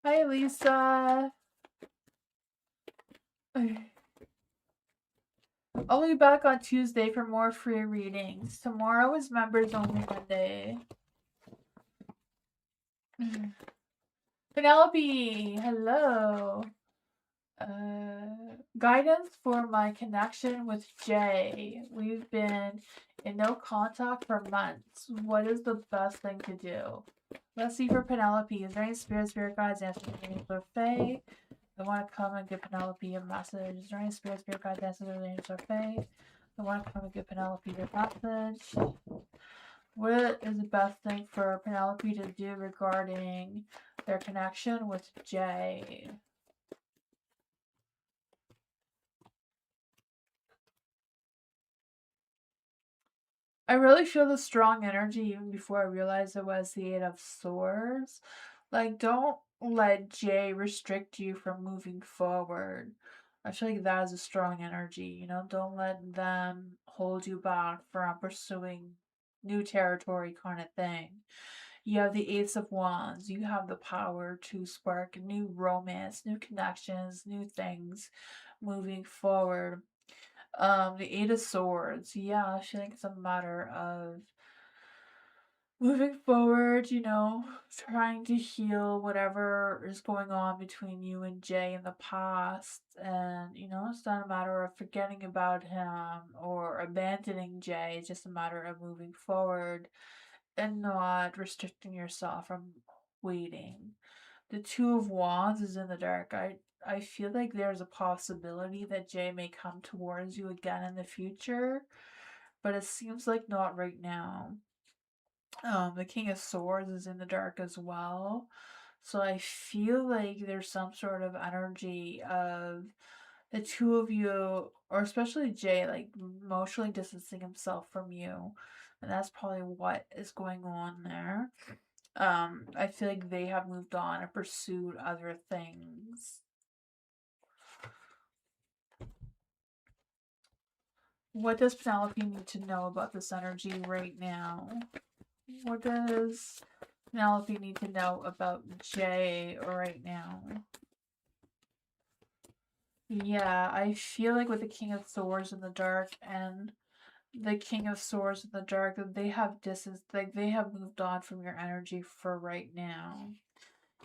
Hi, Lisa. I'll be back on Tuesday for more free readings. Tomorrow is members only Monday. Penelope, hello. Guidance for my connection with Jay. We've been in no contact for months. What is the best thing to do? Let's see for Penelope. Is there any spirit guides answering for Faye? I want to come and give Penelope a message. Is there any spirit guides answering for Faye? I want to come and give Penelope a message. What is the best thing for Penelope to do regarding their connection with Jay? I really feel the strong energy even before I realized it was the Eight of Swords. Like, don't let Jay restrict you from moving forward. I feel like that is a strong energy, you know? Don't let them hold you back from pursuing new territory kind of thing. You have the Ace of Wands. You have the power to spark new romance, new connections, new things moving forward. The Eight of Swords. Yeah, I feel like it's a matter of moving forward, you know, trying to heal whatever is going on between you and Jay in the past. And, you know, it's not a matter of forgetting about him or abandoning Jay. It's just a matter of moving forward and not restricting yourself from waiting. The Two of Wands is in the dark. I feel like there's a possibility that Jay may come towards you again in the future, but it seems like not right now. The King of Swords is in the dark as well. So I feel like there's some sort of energy of the two of you, or especially Jay, like emotionally distancing himself from you. And that's probably what is going on there. I feel like they have moved on and pursued other things. What does Penelope need to know about this energy right now? What does Penelope need to know about Jay right now? Yeah, I feel like with the King of Swords in the dark and the King of Swords in the dark, that they have distance, like they have moved on from your energy for right now.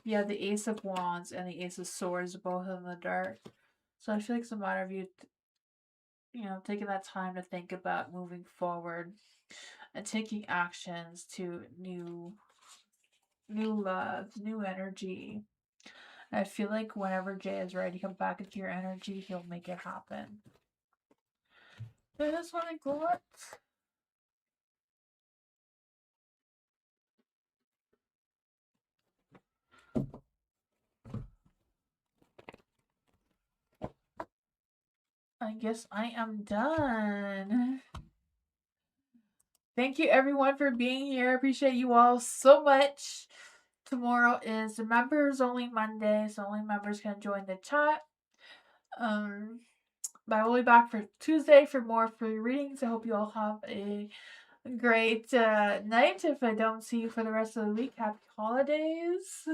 Yeah, the Ace of Wands and the Ace of Swords both in the dark. So I feel like it's a matter of you, you know, taking that time to think about moving forward and taking actions to new love, new energy. I feel like whenever Jay is ready to come back into your energy, he'll make it happen. That is what I got. I guess I am done. Thank you everyone for being here. I appreciate you all so much. Tomorrow is the members only Monday, so only members can join the chat. But I will be back for Tuesday for more free readings. I hope you all have a great night. If I don't see you for the rest of the week, happy holidays.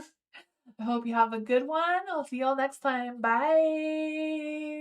I hope you have a good one. I'll see you all next time. Bye.